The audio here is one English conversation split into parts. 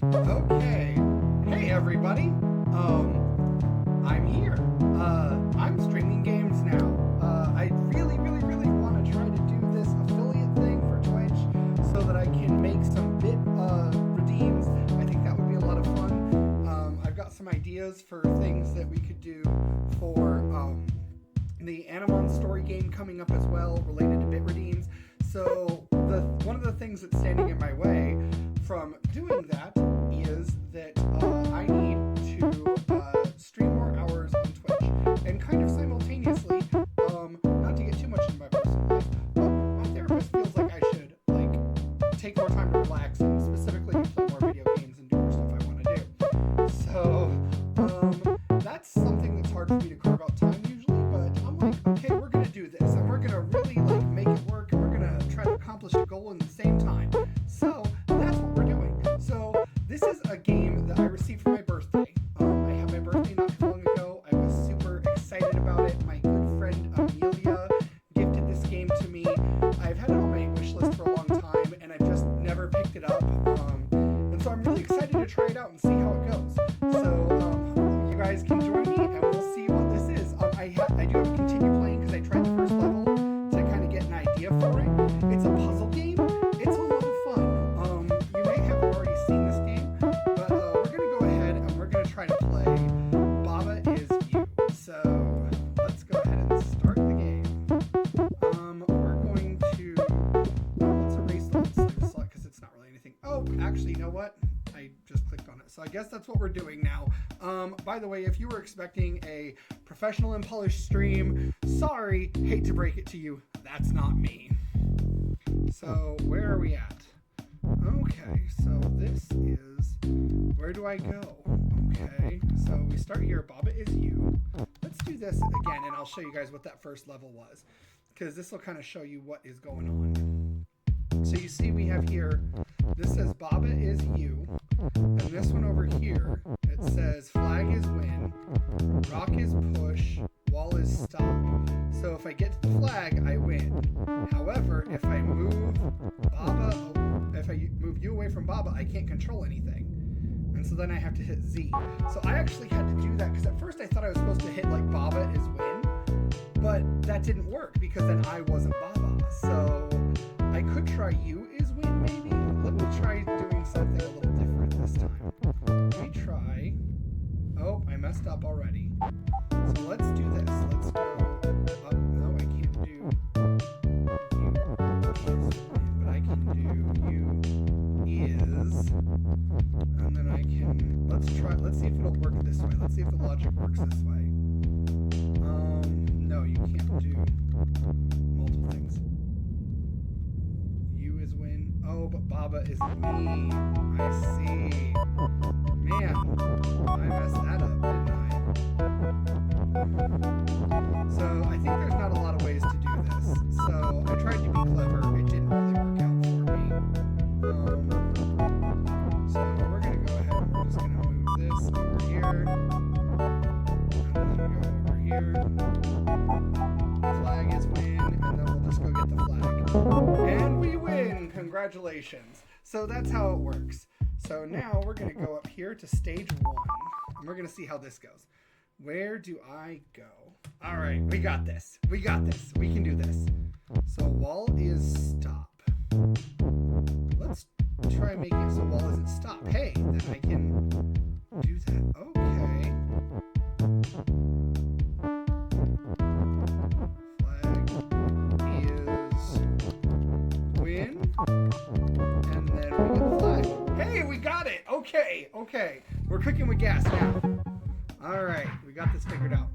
Okay. Hey everybody. I'm here. I'm streaming games now. I really want to try to do this affiliate thing for Twitch so that I can make some bit redeems. I think that would be a lot of fun. I've got some ideas for things that we could do for the Animon story game coming up as well, related to bit redeems. So one of the things that's standing in my way from doing that is that I need to stream more hours on Twitch, and kind of simultaneously, not to get too much into my personal life, but my therapist feels like I should take more time to relax and specifically play more video games and do more stuff I want to do. So that's something that's hard for me to carve out time usually, but I'm like, okay, we're gonna do this, and we're gonna really make it work, and we're gonna try to accomplish a goal in the same time. So that's what we're doing. So this is a game that I received for my birthday. I had my birthday not too long ago. I was super excited about it. My good friend Amelia gifted this game to me. I've had it on my wish list for a long time, and I've just never picked it up. And so I'm really excited to try it out and see how it goes. So you guys can join me, and we'll see what this is. I do have to continue playing because I tried the first level to kind of get an idea for it. It's a puzzle game. It's a lot of fun. You may have already seen this game, but we're going to go ahead and we're going to try to play Baba Is You. So let's go ahead and start the game. We're going to, let's erase the legislative slot because it's not really anything. Oh, actually, you know what? I just clicked on it. So I guess that's what we're doing now. By the way, if you were expecting a professional and polished stream, sorry, hate to break it to you, that's not me. So where are we at? Okay, so this is, where do I go? Okay, so we start here, Baba Is You. Let's do this again, and I'll show you guys what that first level was, because this will kind of show you what is going on. So you see we have here, this says Baba Is You, and this one over here, it says flag is win, rock is push, wall is stop. So if I get to the flag, I win. However, if I move you away from Baba, I can't control anything. And so then I have to hit Z. So I actually had to do that because at first I thought I was supposed to hit like Baba is win, but that didn't work because then I wasn't Baba. So I could try you is win maybe. Let me try doing something a little different this time. Let me try. Oh, I messed up already. So let's do this. Let's go up. No, I can't do you is win, but I can do you is, and then I can, let's see if it'll work this way. Let's see if the logic works this way. No, you can't do multiple things. You is win. Oh, but Baba is me. I see. Man, I messed that up, didn't I? So I think there's not a lot of ways to do this. So I tried to be clever. It didn't really work out for me. So we're going to go ahead and we're just going to move this over here. And then go over here. Flag is win. And then we'll just go get the flag. And we win! Congratulations. So that's how it works. So now we're going to go up here to stage 1. And we're going to see how this goes. Where do I go? All right, we got this. We got this. We can do this. So wall is stop. Let's try making it so wall isn't stop. Hey, then I can do that. Okay. Flag is win. And then we get the flag. Hey, we got it. Okay, okay. We're cooking with gas now. All right, we got this figured out.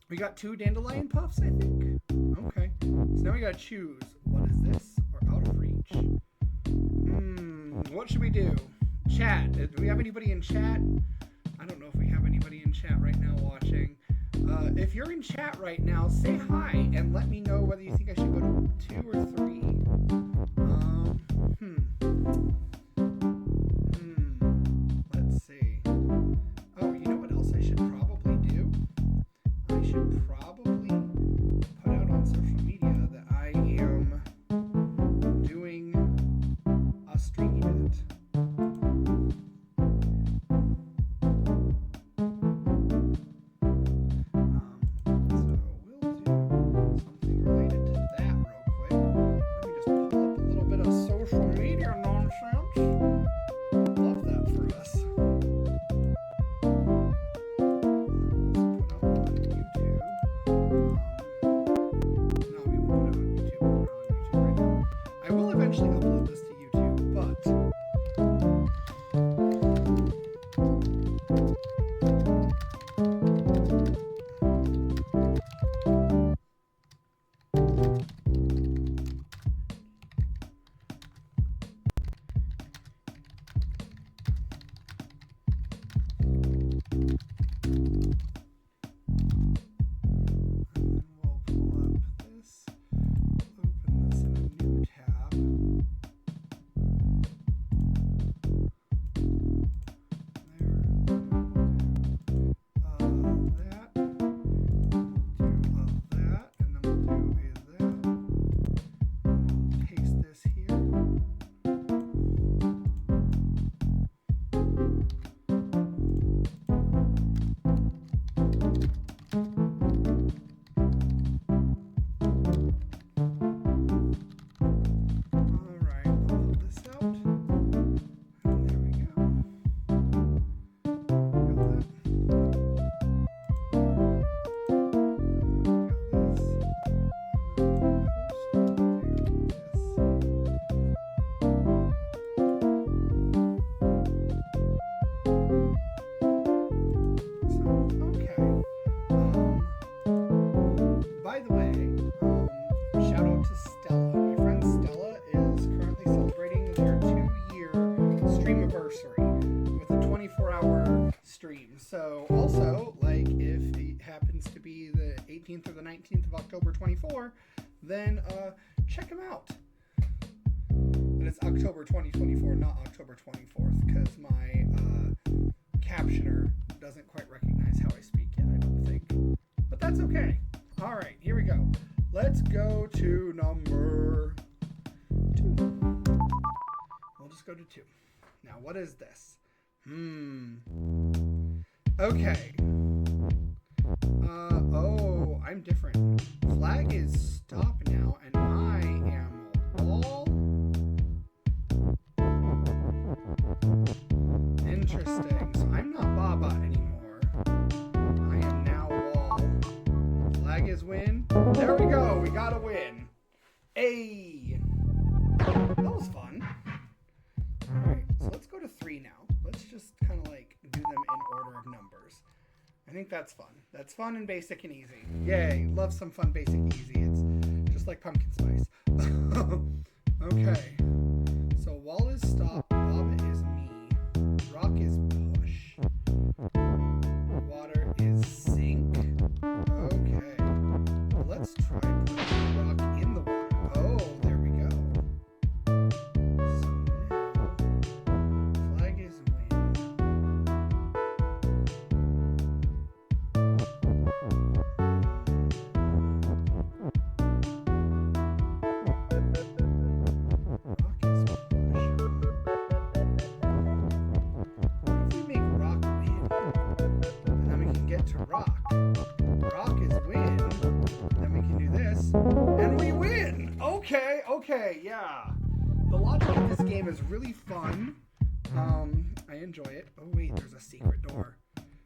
We got 2 dandelion puffs, I think. Okay. So now we gotta choose. What is this? Or out of reach? What should we do? Chat. Do we have anybody in chat? I don't know if we have anybody in chat right now watching. If you're in chat right now, say hi and let me know whether you think I should go to 2 or 3. Let's see. Oh, you know what else I should probably do? I should probably put out on social media that I am doing do is that. Paste this here. By the way, shout out to Stella. My friend Stella is currently celebrating their 2-year streamiversary with a 24-hour stream. So also, like, if it happens to be the 18th or the 19th of October 24, then check him out. And it's October 2024, not October 24th, because my captioner doesn't quite recognize how I speak yet, I don't think. But that's okay. All right, here we go. Let's go to number 2. We'll just go to 2. Now, what is this? Okay. Oh, I'm different. Flag is stop now, and I am a wall. Interesting. So I'm not Baba anymore. I am now wall. Flag is win. There we go. We got a win. Hey. That was fun. Alright, so let's go to 3 now. Let's just kind of like do them in order of numbers. I think that's fun. That's fun and basic and easy. Yay. Love some fun, basic, easy. It's just like pumpkin spice. Okay. So wall is stop. Bob is me. Rock is push. Water is sink. Okay. Well, let's try putting the rock in the water. Oh, there we go. So now, flag is win. Rock is push. What if we make rock win? And then we can get to rock. Rock is win. Then we can do this. And we win! Okay, yeah. The logic of this game is really fun. I enjoy it. Oh wait, there's a secret door.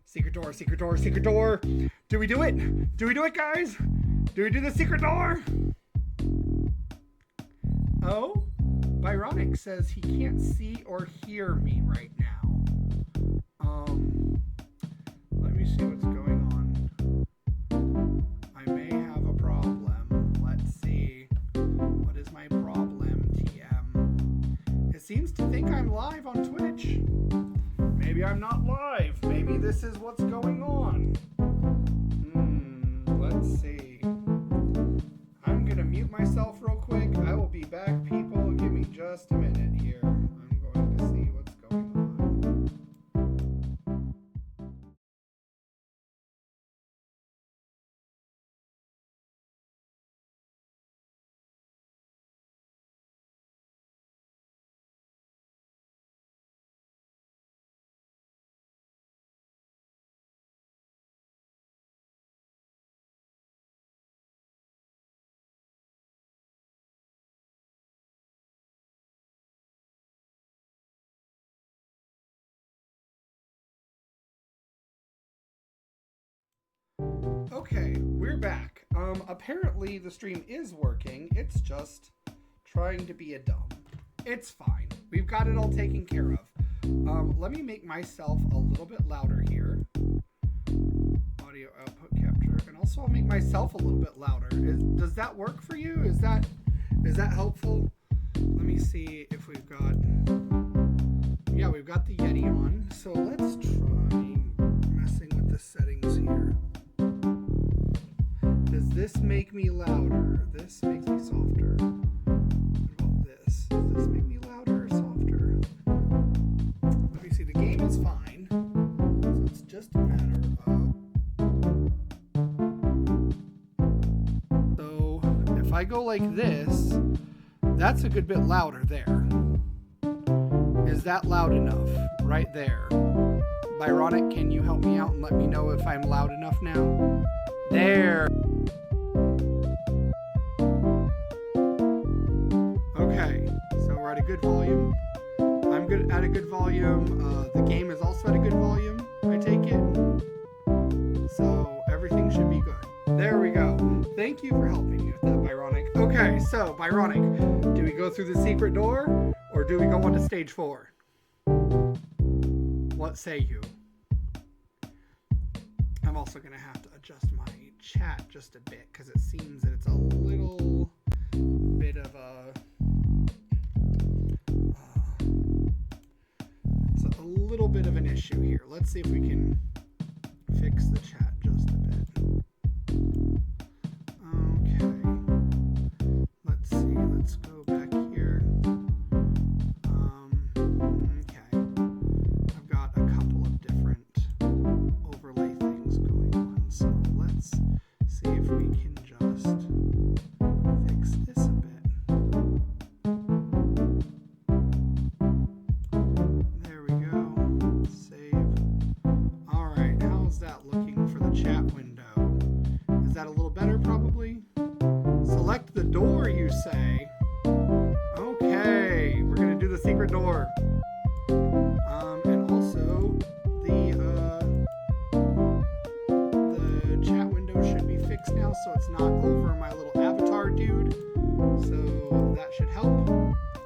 Secret door, secret door, secret door. Do we do it? Do we do it, guys? Do we do the secret door? Oh, Byronic says he can't see or hear me right now. Let me see what's going on. I may have a problem. Let's see. What is my problem, TM? It seems to think I'm live on Twitch. Maybe I'm not live. Maybe this is what's going on. Let's see. I'm gonna mute myself real quick. I will be back, people. Give me just a minute here. I'm going to see what's going on. Okay, we're back. Apparently the stream is working. It's just trying to be a dumb. It's fine. We've got it all taken care of. Let me make myself a little bit louder here. Audio output capture. And also I'll make myself a little bit louder. Does that work for you? Is that helpful? Let me see if we've got... Yeah, we've got the Yeti on. So let's try messing with the settings here. Does this make me louder? This makes me softer. What about this? Does this make me louder or softer? Let me see. The game is fine. So it's just a matter of... So I go like this, that's a good bit louder there. Is that loud enough? Right there. Byronic, can you help me out and let me know if I'm loud enough now? There. Okay, so we're at a good volume. I'm good at a good volume. The game is also at a good volume, I take it. So everything should be good. There we go. Thank you for helping me with that, Byronic. Okay, so Byronic, do we go through the secret door or do we go on to stage 4? What say you? I'm also going to have to adjust my chat just a bit because it seems that it's a little bit of a little bit of an issue here. Let's see if we can fix the chat just a bit. Okay. Let's see. Let's go back here. Okay. I've got a couple of different overlay things going on. So let's see if we can just fix this a bit. Chat window. Is that a little better probably? Select the door, you say? Okay, we're gonna do the secret door. And also the chat window should be fixed now so it's not over my little avatar dude. So that should help.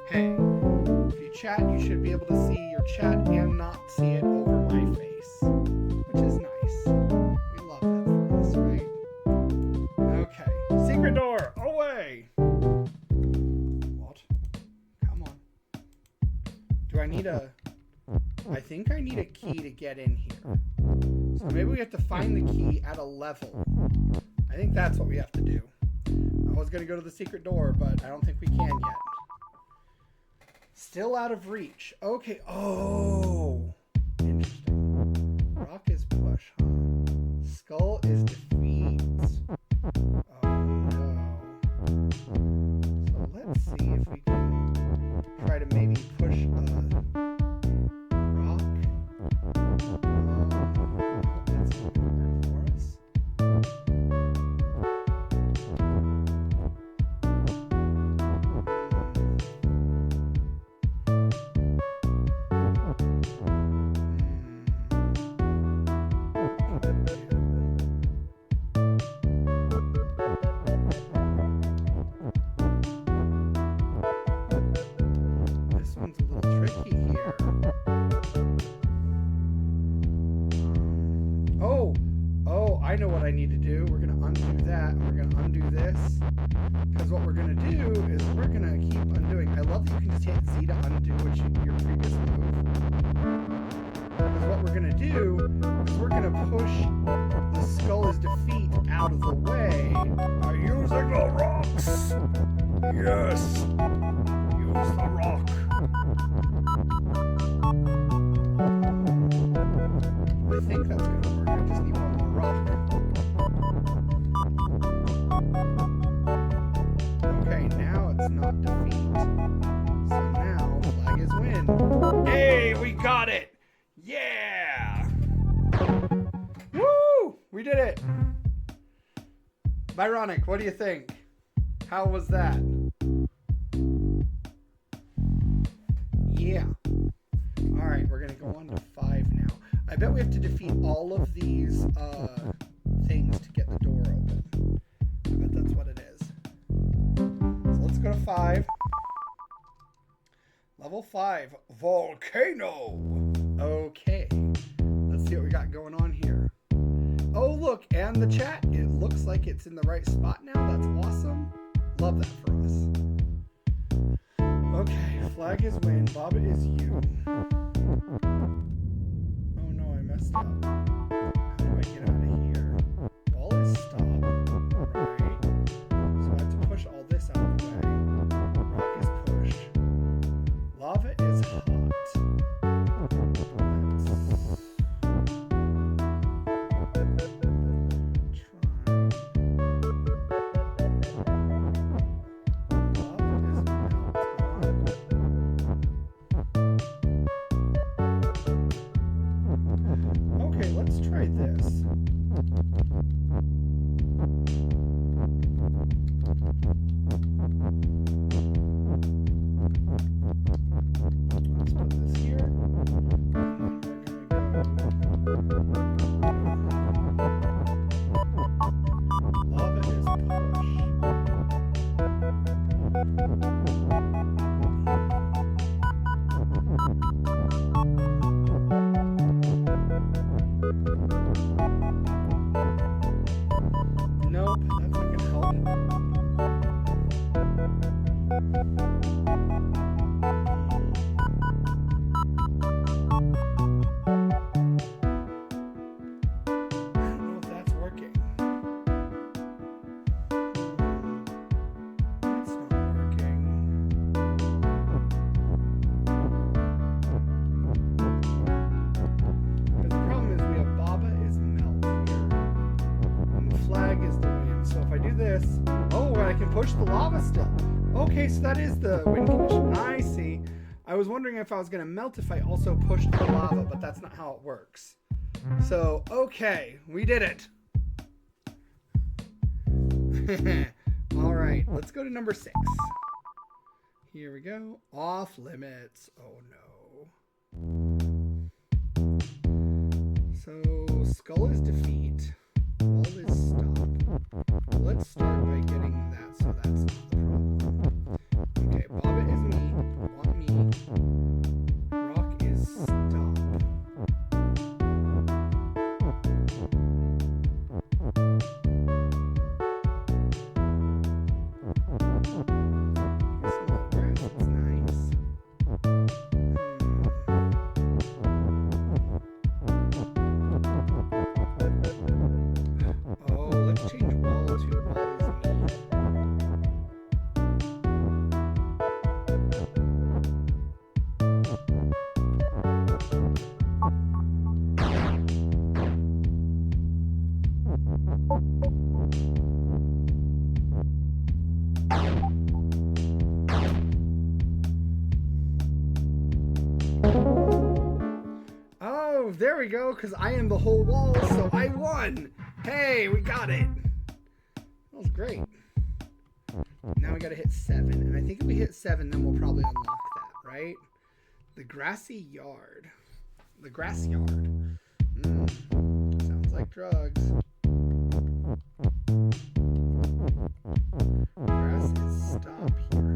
Hey, if you chat, you should be able to see your chat and not see it over my face, which is nice. Secret door, away! What? Come on. Do I need a... I think I need a key to get in here. So maybe we have to find the key at a level. I think that's what we have to do. I was going to go to the secret door, but I don't think we can yet. Still out of reach. Okay. Oh! Interesting. Rock is push, huh? Skull is defeat. So let's see if we can try to maybe push a rock. That's not going to work for us. I know what I need to do. We're going to undo that. We're going to undo this. Because what we're going to do is we're going to keep undoing. I love that you can just hit Z to undo your previous move. Because what we're going to do is we're going to push the skull is defeat out of the way by using the rocks. Yes. Use the rock. I think that's going to work. I just need one more rock. Okay, now it's not defeat. So now flag is win. Hey, we got it! Yeah! Woo! We did it! Byronic, what do you think? How was that? Yeah. Alright, we're gonna go on to 5 now. I bet we have to defeat all of these things to get the door open. I bet that's what it is. So let's go to 5. Level 5, Volcano. Okay, let's see what we got going on here. Oh look, and the chat, it looks like it's in the right spot now. That's awesome. Love that for us. Okay, flag is win, Bobbit is you. Oh no, I messed up. How do I get out of here? Ball is stop, right? So I have to push all this out of the way. Rock is push. Lava is hot. push the lava still. Okay, so that is the win condition. I see. I was wondering if I was going to melt if I also pushed the lava, but that's not how it works. So, okay, we did it. All right, let's go to number 6. Here we go. Off limits. Oh no. So, skull is defeat. Wall is stop. Let's start by getting that, so that's not the problem. Okay, Bobbit is me. Want me. Rock is stop. There we go, because I am the whole wall, so I won! Hey, we got it! That was great. Now we gotta hit 7, and I think if we hit 7, then we'll probably unlock that, right? The grassy yard. The grass yard. Sounds like drugs. Grass is stop here.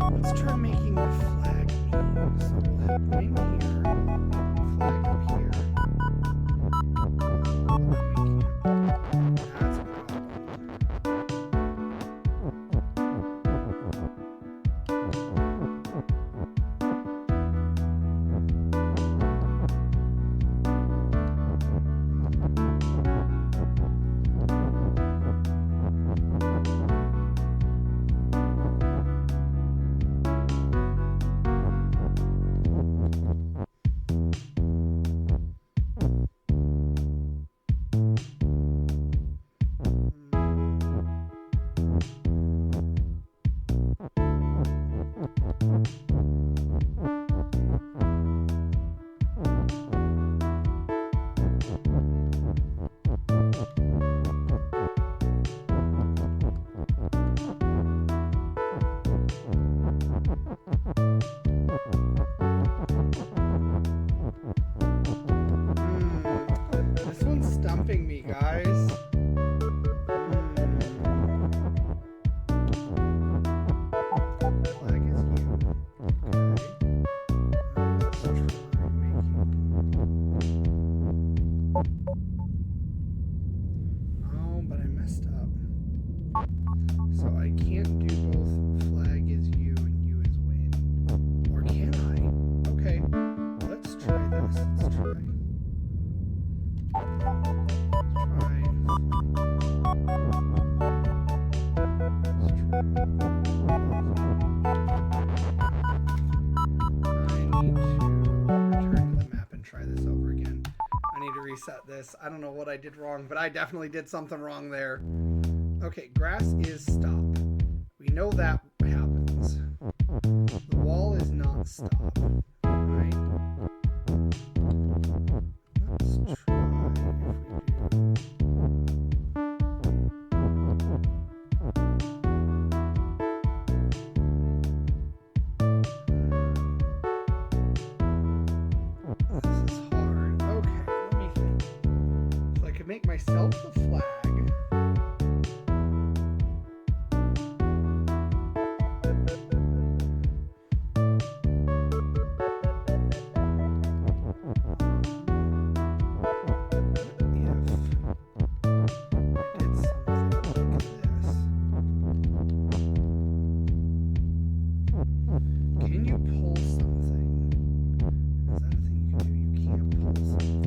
Let's try making the flag move. So we'll have point here, flag up here. That's a problem. Me, guys. Flag is you. Okay. Oh, but I messed up. So I can't do both flag is you and you is win. Or can I? Okay. Let's try this. Let's try. Reset this. I don't know what I did wrong, but I definitely did something wrong there. Okay, grass is stop. We know that happens. stop. Right? Let's try if we do. This is hard. Okay, let me think. So I could make myself the flag. Can you pull something? Is that a thing you can do? You can't pull something.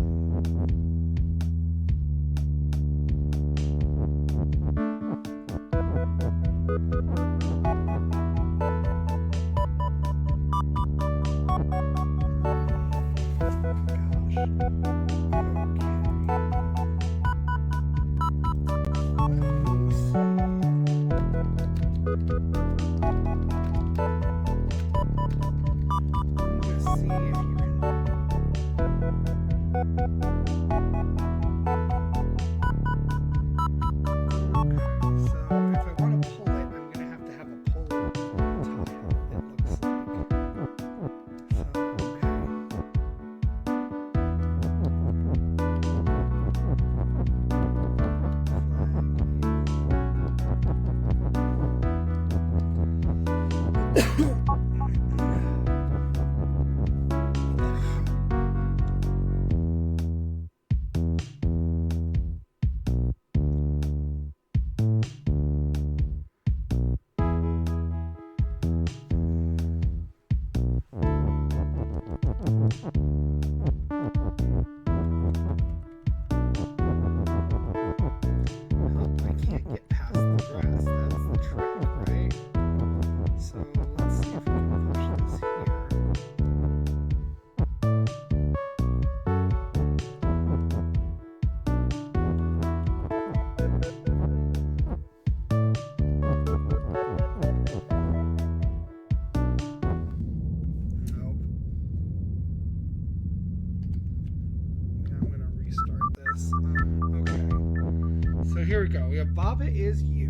So here we go. We have Baba is you,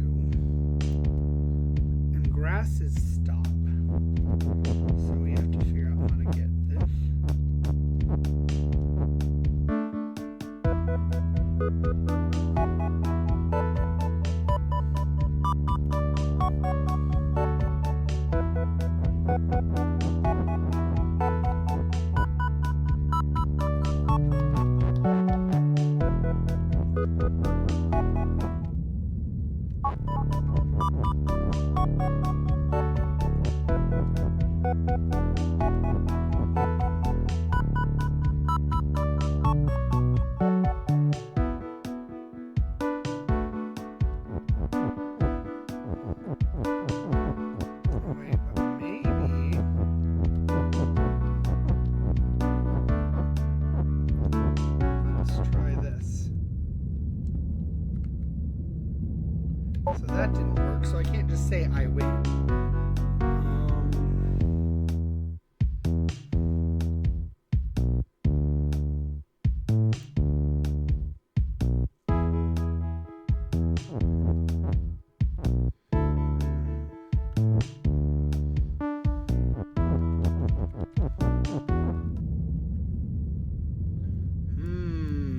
and grass is stop. So we have to figure out how to get this. So that didn't work, so I can't just say I win.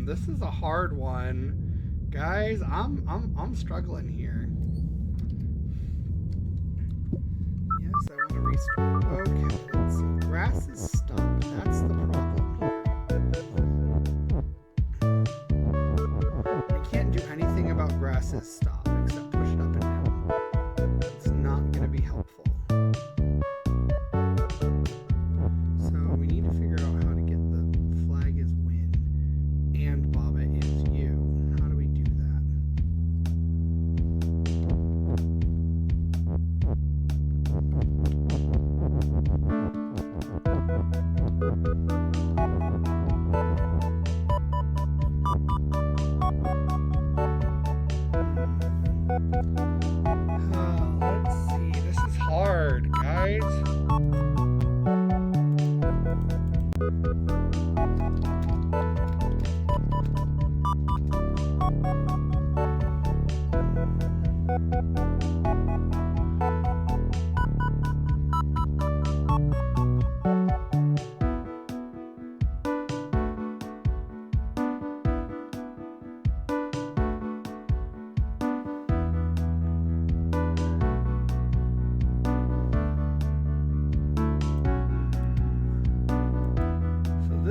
This is a hard one. Guys, I'm struggling here. Yes, I want to restart. Okay, let's see. Grass is stopped. That's the problem here. We can't do anything about grass is stopped except push it up and down. It's not going to be helpful. So we need to figure out how to get the flag is win and Baba is you. How do we do that?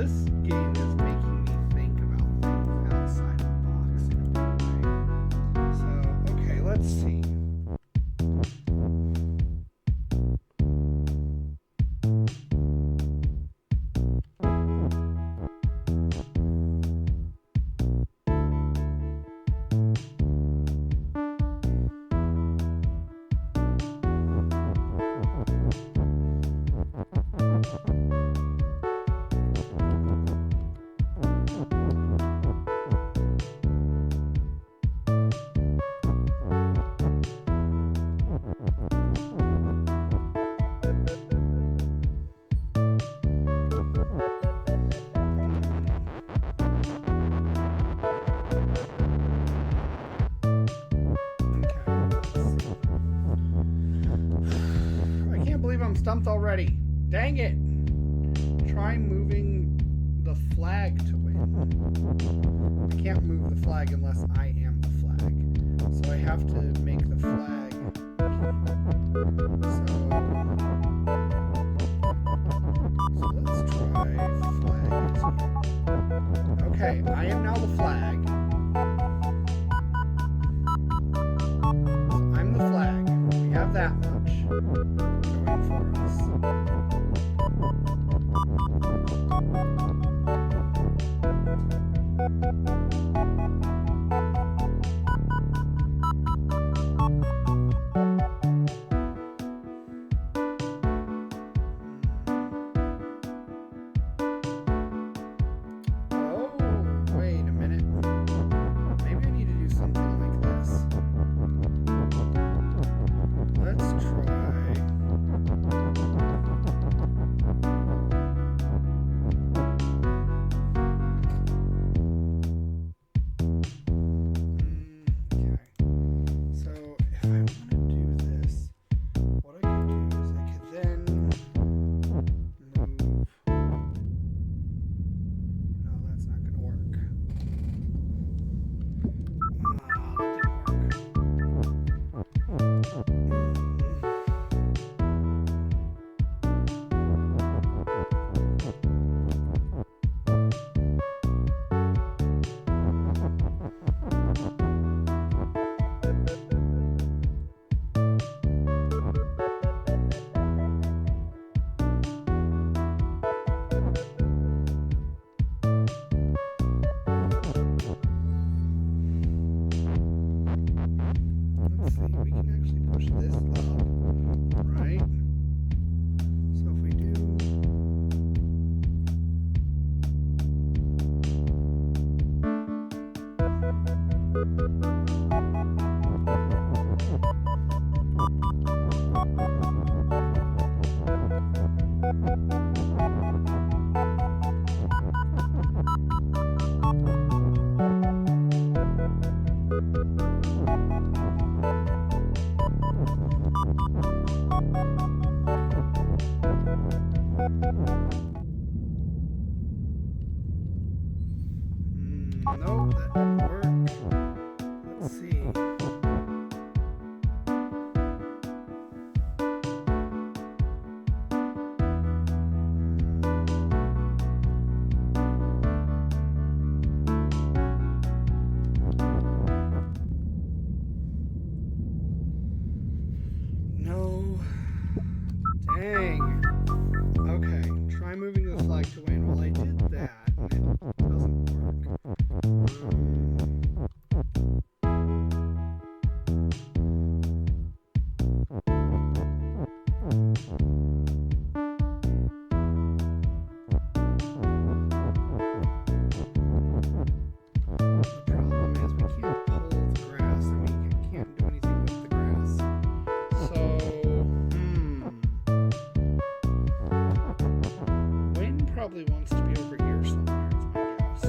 this game is making me think about things outside the box in a big way. So, okay, let's see. I'm stumped already. Dang it. Try moving the flag to win. I can't move the flag unless I am the flag. So I have to make the flag. So let's try flag is here. Okay, I am now the flag. So I'm the flag. We have that much going for us. Nope, that didn't work. Let's see. No. Dang. Okay, try moving the flag to win. Well, I did that, and it doesn't work. Probably wants to be over here somewhere, is my guess.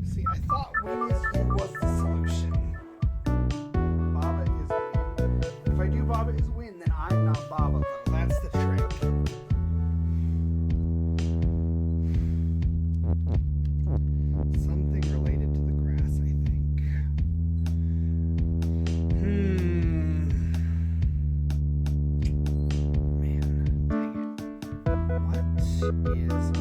See, I thought win is you was the solution. Baba is win. If I do Baba is win, then I'm not Baba, though. That's the trick. Something related to the grass, I think. Man, dang it. What is it going to be?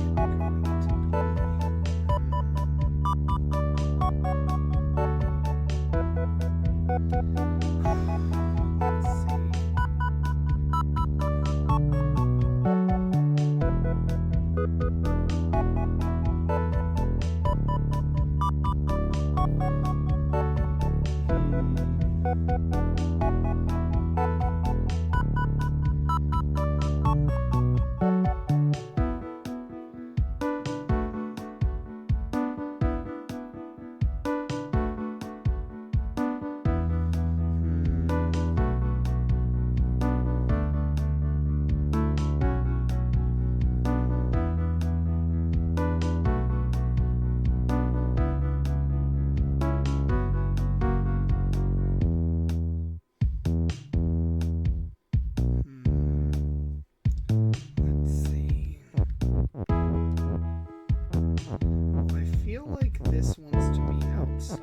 This one's to be outside.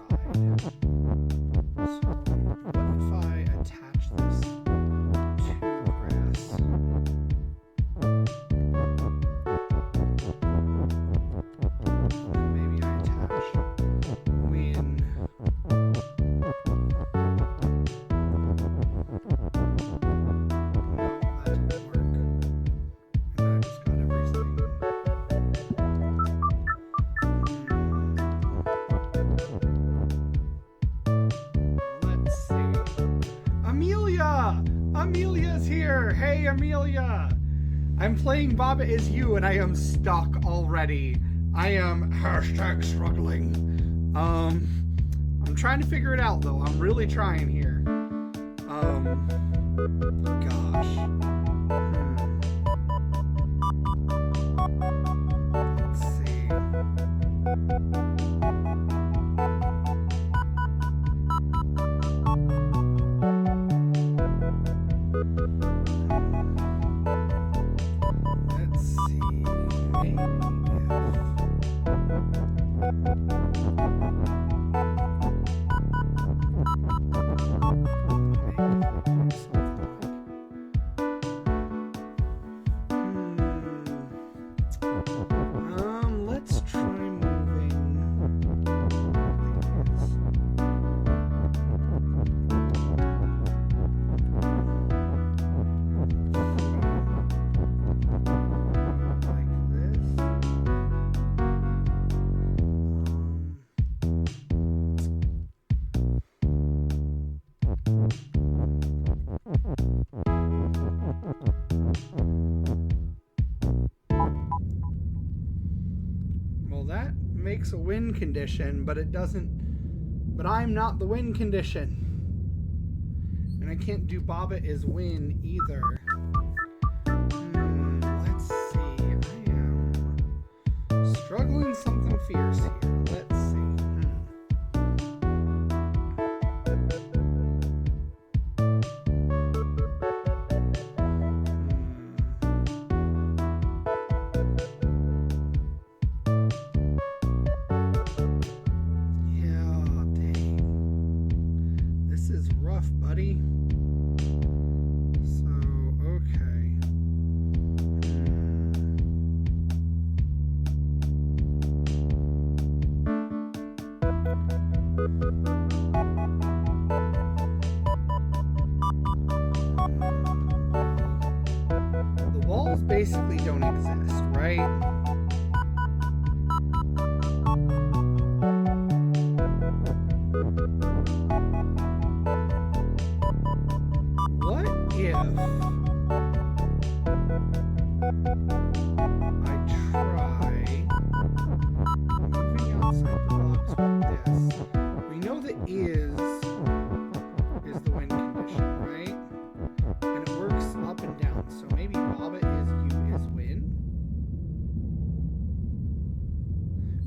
So what if I attach this to grass? And maybe I attach win. No, that didn't work. And I just got everything. Amelia's here! Hey, Amelia! I'm playing Baba Is You and I am stuck already. I am #struggling. I'm trying to figure it out though. I'm really trying here. Gosh. Let's see. Let's try moving. Well, that makes a win condition, but it doesn't. But I'm not the win condition. And I can't do Baba Is Win either. Let's see. I am struggling something fierce here. Let's see. Rough, buddy. So, okay. The walls basically don't exist, right?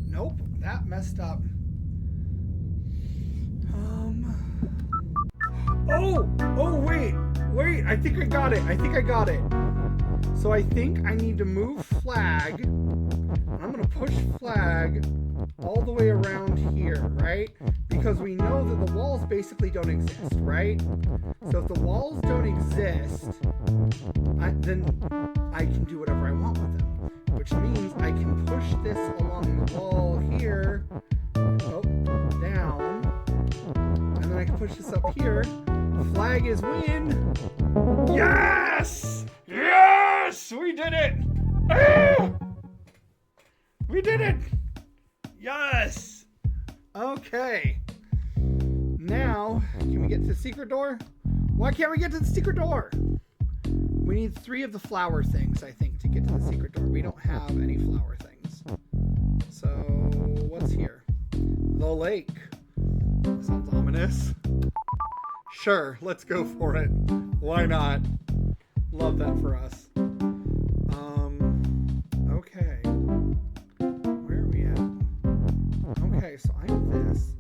Nope. that messed up. Oh, wait. I think I got it. So I think I need to move flag. I'm going to push flag all the way around here, right? Because we know that the walls basically don't exist, right? So if the walls don't exist, then I can do whatever I want with them. Which means I can push this along the wall here, down, and then I can push this up here. Flag is win. Yes! Yes! We did it! Ah! We did it! Yes! Okay. Now, can we get to the secret door? Why can't we get to the secret door? We need 3 of the flower things, I think, to get to the secret door. We don't have any flower things. So, what's here? The lake. Sounds ominous. Sure, let's go for it. Why not? Love that for us. Okay. Where are we at? Okay, so I'm this.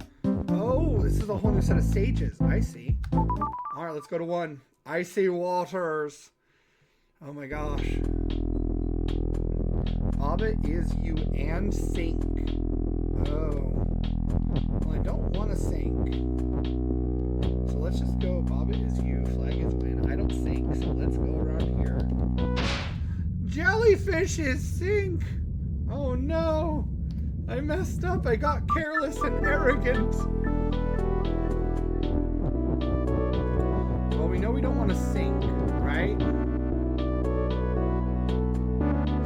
Oh, this is a whole new set of stages. I see. Alright, let's go to 1. Icy waters. Oh my gosh. Bobbit is you and sink. Oh. Well, I don't want to sink. So let's just go Bobbit is you, flag is win. I don't sink, so let's go around here. Jellyfishes sink! Oh no! I messed up. I got careless and arrogant. Well, we know we don't want to sink, right?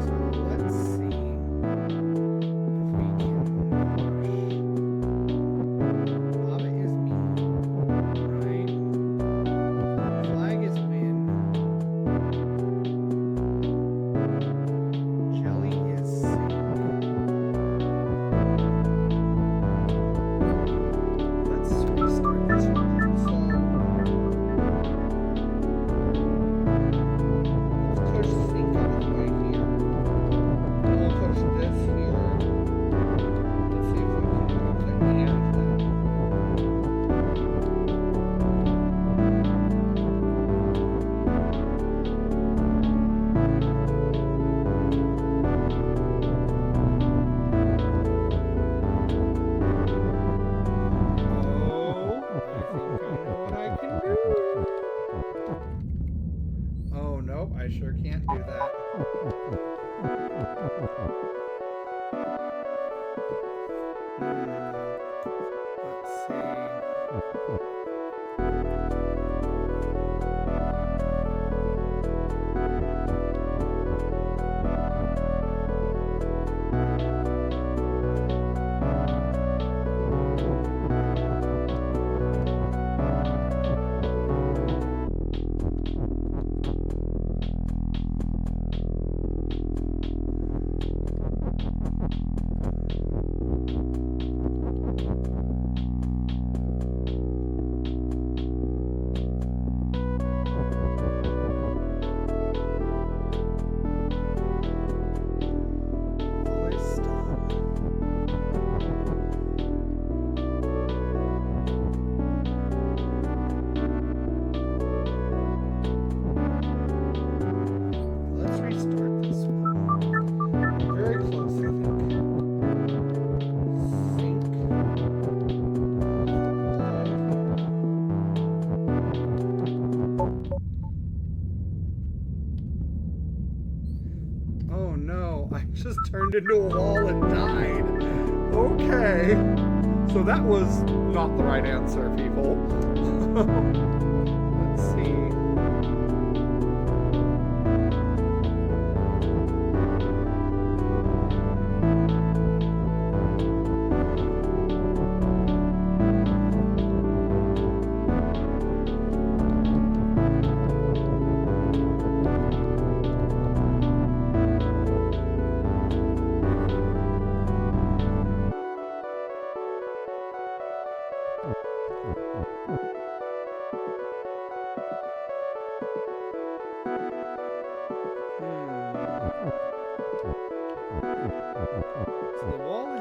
So let's see if we can push. Bobbit is me, right? Flag is win. Jelly is sink. Let's restart this one. So let's push sink out of the way here. And we'll push this here. Let's see if we can move the and then. Oh, nope, I sure can't do that. Let's see. Always stop. Let's restart this one. We're very close, I think. Sink. Oh no, I just turned into a wall and died. Okay. So that was not the right answer, people. Let's see.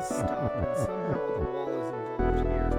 is stop, and somehow the wall is involved here.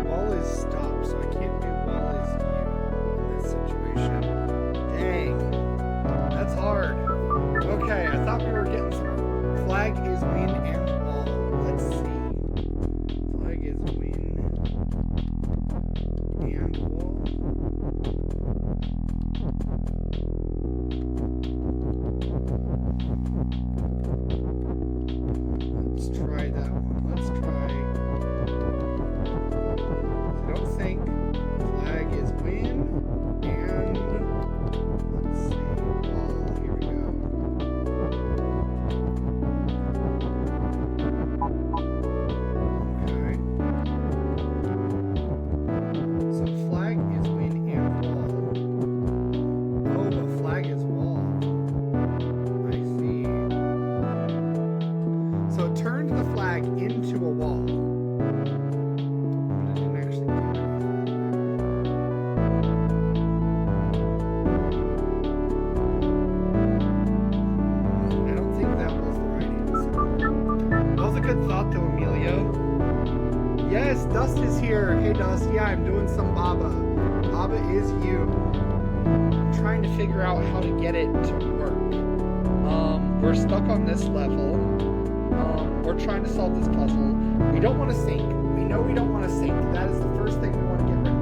Wall is stop, so I can't do wall is you in this situation. Dang. That's hard. Okay, I thought we were getting somewhere. Flag is win and wall. Let's see. Flag is win and wall. Let's try that one. Let's try. I don't think flag is win and let's see. Wall. Here we go. Okay. So flag is win and wall. Oh, but flag is wall. I see. So it turned the flag into a wall. But it didn't actually do anything. I don't think that was the right answer. That was a good thought though, Amelia. Yes, Dust is here. Hey Dust, yeah, I'm doing some Baba. Baba is you. I'm trying to figure out how to get it to work. We're stuck on this level. We're trying to solve this puzzle. We don't want to sink. We know we don't want to sink. That is the first thing we want to get rid of.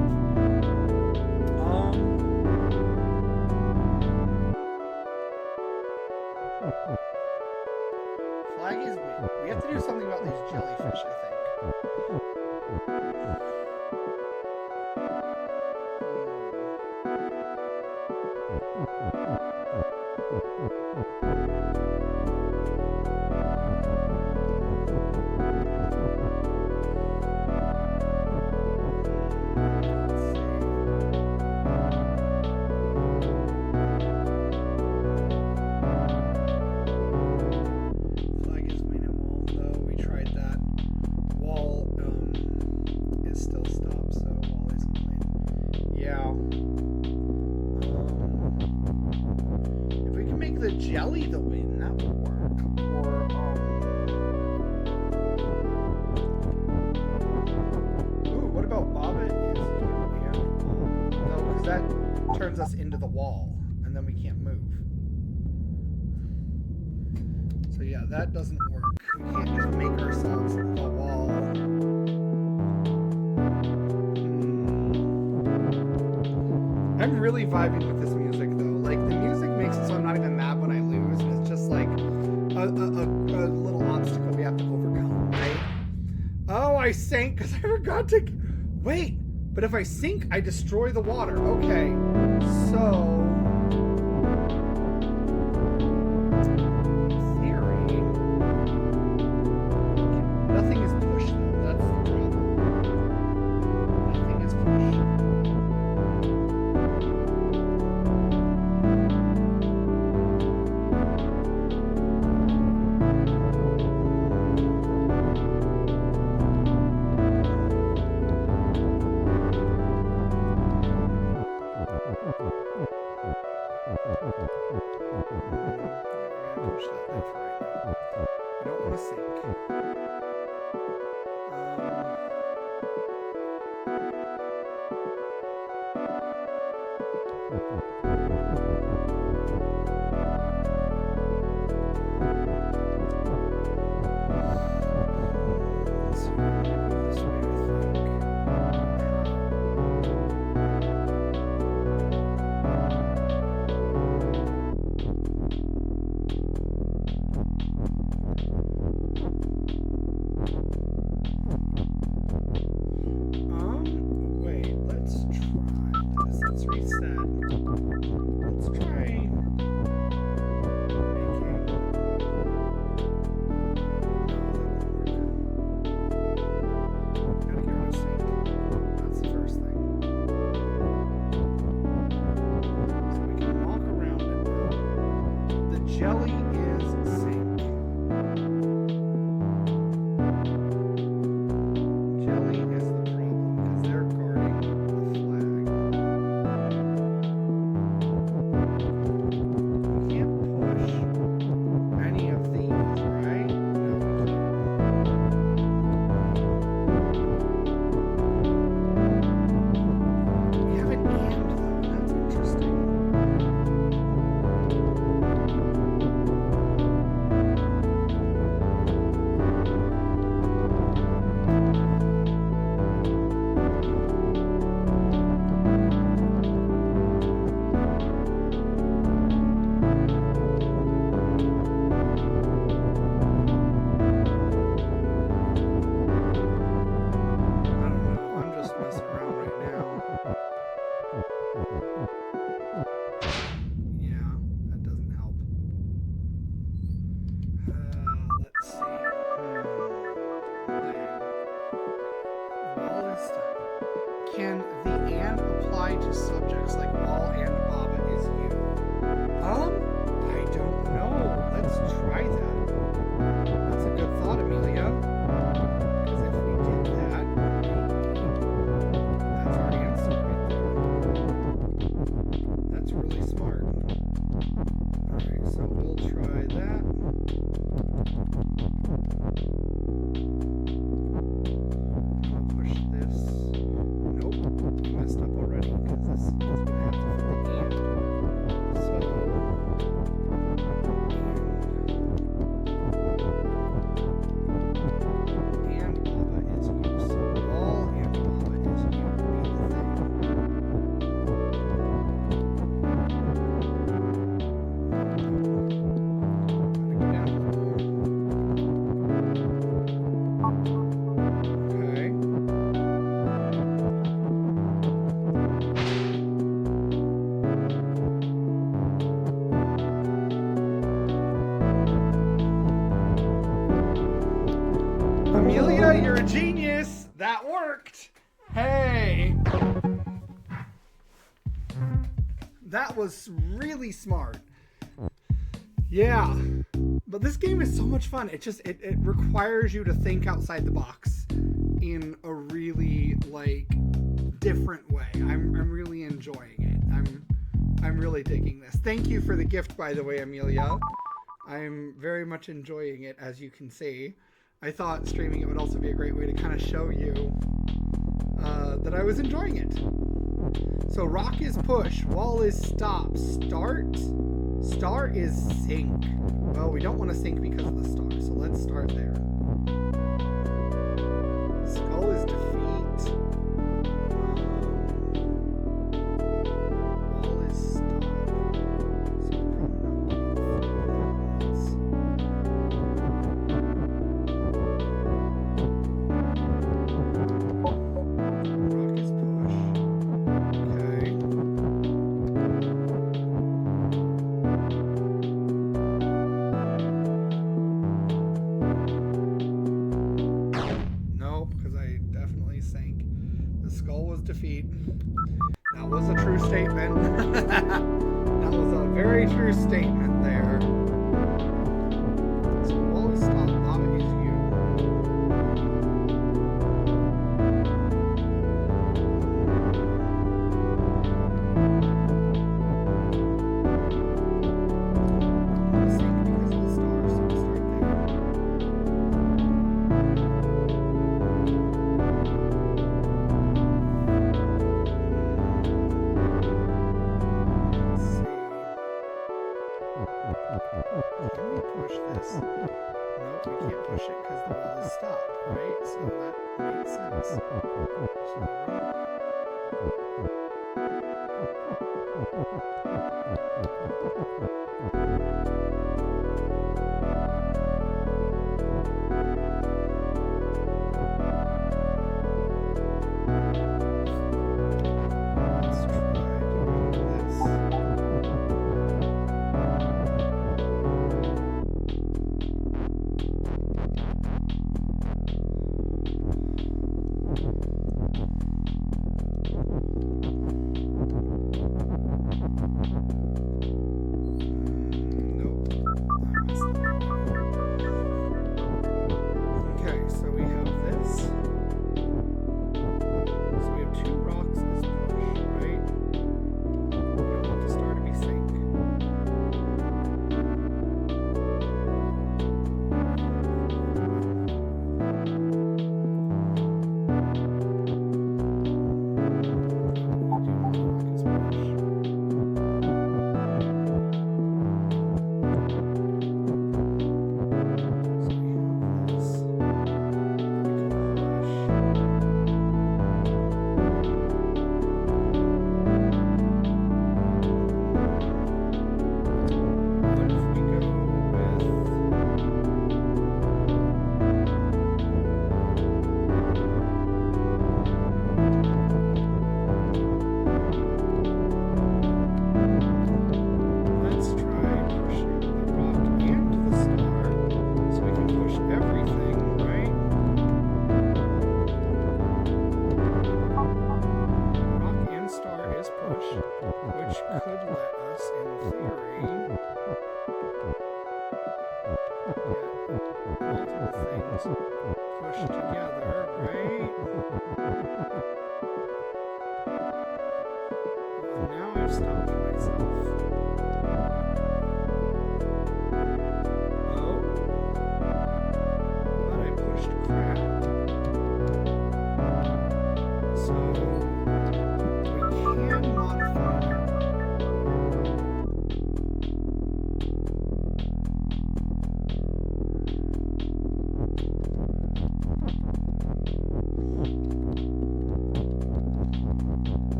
Flag is win. We have to do something about these jellyfish, I think. Flag is win and wall. No, we tried that. Wall is still stopped, so wall isn't win. Yeah. If we can make the jelly the win, that would work. Or ooh, what about Baba is you and wall? No, because that turns us into the wall, and then we can't move. So yeah, that doesn't work. We can't just make ourselves a wall. I'm really vibing with this music though. Like the music makes it so I'm not even mad when I lose, and it's just like a little obstacle we have to overcome. I sank because I forgot to... Wait, but if I sink, I destroy the water. Okay, so... Theory... Nothing is pushed, though. That's the problem. Nothing is pushed. I don't want to sink. Wait, let's try this. Let's reset. Let's try making... Gotta get rid of sink. That's the first thing. So we can walk around it now. The jelly is sink. Jelly is the problem because they're guarding the flag. We can't push any of these, right? No, we can't. We have an and though. That's interesting. I'm just messing around right now. Yeah, that doesn't help. Let's see. Wall is stuck. Can the and apply to subjects like wall and Baba is you? I don't know. Let's try that. That's a good thought, Amelia. Because if we did that, that's our answer right there. That's really smart. Alright, so we'll try that. I'll push this. Nope, we messed up already because this is going to have to fit the and. So, and Baba is you. So wall and Baba is you would be the thing. Gotta go down a little more. Okay. Amelia, you're a genius. That worked. Hey. That was really smart. Yeah. But this game is so much fun. It just it requires you to think outside the box in a really different way. I'm really enjoying it. I'm really digging this. Thank you for the gift, by the way, Amelia. I'm very much enjoying it, as you can see. I thought streaming it would also be a great way to kind of show you that I was enjoying it. So rock is push, wall is stop, start is sink. Well, we don't want to sink because of the star, so let's start there. Skull is defeat. Wall is stop. So we're probably not getting through that. skull was defeat. That was a true statement. That was a very true statement there. So Wally stop, Lava is you. Can we push this? Nope, we can't push it because the wall is stopped, right? So that makes sense. Push together, right? Well, now I've stopped myself. Oh, but I pushed crap. So we can modify that.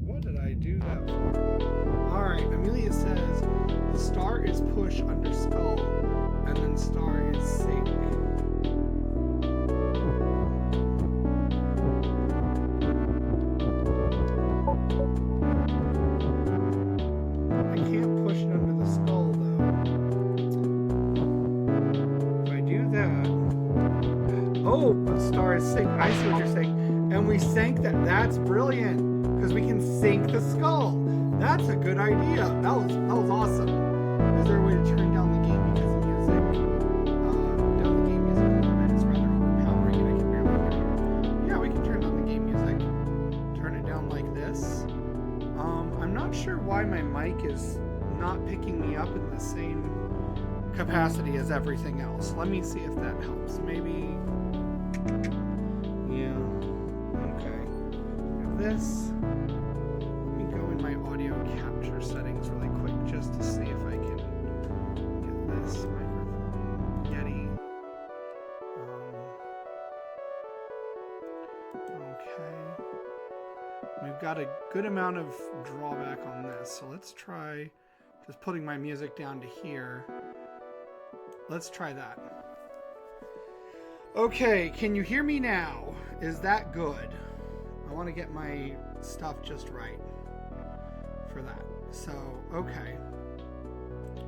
What did I do that for? Alright, Amelia says the star is push under skull, and then star is sink. I can't push it under the skull though. If I do that... Oh, the star is sink. I see what you're saying. And we sank that. That's brilliant. Because we can sink the skull. That's a good idea. That was awesome. Is there a way to turn down the game because of music? Down the game music a little bit. It's rather overpowering and I can barely hear it. Yeah, we can turn down the game music. Turn it down like this. I'm not sure why my mic is not picking me up in the same capacity as everything else. Let me see if that helps. Maybe. Yeah. Okay. This. Capture settings really quick just to see if I can get this microphone Yeti. Okay. We've got a good amount of drawback on this, so let's try just putting my music down to here. Let's try that. Okay, can you hear me now? Is that good? I want to get my stuff just right for that. So, okay.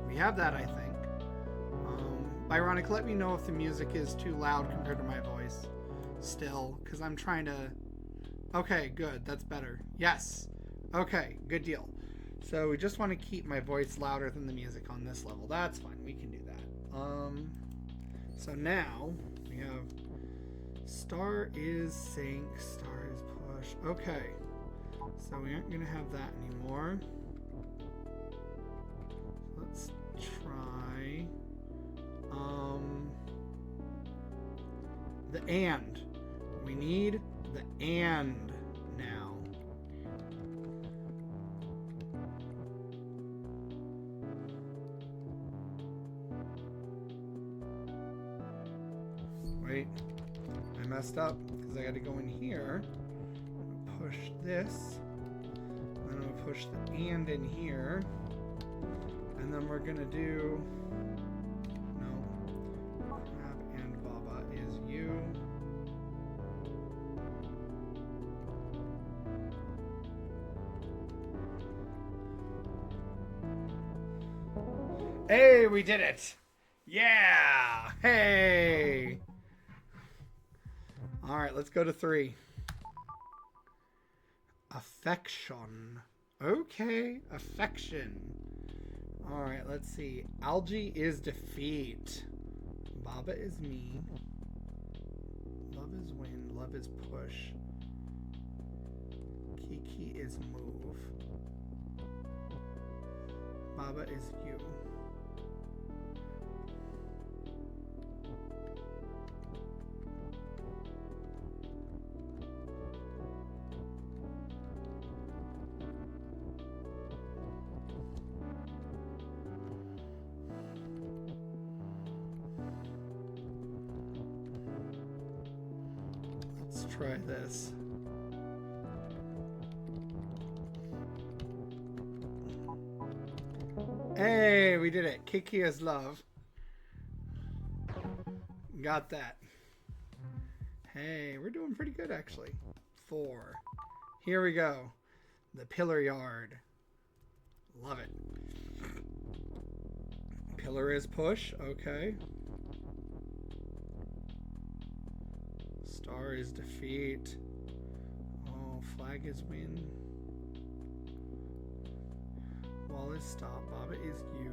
We have that, I think. Byronic, let me know if the music is too loud compared to my voice. Still, because I'm trying to... Okay, good. That's better. Yes. Okay, good deal. So we just want to keep my voice louder than the music on this level. That's fine. We can do that. So now we have star is sync, star is push. Okay. So we aren't going to have that anymore. Let's try the and. We need the and now. Wait, I messed up because I got to go in here, push this, then I'm going to push the and in here, and then we're going to do, no, Crab and Baba is you. Hey, we did it! Yeah! Hey! Alright, let's go to 3. Affection. Okay, affection. Alright, let's see. Algae is defeat. Baba is me. Love is win. Love is push. Kiki is move. Baba is you. Let's try this. Hey, we did it. Kiki is love. Got that. Hey, we're doing pretty good actually. 4. Here we go. The pillar yard. Love it. Pillar is push. Okay. Star is defeat. Oh, flag is win. Wall is stop. Baba is you.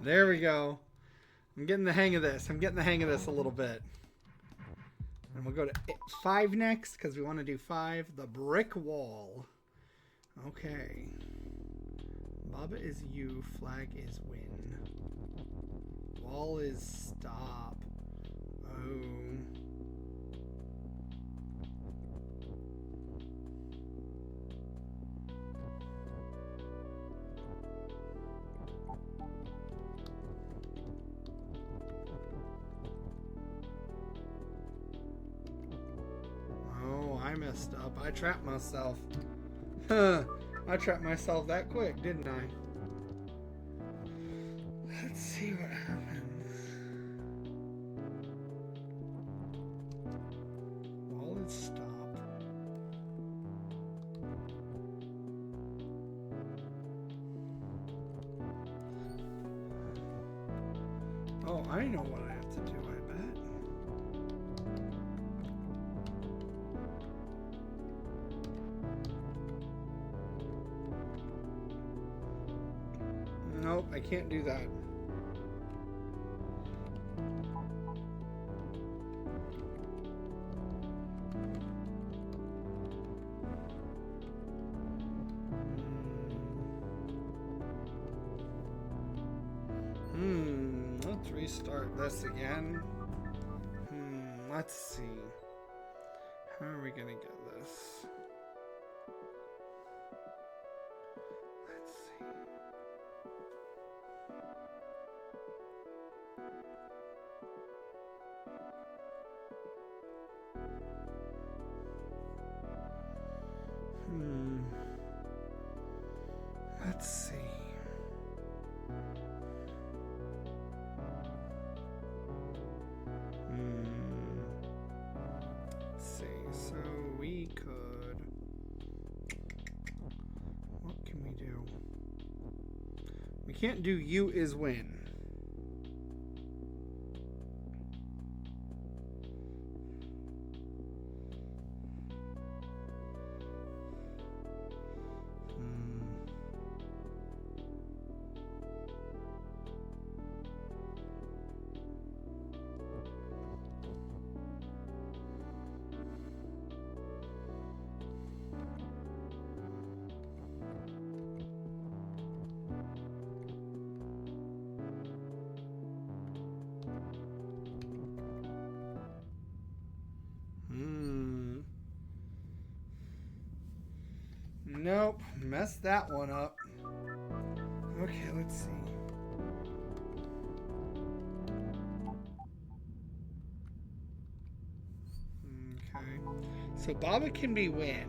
There we go. I'm getting the hang of this. I'm getting the hang of this a little bit. And we'll go to 5 next because we want to do 5. The brick wall. Okay. Baba is you. Flag is win. Wall is stop. Oh. I messed up. I trapped myself. I trapped myself that quick, didn't I? Let's see what happens. Wall is stop. Oh, I know what I have to do, I bet. Nope, I can't do that. Let's restart this again. Let's see. How are we gonna get this? Let's see. Let's see. Let's see. So we could. What can we do? We can't do you is win. Nope, messed that one up. Okay, let's see. Okay, so Baba can be win.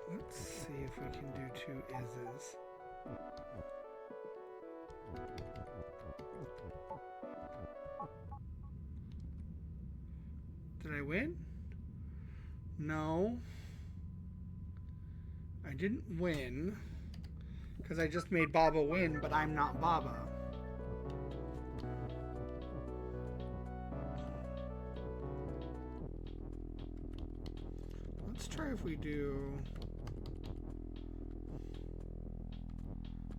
Let's see if we can do two ises. Did I win? No. I didn't win because I just made Baba win, but I'm not Baba. Let's try if we do...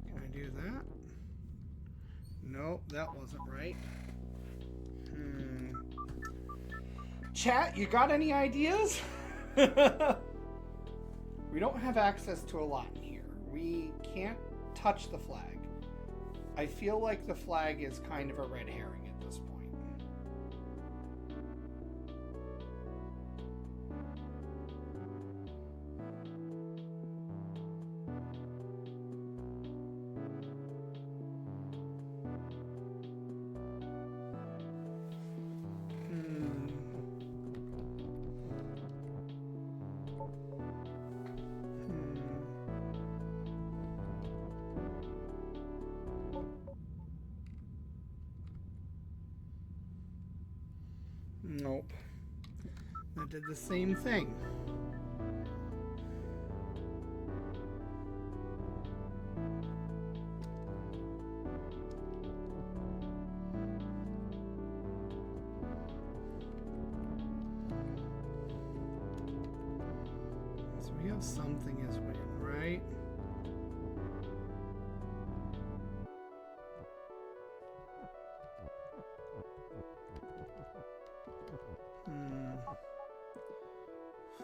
Can I do that? Nope, that wasn't right. Chat, you got any ideas? We don't have access to a lot in here. We can't touch the flag. I feel like the flag is kind of a red herring at this point. Nope. That did the same thing. So we have something as win, right?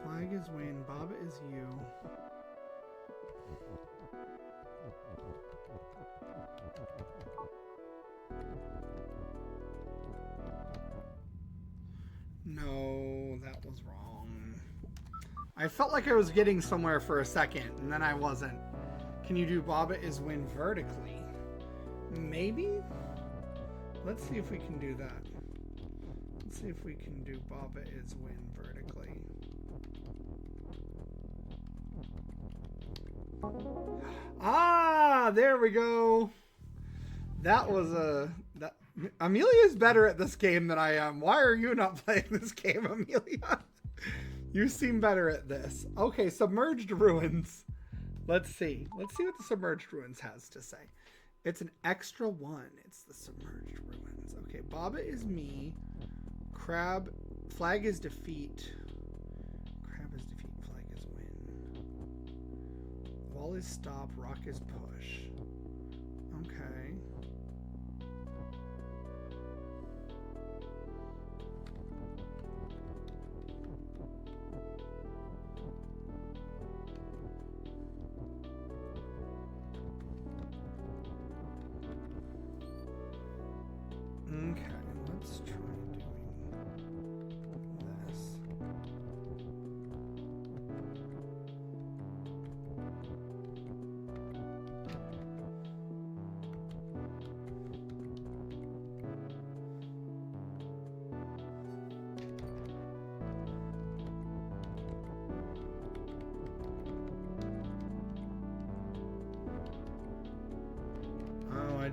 Flag is win, Baba is you. No, that was wrong. I felt like I was getting somewhere for a second, and then I wasn't. Can you do Baba is win vertically? Maybe? Let's see if we can do that. Let's see if we can do Baba is win vertically. Ah, there we go. That was Amelia's better at this game than I am. Why are you not playing this game, Amelia? You seem better at this. Okay, Submerged Ruins. Let's see. Let's see what the Submerged Ruins has to say. It's an extra one. It's the Submerged Ruins. Okay, Baba is me. Crab. Flag is defeat. Crab is defeat. Flag is win. Wall is stop. Rock is push. Okay.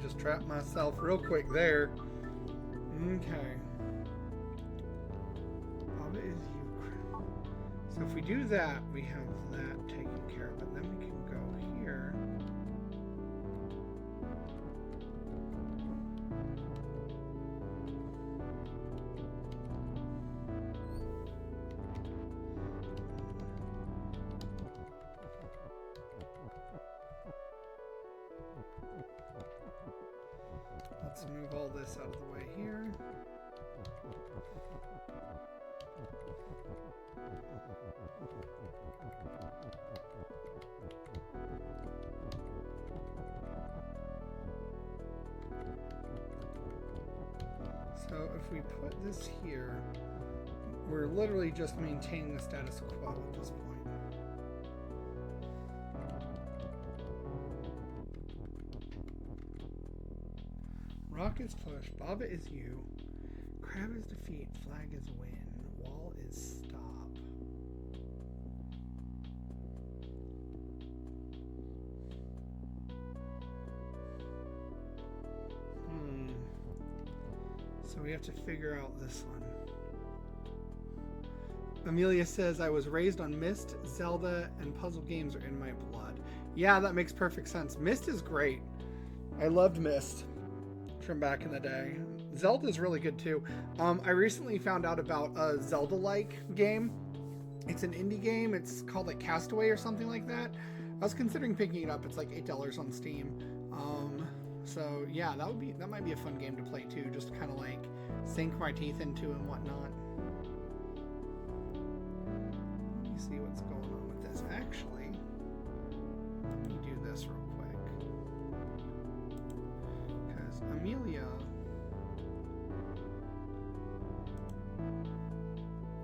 just trapped myself real quick there. Okay. Baba is you. So if we do that, we have that taken care of. But then we can go here. Let's move all this out of the way here. So if we put this here, we're literally just maintaining the status quo at this point. Rock is push, Baba is you, Crab is defeat, flag is win, wall is stop. So we have to figure out this one. Amelia says, I was raised on Myst, Zelda, and puzzle games are in my blood. Yeah, that makes perfect sense. Myst is great. I loved Myst from back in the day. Zelda's really good too. I recently found out about a Zelda-like game. It's an indie game. It's called like Castaway or something like that. I was considering picking it up. It's like $8 on Steam. So yeah, that might be a fun game to play too. Just kind of like sink my teeth into and whatnot. Let me see what's going on with this. Actually, let me do this real quick. Because Amelia,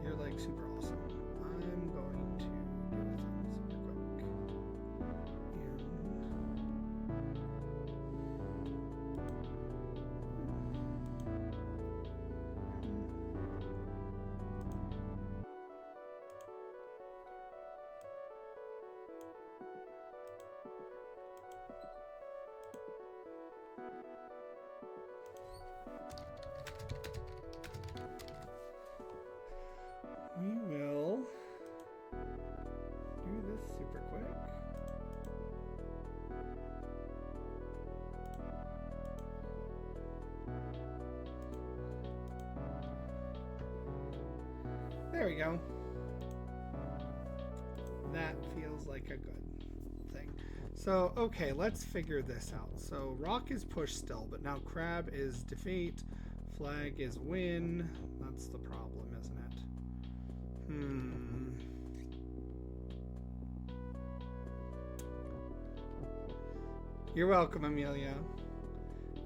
you're like super awesome. I'm going to do a thing super quick. We will do this super quick. There we go. That feels like a good thing. So, okay, let's figure this out. So, rock is push still, but now crab is defeat, flag is win. That's the problem, isn't it? You're welcome, Amelia.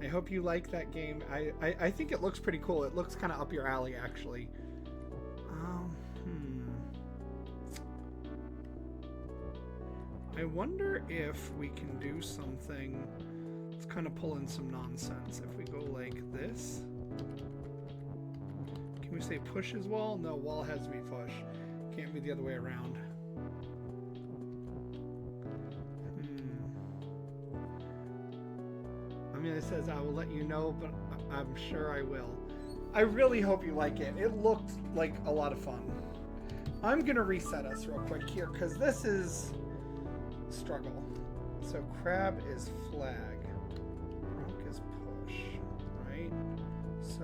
I hope you like that game. I think it looks pretty cool. It looks kind of up your alley, actually. I wonder if we can do something. Let's kind of pull in some nonsense. If we go like this. Can we say push is wall? No, wall has to be push. Can't be the other way around. Amelia says, I will let you know, but I'm sure I will. I really hope you like it. It looked like a lot of fun. I'm going to reset us real quick here, because this is struggle. So crab is flag. Rock is push, right? So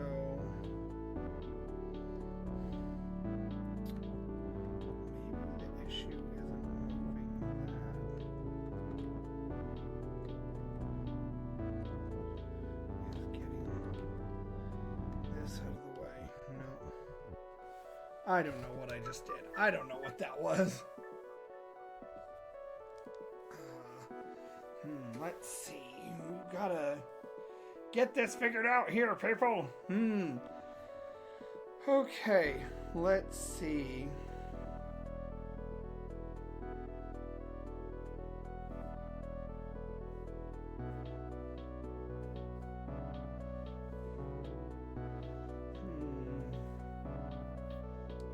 maybe the issue isn't moving that. Is getting this out of the way. No. I don't know what I just did. I don't know what that was. Let's see. We gotta get this figured out here, people. Okay, let's see.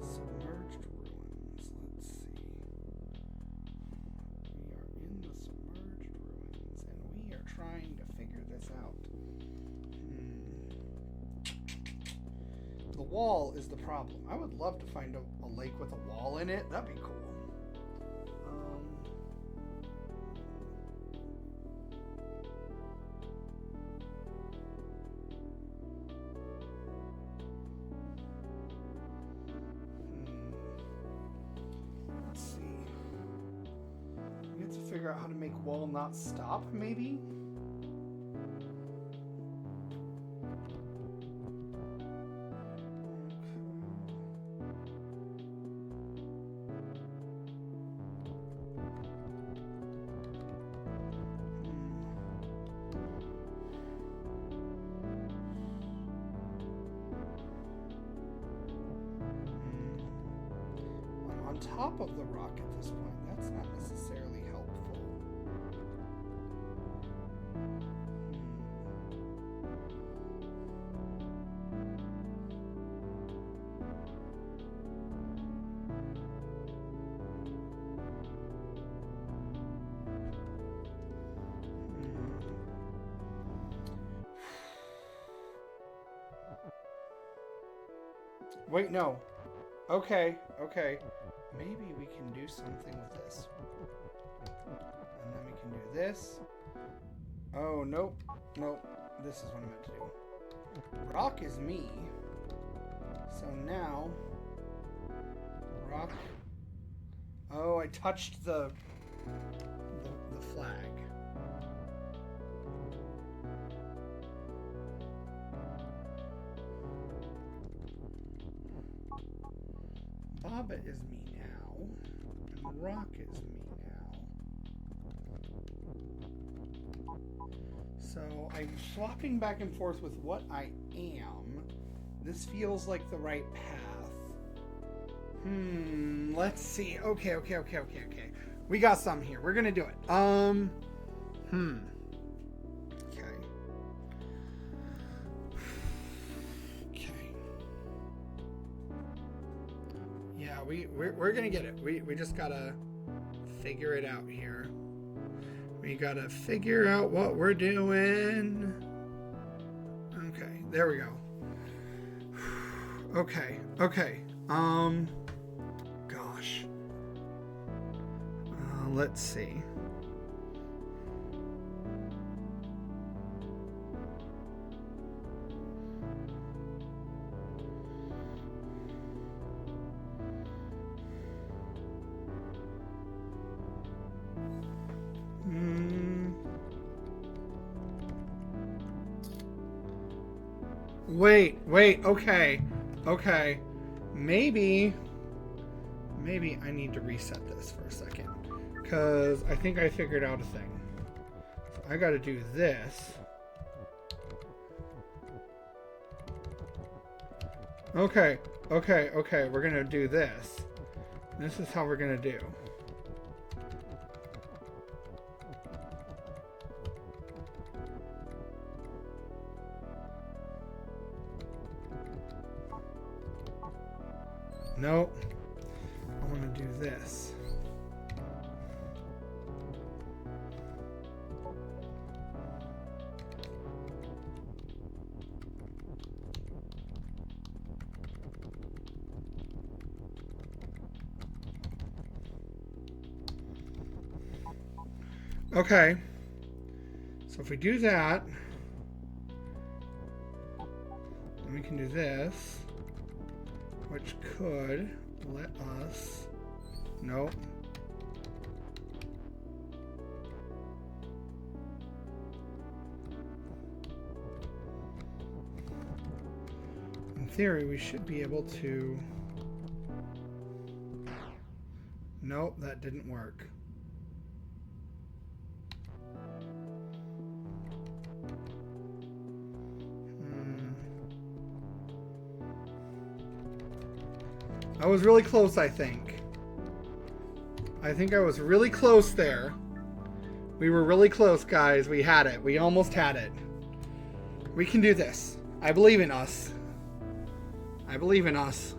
Submerged ruins. Let's see. We are in the submerged ruins, and we are trying to figure this out. wall is the problem. I would love to find a lake with a wall in it. That'd be cool. Let's see. We have to figure out how to make wall not stop, maybe? On top of the rock at this point, that's not necessarily helpful. Wait, no. Okay. Maybe we can do something with this. And then we can do this. Oh, nope. This is what I meant to do. Rock is me. So now... rock... Oh, I touched the flag. Bobbit is me now, and Rock is me now. So I'm swapping back and forth with what I am. This feels like the right path. Let's see. Okay. We got some here. We're gonna do it. Okay. Yeah, we're gonna get it. We just gotta figure it out here. We gotta figure out what we're doing. Okay, there we go. Okay. Gosh. Let's see. Wait, okay. Maybe I need to reset this for a second, because I think I figured out a thing. So I gotta do this. Okay, we're gonna do this. This is how we're gonna do. Nope. I want to do this. Okay. So if we do that, then we can do this, which could let us... Nope. In theory, we should be able to... Nope, that didn't work. I was really close, I think. I think I was really close there. We were really close, guys. We had it. We almost had it. We can do this. I believe in us. I believe in us.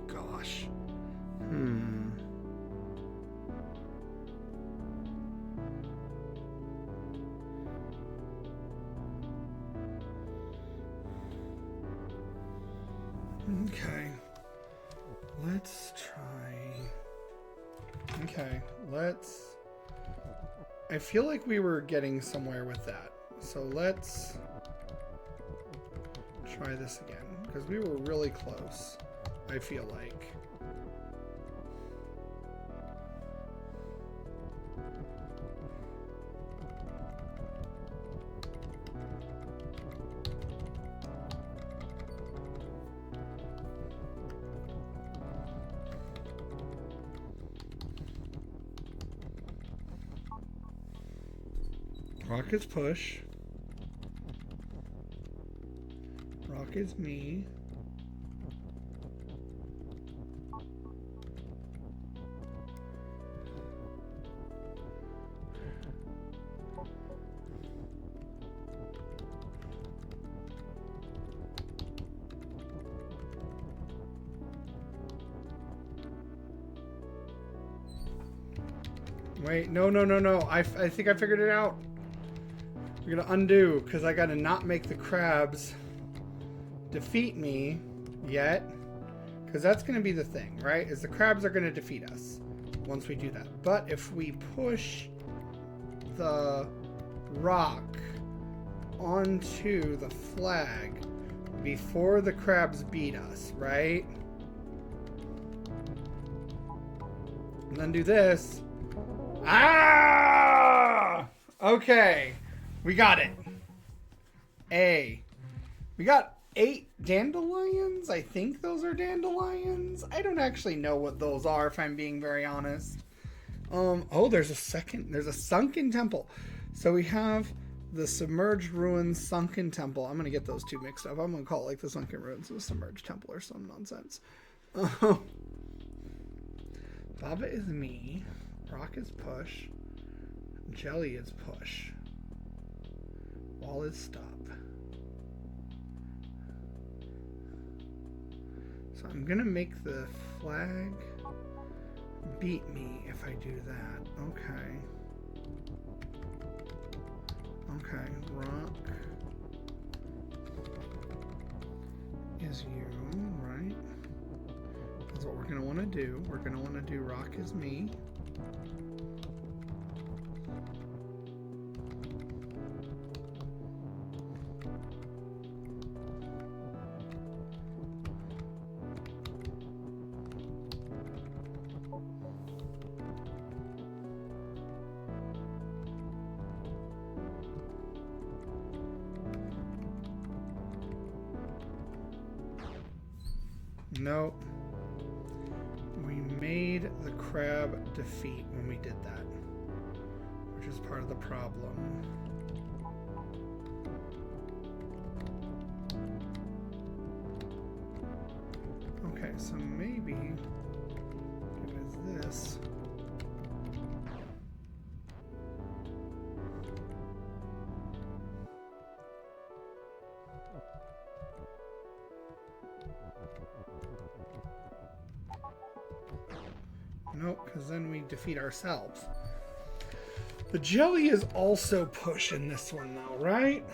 Gosh. Okay. Let's try. Okay, let's. I feel like we were getting somewhere with that. So let's try this again. Because we were really close, I feel like. Rock is push. Rock is me. Wait, no. I think I figured it out. We're gonna undo, because I gotta not make the crabs defeat me yet. Because that's gonna be the thing, right? Is the crabs are gonna defeat us once we do that. But if we push the rock onto the flag before the crabs beat us, right? And then do this. Ah! Okay. We got it. We got 8 dandelions. I think those are dandelions. I don't actually know what those are, if I'm being very honest. Oh, there's a sunken temple. So we have the submerged ruins, sunken temple. I'm gonna get those two mixed up. I'm gonna call it like the sunken ruins of the submerged temple or some nonsense. Baba is me. Rock is push. Jelly is push. Wall is stop. So I'm gonna make the flag beat me if I do that. Okay. Okay, rock is you, right? That's what we're gonna want to do. We're gonna want to do rock is me. No. We made the crab defeat when we did that, which is part of the problem. Okay, so maybe it is this. Nope, because then we defeat ourselves. The jelly is also push in this one though, right?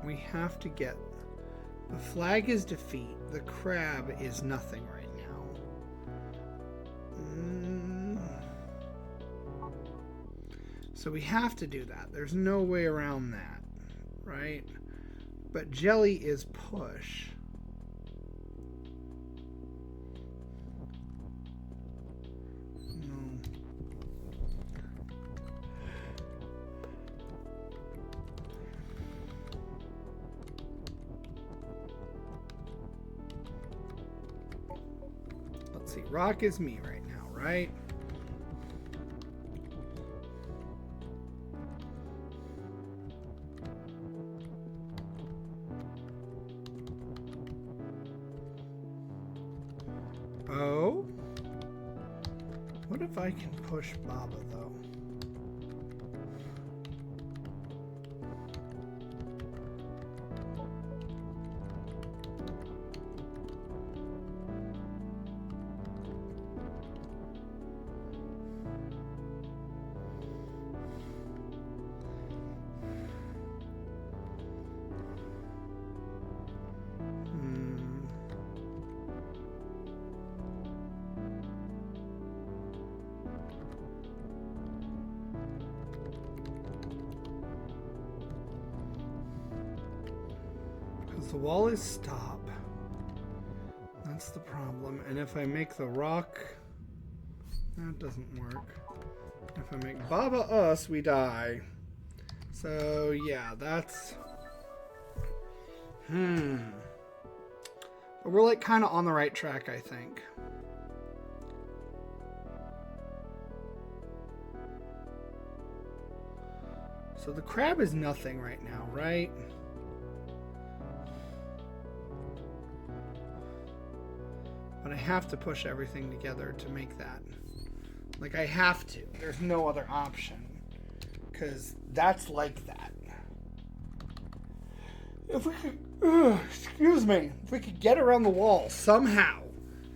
We have to get... The flag is defeat. The crab is nothing right now. So we have to do that. There's no way around that, right? But jelly is push. No. Let's see. Rock is me right now, right? Oh, what if I can push Baba though? the wall is stop. That's the problem. And if I make the rock, that doesn't work. If I make Baba us, we die. So yeah, that's... But we're like kind of on the right track, I think. So the crab is nothing right now, right? But I have to push everything together to make that. Like, I have to. There's no other option. Because that's like that. If we could... excuse me. If we could get around the wall somehow,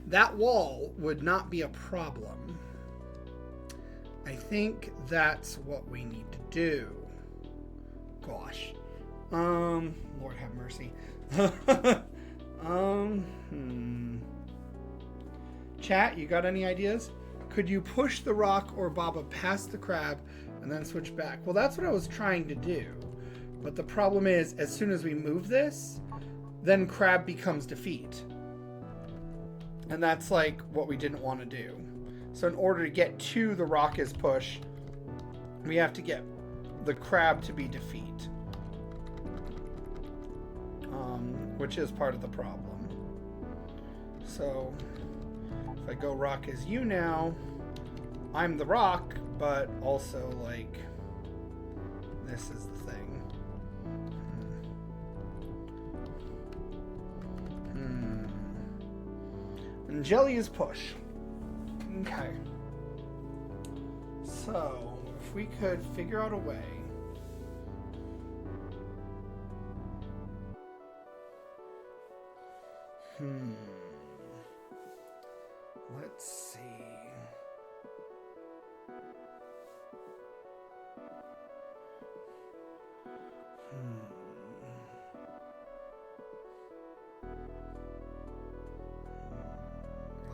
that wall would not be a problem. I think that's what we need to do. Gosh. Lord have mercy. Chat, you got any ideas? Could you push the rock or Baba past the crab and then switch back? Well, that's what I was trying to do. But the problem is, as soon as we move this, then crab becomes defeat. And that's like what we didn't want to do. So in order to get to the rock is push, we have to get the crab to be defeat. Which is part of the problem. So if I go rock is you now, I'm the rock, but also like this is the thing. And jelly is push. Okay. So if we could figure out a way. Let's see.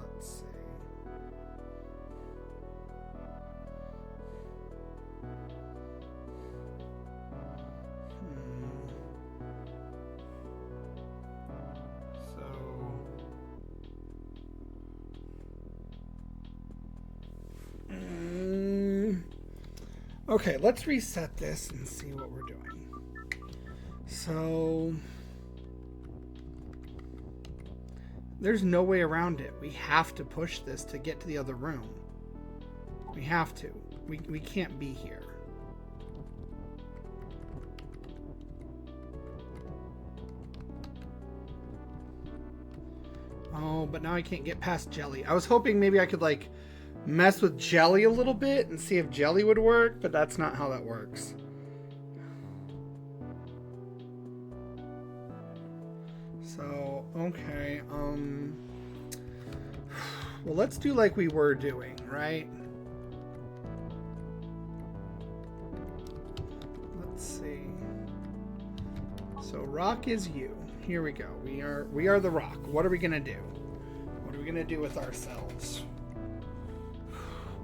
Let's see. Okay, let's reset this and see what we're doing. So there's no way around it. We have to push this to get to the other room. We have to. We can't be here. Oh, but now I can't get past Jelly. I was hoping maybe I could like mess with Jelly a little bit and see if Jelly would work, but that's not how that works. So, okay, well, let's do like we were doing, right? Let's see. So rock is you. Here we go. We are the rock. What are we gonna do? What are we gonna do with ourselves?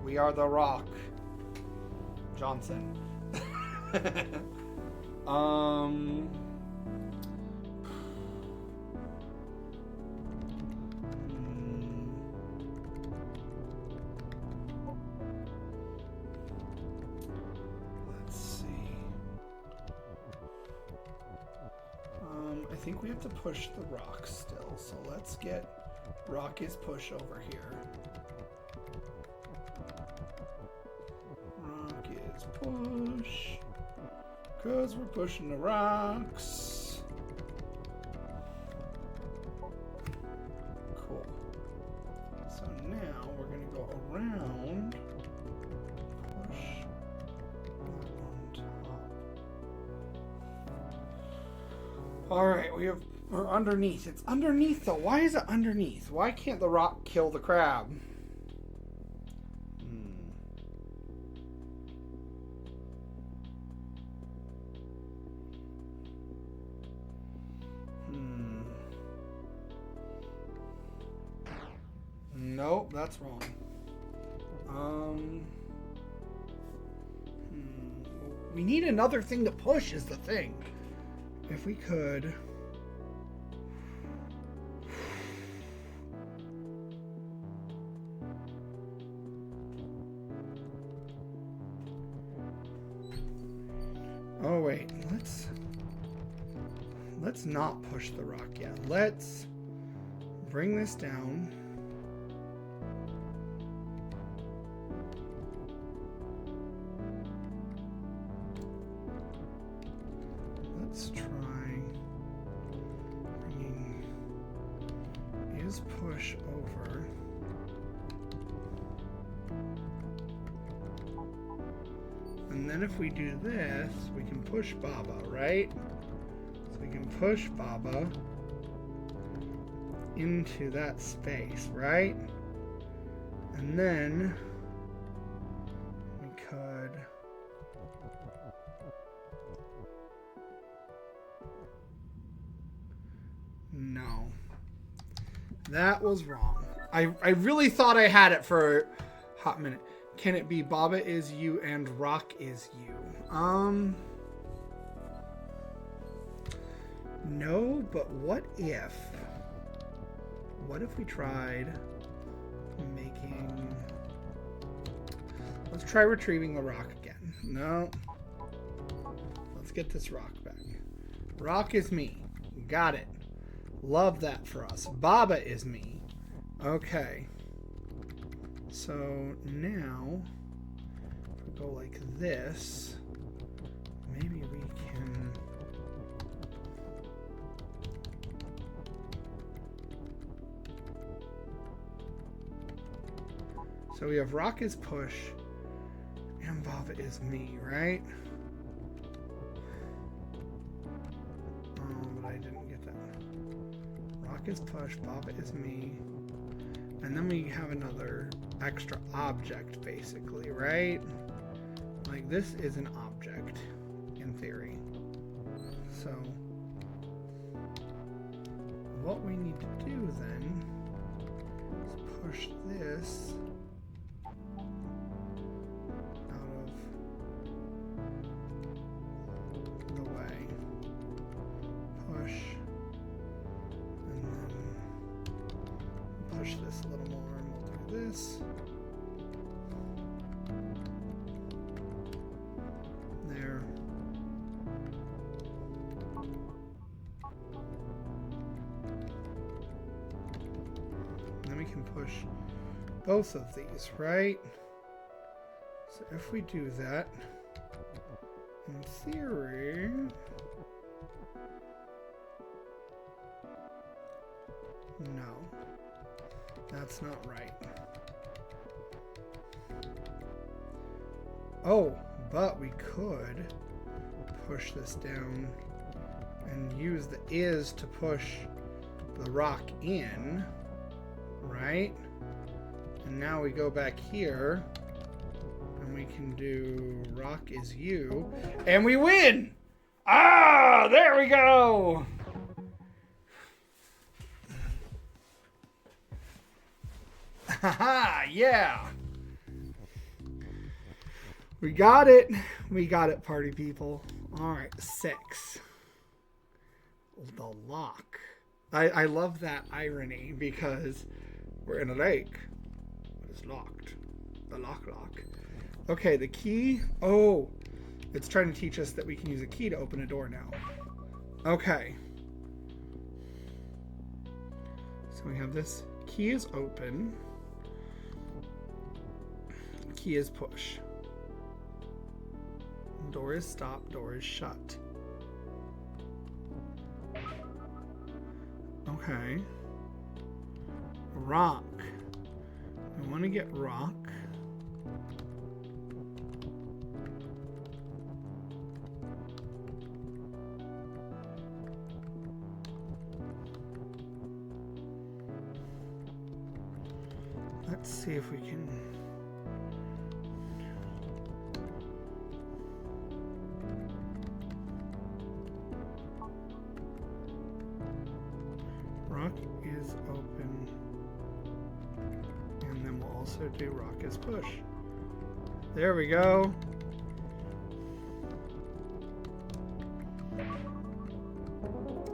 We are the rock. Johnson. Let's see. I think we have to push the rock still. So let's get rock is push over here. Push, because we're pushing the rocks. Cool. So now we're going to go around, push on top. All right, we're underneath. It's underneath though. Why is it underneath? Why can't the rock kill the crab? Nope, that's wrong. We need another thing to push is the thing. If we could... Oh wait, let's not push the rock yet. Let's bring this down. Let's try bringing is push over. And then if we do this, we can push Baba, right? So we can push Baba into that space, right? And then we could no. That was wrong. I really thought I had it for a hot minute. Can it be Baba is you and Rock is you? No, but what if we tried making... Let's try retrieving the rock again. No. Let's get this rock back. Rock is me. Got it. Love that for us. Baba is me. Okay. So now, if we go like this, maybe we can... So we have Rock is push, and Baba is me, right? Oh, but I didn't get that. Rock is push, Baba is me. And then we have another extra object, basically, right? Like, this is an object, in theory. So, what we need to do then is push this out of the way. Push. And then push this a little more, and we'll do this. There. And then we can push both of these, right? So if we do that, in theory... No. That's not right. Oh, but we could push this down and use the is to push the rock in, right? And now we go back here and we can do rock is you and we win! Ah, there we go! Haha, yeah. We got it. We got it, party people. All right, 6. The lock. I love that irony because we're in a lake, but it's locked. The lock. Okay, the key. Oh, it's trying to teach us that we can use a key to open a door now. Okay. So we have this. Key is open. Key is push. Door is stop. Door is shut. Okay. Rock. I want to get rock. Let's see if we can... Rock is open. And then we'll also do rock is push. There we go.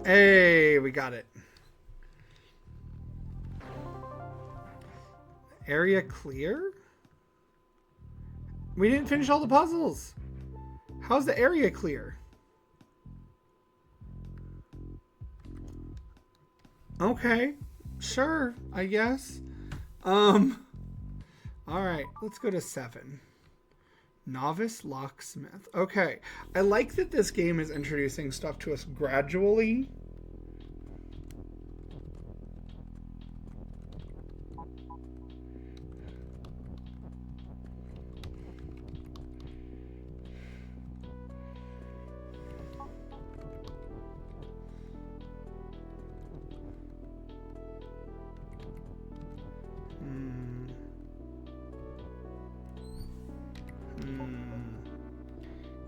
Hey, we got it. Area clear? We didn't finish all the puzzles. How's the area clear? Okay, sure, I guess. All right, let's go to 7. Novice locksmith. Okay, I like that this game is introducing stuff to us gradually.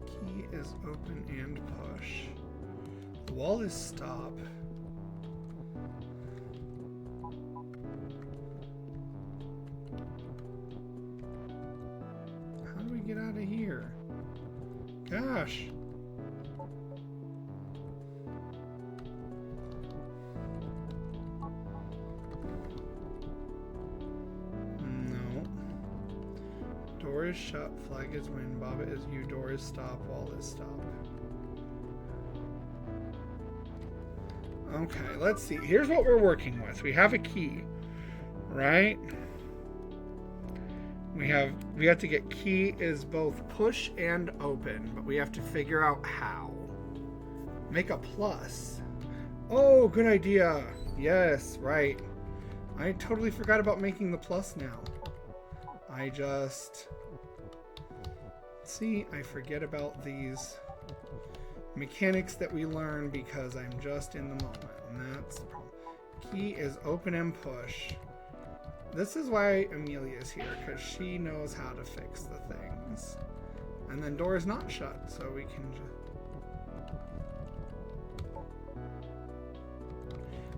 Key is open and push. The wall is stop. How do we get out of here? Gosh. Door is shut, flag is win, Baba is you, door is stop, wall is stop. Okay, let's see. Here's what we're working with. We have a key, right? We have to get key is both push and open, but we have to figure out how. Make a plus. Oh, good idea. Yes, right. I totally forgot about making the plus now. I forget about these mechanics that we learn because I'm just in the moment, and that's the problem. Key is open and push. This is why Amelia is here, because she knows how to fix the things. And then door is not shut, so we can just...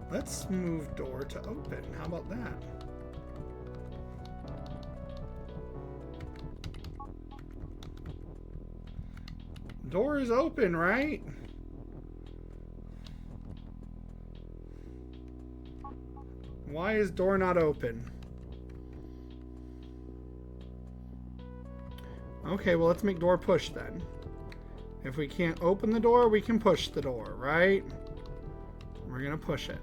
Let's move door to open. How about that? Door is open, right? Why is door not open? Okay, well, let's make door push then. If we can't open the door, we can push the door, right? We're gonna push it.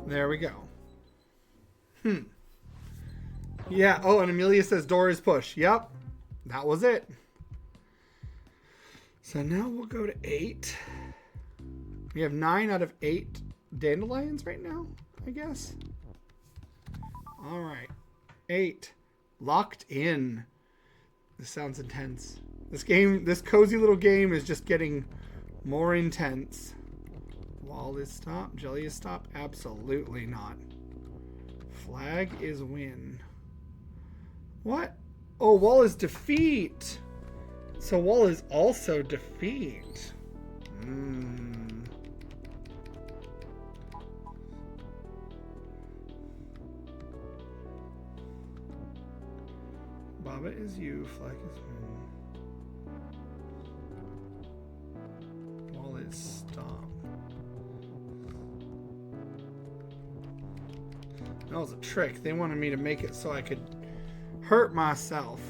There we go. Yeah, oh, and Amelia says door is push. Yep. That was it. So now we'll go to 8. We have 9 out of 8 dandelions right now, I guess. All right. 8. Locked in. This sounds intense. This cozy little game is just getting more intense. Wall is stop. Jelly is stop. Absolutely not. Flag is win. What? Oh, wall is defeat. So wall is also defeat. Baba is you, flag is win. Wall is stop. That was a trick. They wanted me to make it so I could hurt myself.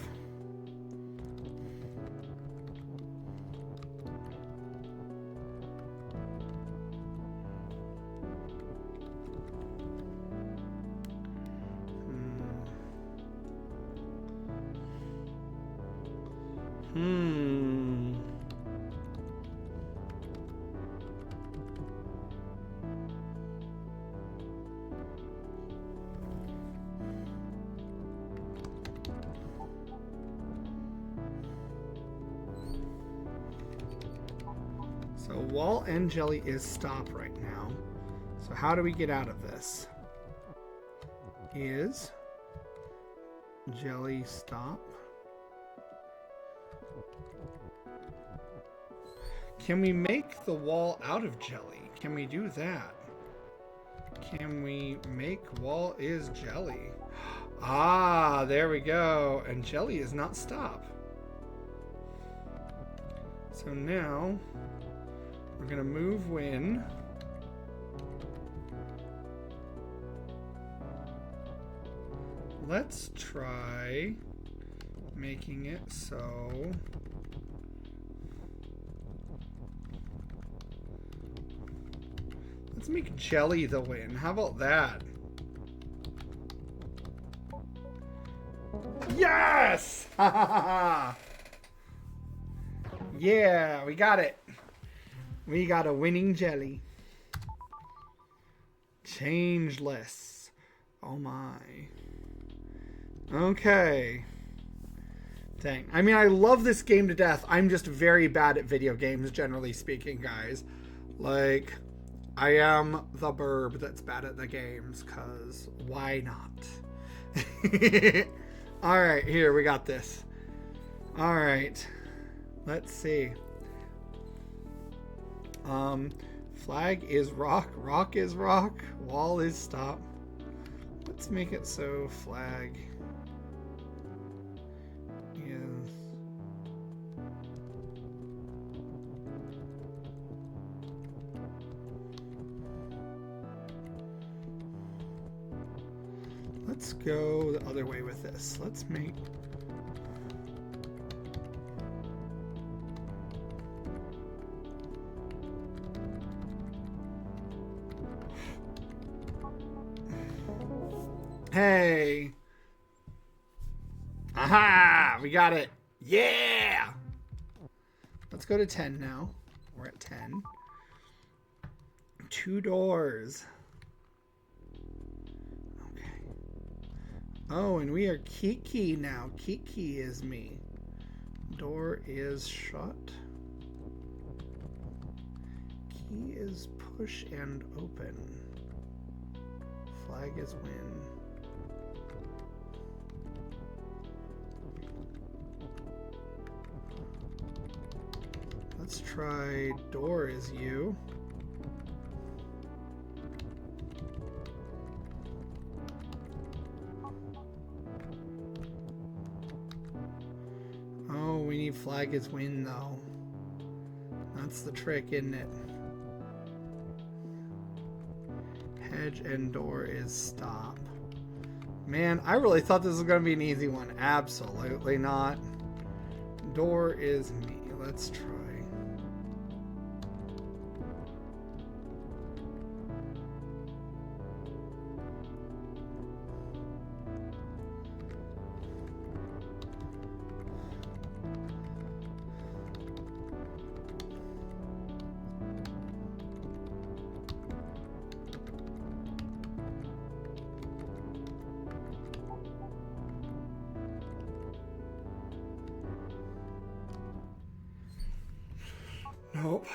So wall and jelly is stop right now. So how do we get out of this? Is jelly stop? Can we make the wall out of jelly? Can we do that? Can we make wall is jelly? Ah, there we go. And jelly is not stop. So now we're going to move win. Let's try making it so Let's make jelly the win. How about that? Yes! Ha ha ha ha! Yeah, we got it. We got a winning jelly. Changeless. Oh my. Okay. Dang. I mean, I love this game to death. I'm just very bad at video games, generally speaking, guys. Like, I am the burb that's bad at the games, because why not? Alright, here, we got this. Alright. Let's see. Flag is rock, rock is rock, wall is stop. Let's make it so flag is let's go the other way with this. Let's make hey. Aha! We got it. Yeah! Let's go to 10 now. We're at 10. 2 doors. Okay. Oh, and we are Kiki now. Kiki is me. Door is shut. Key is push and open. Flag is win. Let's try door is you. Oh, we need flag is win though. That's the trick, isn't it? Hedge and door is stop. Man, I really thought this was going to be an easy one. Absolutely not. Door is me. Let's try. Nope.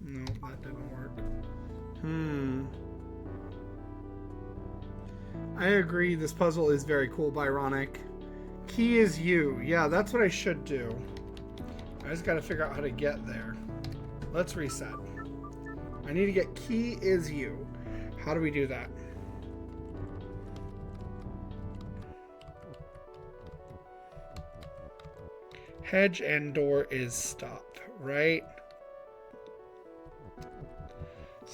No, that didn't work. I agree, this puzzle is very cool, Byronic. Key is you. Yeah, that's what I should do. I just gotta figure out how to get there. Let's reset. I need to get key is you. How do we do that? Hedge and door is stop, right?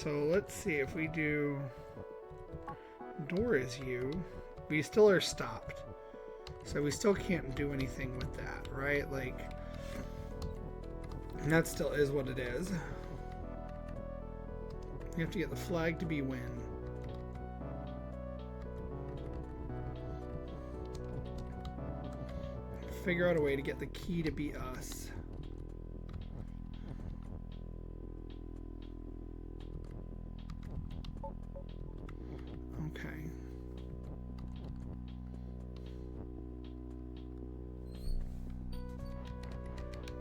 So let's see if we do door is you. We still are stopped. So we still can't do anything with that, right? Like, that still is what it is. You have to get the flag to be win. Figure out a way to get the key to be us. Okay.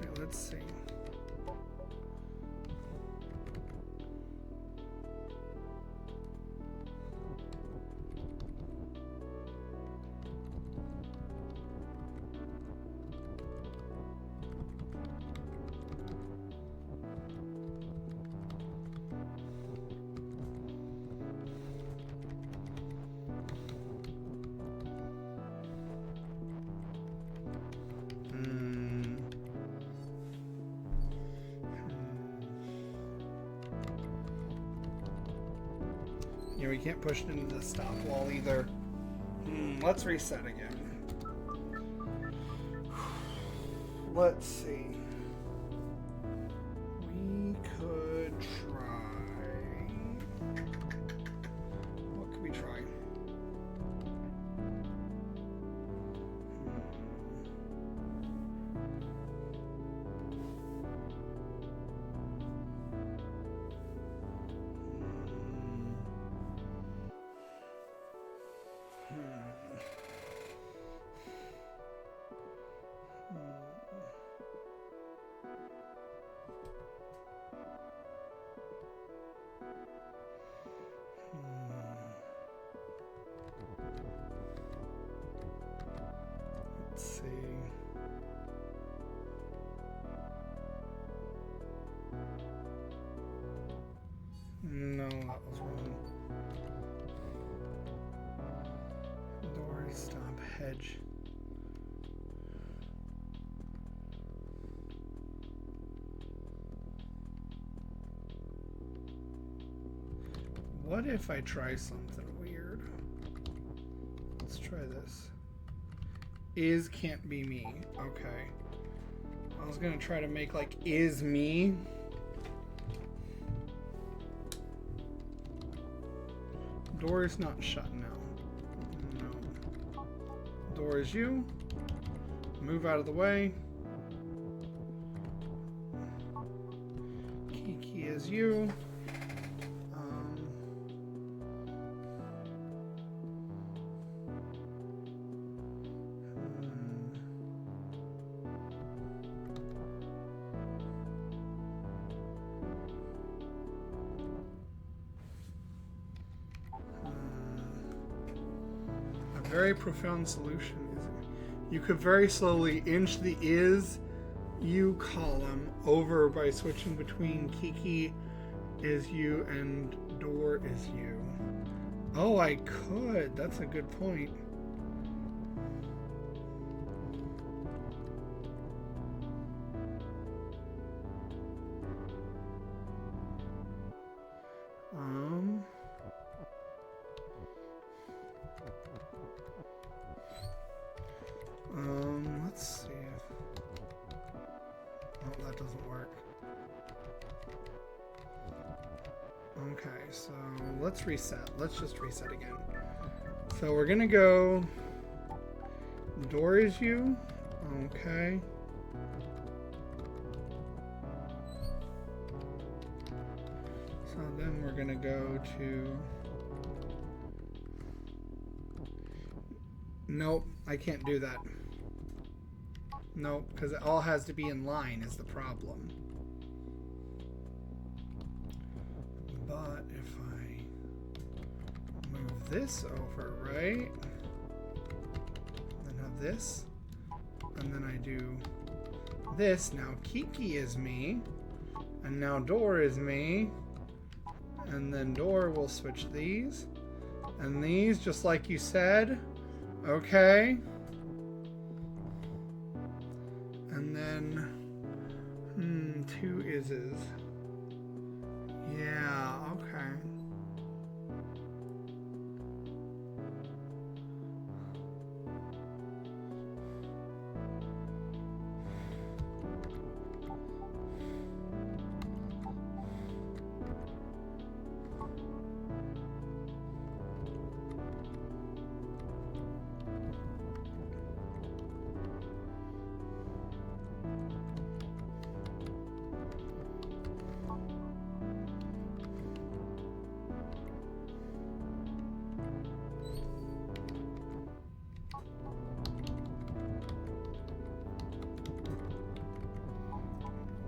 Now let's see. Yeah, we can't push it into the stop wall either. Let's reset again. Let's see. We could try. What could we try? Let's see. No, that was wrong. Door, stop, hedge. What if I try something weird? Let's try this. Is can't be me. Okay. I was gonna try to make like is me. Door is not shut now. No. Door is you. Move out of the way. Kiki is you. Very profound solution, isn't it? You could very slowly inch the is you column over by switching between Kiki is you and door is you. Oh, I could. That's a good point. Let's see if... Oh, that doesn't work. Okay, so let's reset. Let's just reset again. So we're gonna go... Door is you. Okay. So then we're gonna go to... Nope, I can't do that. Nope, because it all has to be in line is the problem. But if I move this over, right? Then have this. And then I do this. Now Kiki is me. And now door is me. And then door will switch these. And these, just like you said. Okay. And then, two ises. Yeah, okay.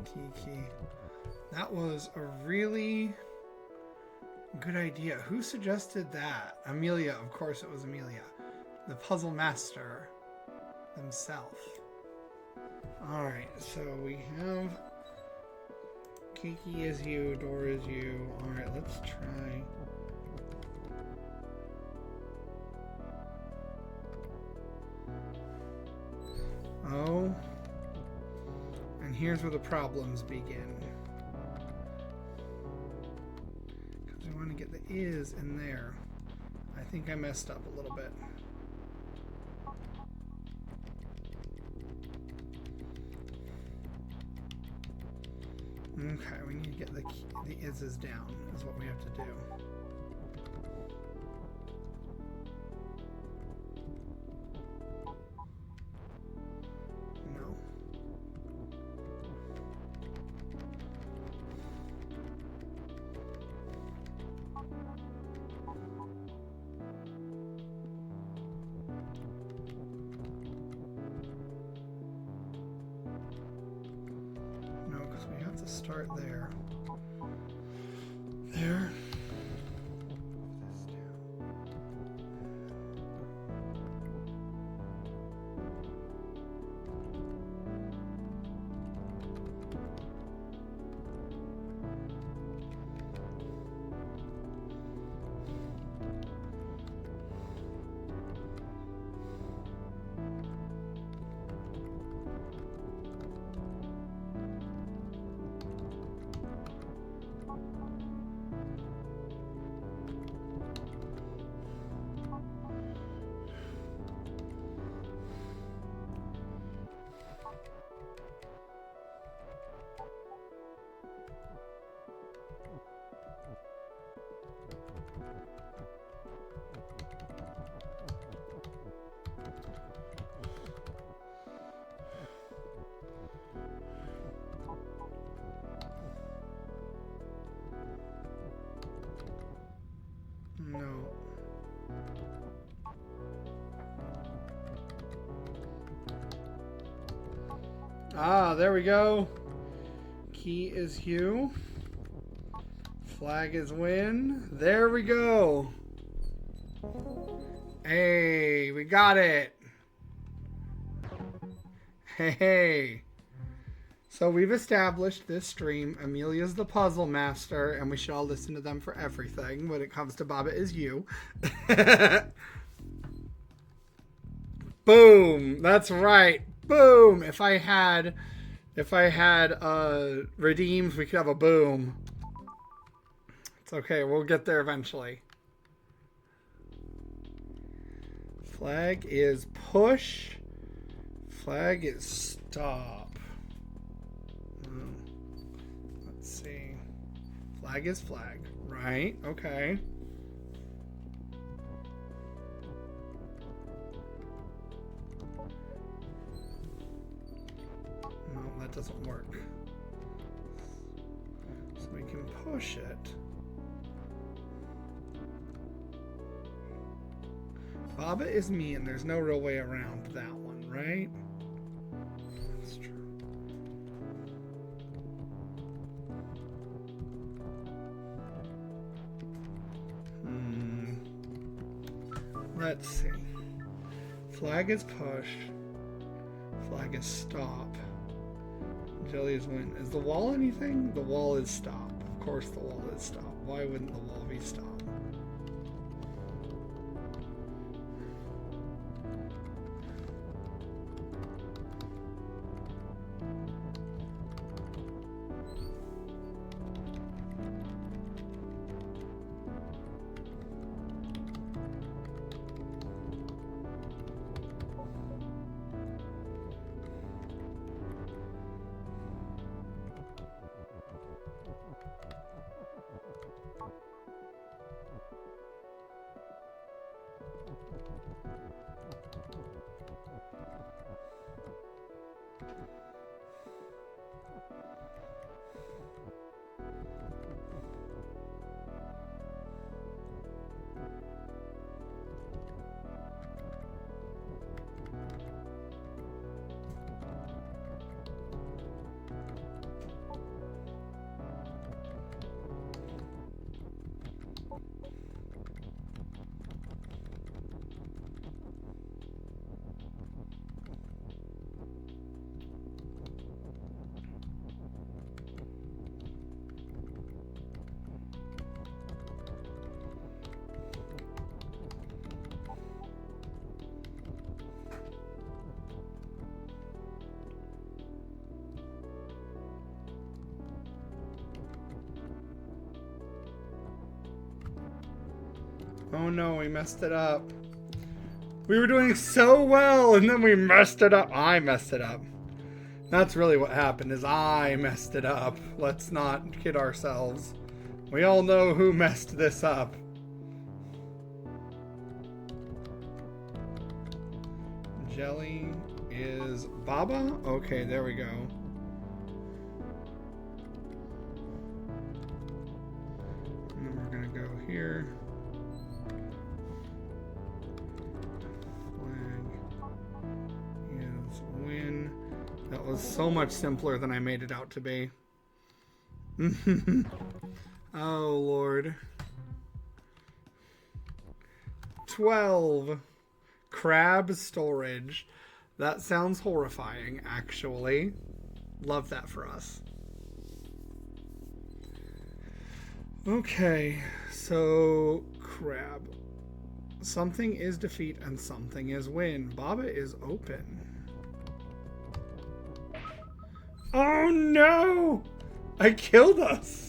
Kiki. That was a really good idea. Who suggested that? Amelia, of course it was Amelia. The puzzle master themselves. Alright, so we have Kiki is you, Door is you. Alright, let's try. Oh. And here's where the problems begin. Because we want to get the is in there. I think I messed up a little bit. Okay, we need to get the is's down, is what we have to do. No. To start there. There. No. Ah, there we go. Key is you. Flag is win. There we go. Hey, we got it. Hey. So we've established this stream. Amelia's the puzzle master, and we should all listen to them for everything when it comes to Baba is you. Boom. That's right. Boom. If I had redeems, we could have a boom. It's okay. We'll get there eventually. Flag is push. Flag is stop. Let's see. Flag is flag. Right. Okay. No, that doesn't work. So we can push it. Baba is me, and there's no real way around that one, right? That's true. Let's see. Flag is push. Flag is stop. Jelly is win. Is the wall anything? The wall is stop. Of course the wall is stop. Why wouldn't the wall be stop? Oh no, we messed it up. We were doing so well, and then we messed it up. I messed it up. That's really what happened, is I messed it up. Let's not kid ourselves. We all know who messed this up. Jelly is Baba? Okay, there we go. And then we're gonna go here. Flag is win. That was so much simpler than I made it out to be. Oh, Lord. 12. Crab storage. That sounds horrifying, actually. Love that for us. Okay, so crab. Something is defeat and something is win. Baba is open. Oh no! I killed us!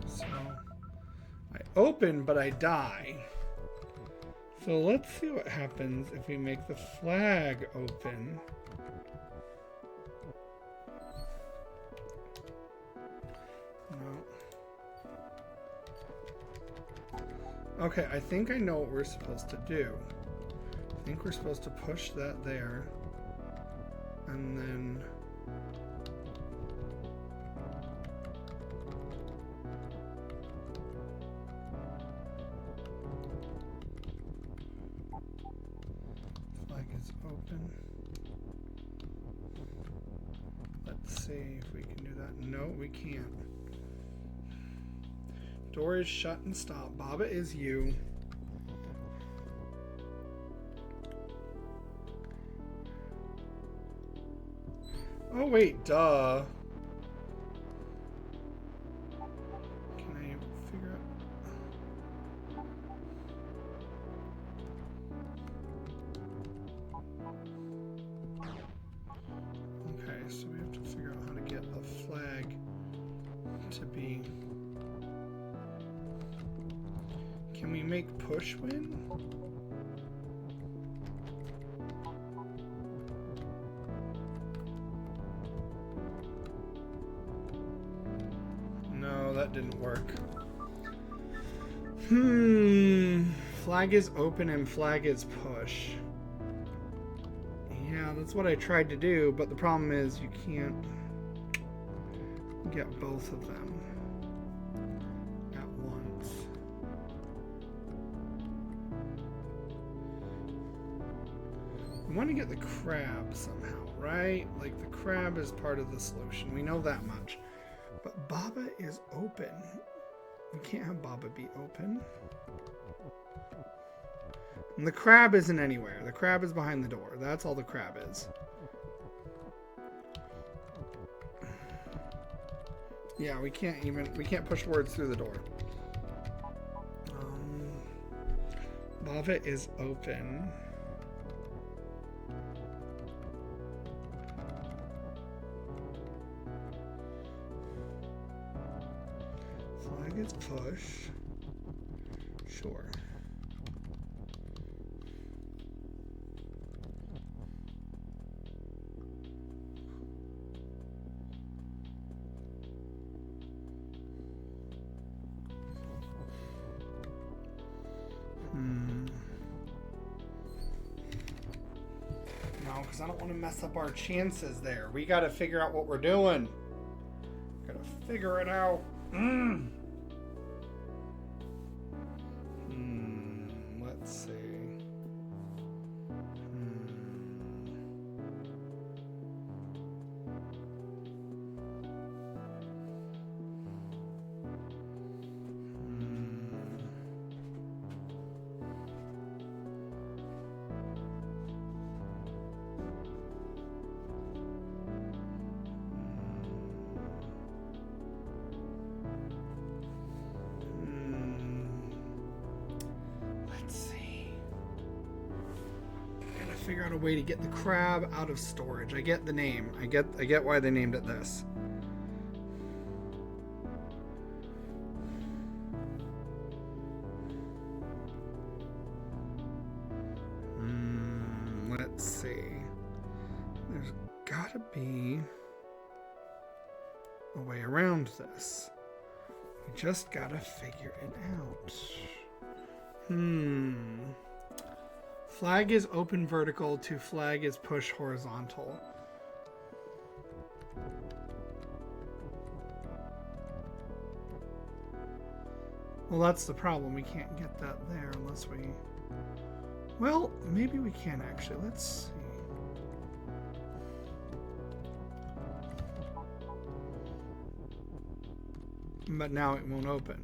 So I open, but I die. So let's see what happens if we make the flag open. No. Okay, I think I know what we're supposed to do. I think we're supposed to push that there. And then... flag is open. Let's see if we can do that. No, we can't. Door is shut and stopped. Baba is you. Oh wait, duh. Can I figure out? Okay, so we have to figure out how to get the flag to be... Can we make push win? No, that didn't work. Flag is open and flag is push. Yeah, that's what I tried to do, but the problem is you can't get both of them at once. We want to get the crab somehow, right? Like the crab is part of the solution. We know that much. But Baba is open. We can't have Baba be open. And the crab isn't anywhere. The crab is behind the door. That's all the crab is. Yeah, we can't push words through the door. Baba is open. Flag is push. Sure. now because I don't want to mess up our chances there. We got to figure out what we're doing. Gotta figure it out. Let's see. Figure out a way to get the crab out of storage. I get the name. I get why they named it this. Let's see. There's gotta be a way around this. We just gotta figure it out. Flag is open vertical to flag is push horizontal. Well, that's the problem. We can't get that there unless we... Well, maybe we can actually. Let's see. But now it won't open.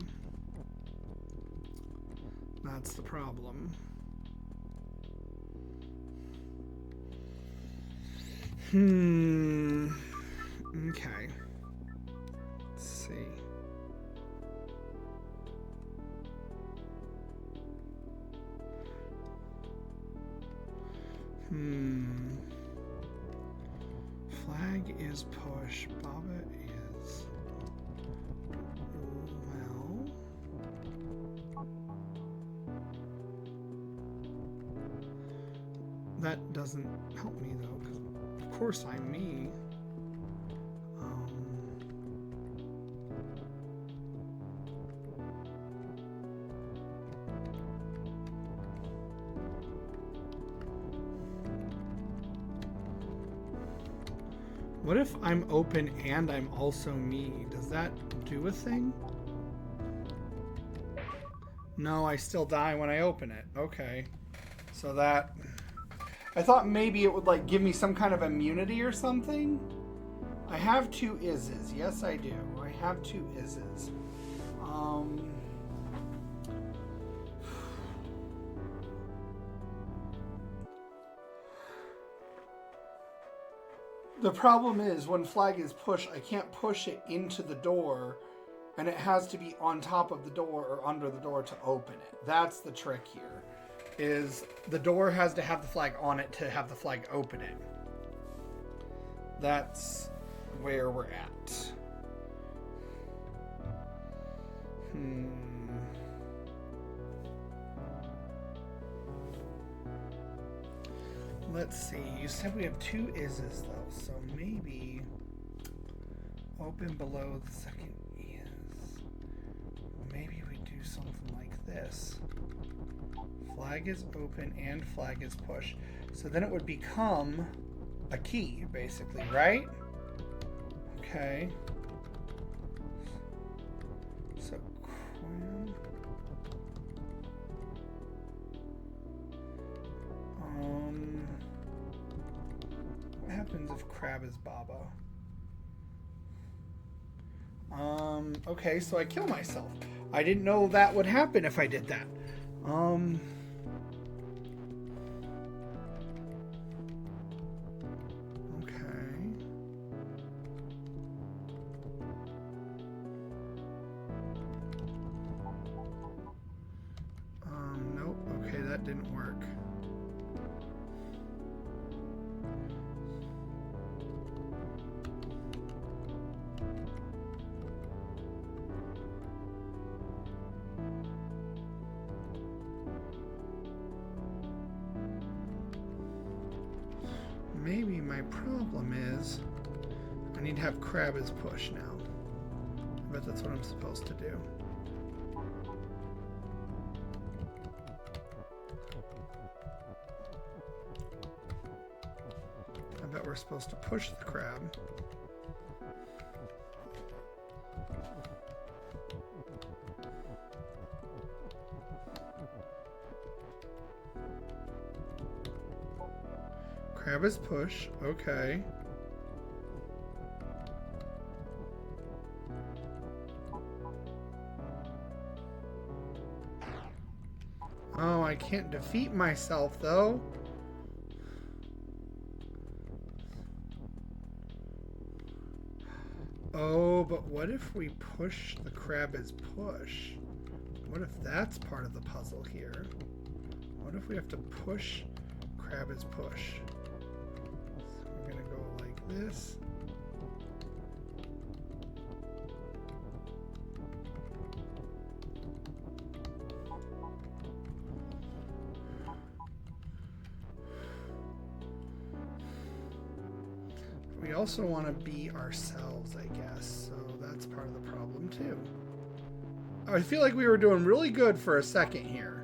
That's the problem. Okay. Let's see. Flag is push. Baba is... Well... That doesn't help me though, because of course I'm me. What if I'm open and I'm also me? Does that do a thing? No, I still die when I open it. Okay. So that... I thought maybe it would like give me some kind of immunity or something. I have 2 ises. Yes, I do. I have 2 ises. The problem is when flag is push, I can't push it into the door, and it has to be on top of the door or under the door to open it. That's the trick here. Is the door has to have the flag on it to have the flag open it. That's where we're at. Let's see. You said we have 2 ises though, so maybe open below the second is. Maybe we do something like this. Flag is open and flag is push. So then it would become a key, basically, right? Okay. So, what happens if crab is Baba? Okay, so I kill myself. I didn't know that would happen if I did that. Nope. Okay, that didn't work. Maybe my problem is I need to have crab as push now. I bet that's what I'm supposed to do. I bet we're supposed to push the crab. Crab is push. Okay. Oh, I can't defeat myself though. Oh, but what if we push the crab as push? What if that's part of the puzzle here? What if we have to push crab as push? So we're gonna go like this. We also want to be ourselves, I guess, so that's part of the problem too. I feel like we were doing really good for a second here.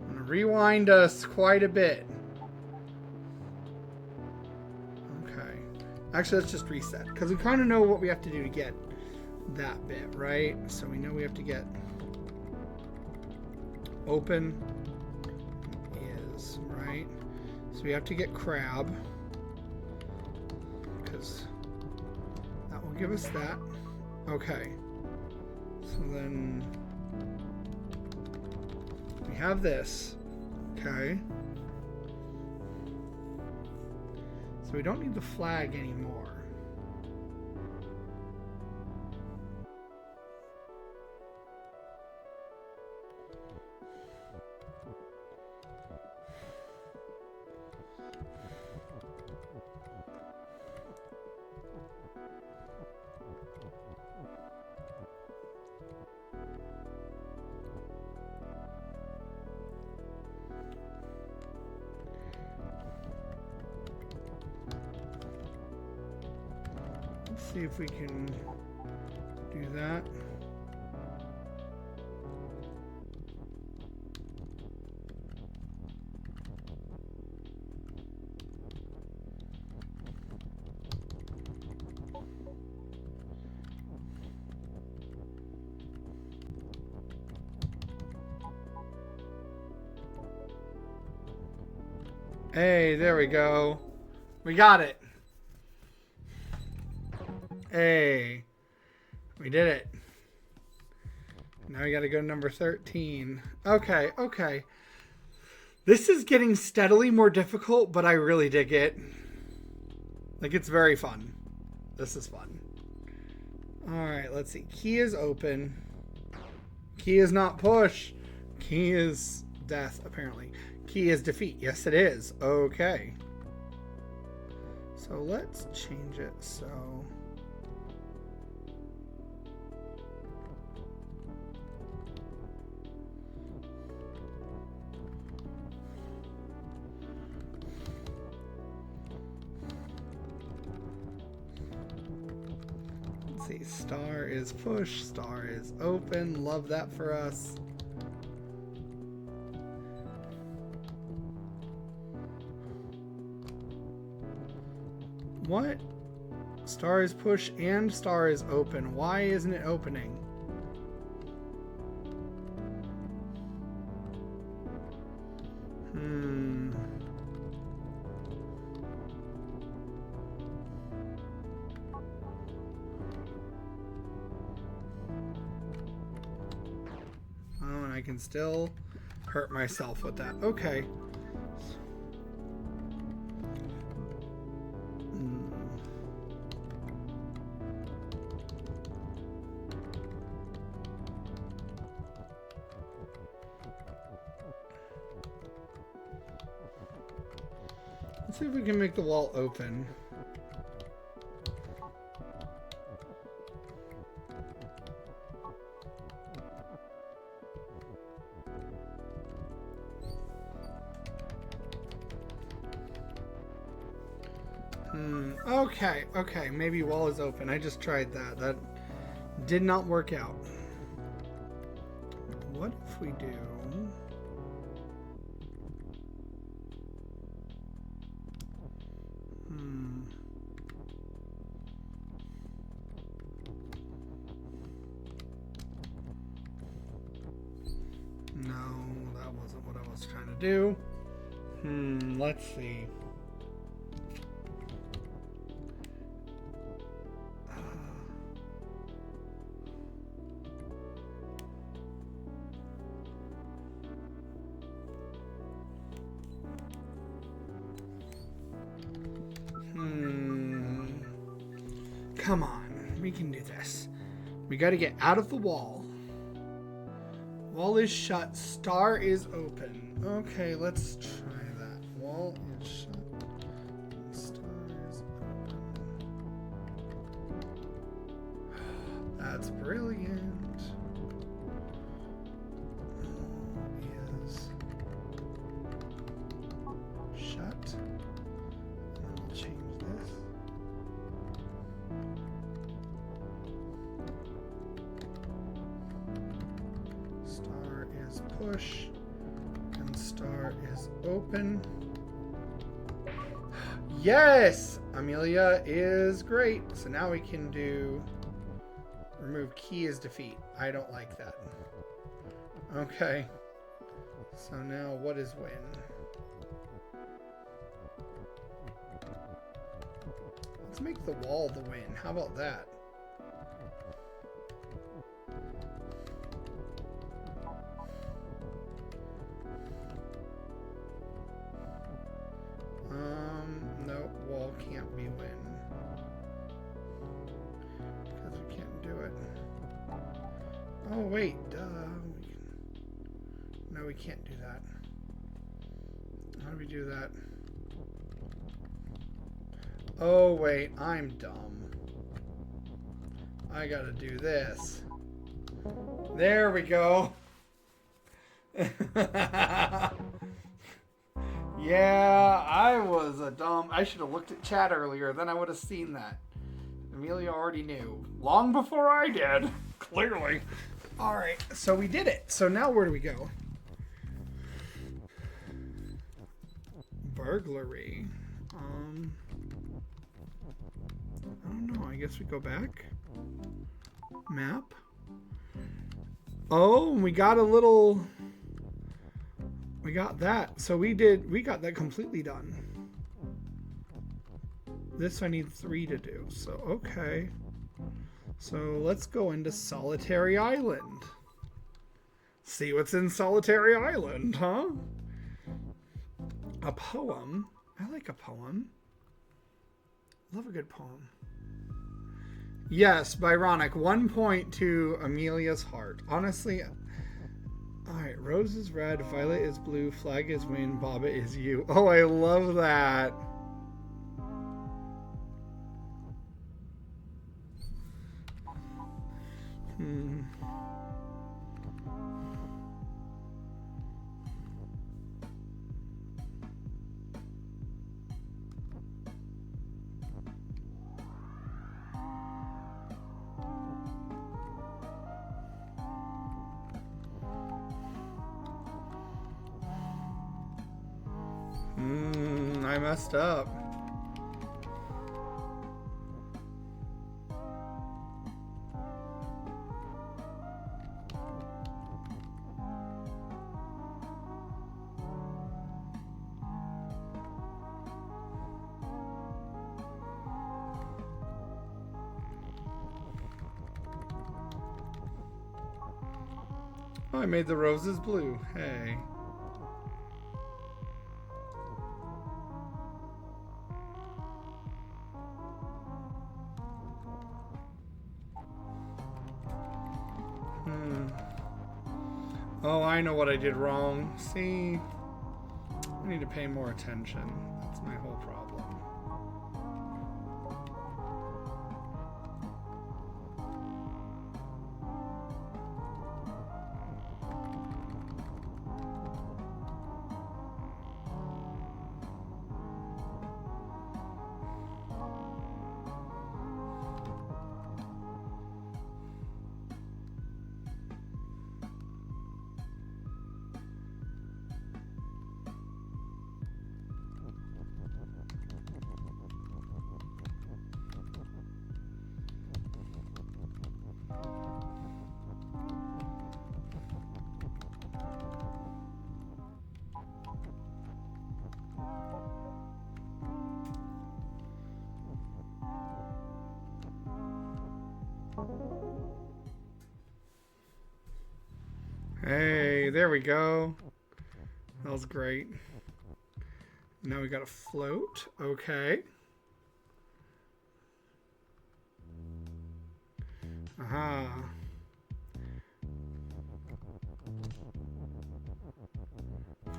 I'm going to rewind us quite a bit. Okay. Actually, let's just reset, because we kind of know what we have to do to get that bit, right? So we know we have to get open is, right? So we have to get crab. That will give us that. Okay. So then we have this. Okay. So we don't need the flag anymore. See if we can do that. Hey, there we go. We got it. Hey, we did it. Now we got to go to number 13. Okay, okay. This is getting steadily more difficult, but I really dig it. Like, it's very fun. This is fun. All right, let's see. Key is open. Key is not push. Key is death, apparently. Key is defeat. Yes, it is. Okay. So let's change it so... see, star is push, star is open. Love that for us. What? Star is push and star is open. Why isn't it opening? I can still hurt myself with that. Okay. Let's see if we can make the wall open. Okay, okay, maybe wall is open. I just tried that. That did not work out. What if we do... No, that wasn't what I was trying to do. Let's see. Come on, we can do this. We got to get out of the wall. Wall is shut. Star is open. Okay, let's try that. Wall is shut. Star is open. That's brilliant. Wall is shut. And then we'll change this. Star is push, and star is open. Yes! Amelia is great. So now we can do remove key is defeat. I don't like that. Okay. So now what is win? Let's make the wall the win. How about that? No, wall can't be win. Because we can't do it. Oh, wait, duh. No, we can't do that. How do we do that? Oh, wait, I'm dumb. I gotta do this. There we go. Yeah, I was a dumb... I should have looked at chat earlier, then I would have seen that. Amelia already knew. Long before I did. Clearly. Alright, so we did it. So now where do we go? Burglary. I don't know. I guess we go back. Map. Oh, we got a little... We got that. So we got that completely done. This I need 3 to do. So, okay. So let's go into Solitary Island. See what's in Solitary Island, huh? A poem. I like a poem. Love a good poem. Yes, Byronic. 1 point to Amelia's heart. Honestly... Alright, rose is red, violet is blue, flag is wind, Baba is you. Oh, I love that. I messed up. Oh, I made the roses blue. Hey. Oh, I know what I did wrong. See? I need to pay more attention. That's my whole problem. Hey, there we go. That was great. Now we got a float. Okay. Aha.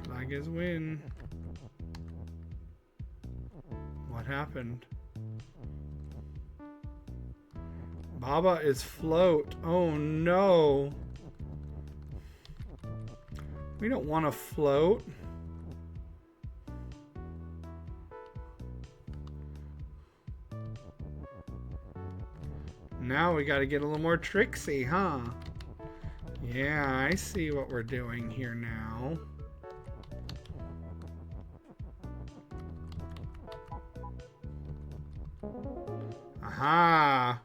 Flag is win. What happened? Baba is float. Oh no. We don't want to float. Now we got to get a little more tricksy, huh? Yeah, I see what we're doing here now. Aha!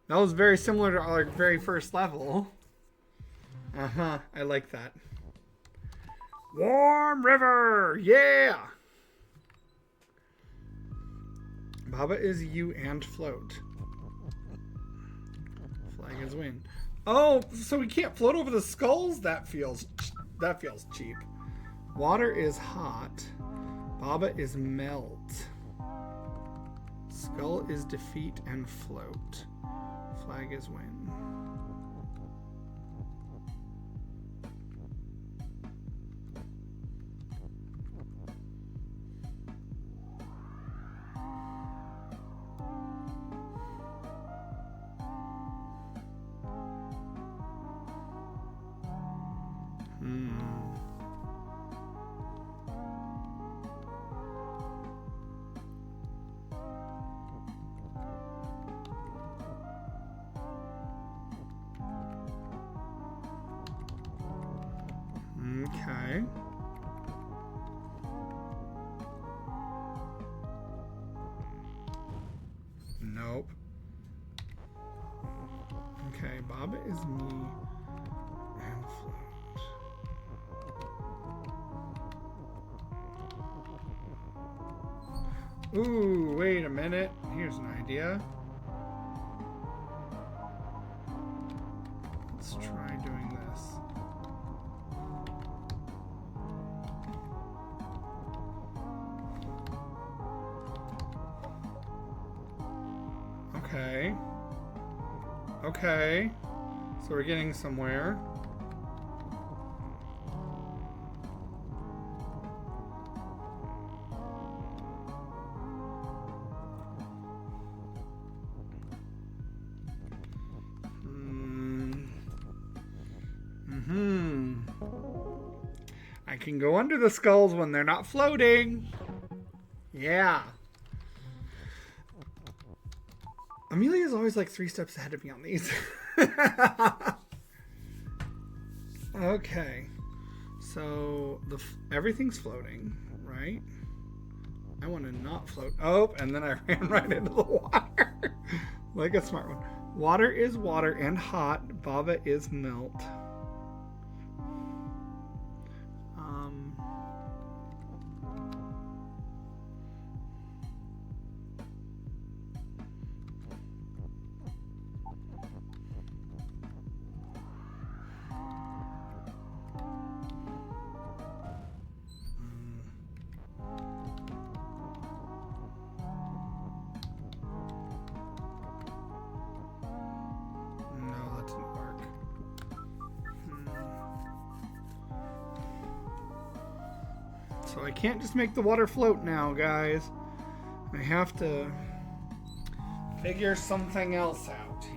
That was very similar to our very first level. Uh-huh, I like that. Warm River! Yeah! Baba is you and float. Flag is win. Oh, so we can't float over the skulls? That feels cheap. Water is hot. Baba is melt. Skull is defeat and float. Flag is win. Okay. Nope. Okay, Baba is me and float. Ooh, wait a minute. Here's an idea. Let's try doing this. Okay. Okay. So we're getting somewhere. I can go under the skulls when they're not floating. Yeah. Amelia's always like 3 steps ahead of me on these. Okay. So everything's floating, right? I want to not float. Oh, and then I ran right into the water. Like a smart one. Water is water and hot. Baba is melt. So I can't just make the water float now, guys. I have to figure something else out here.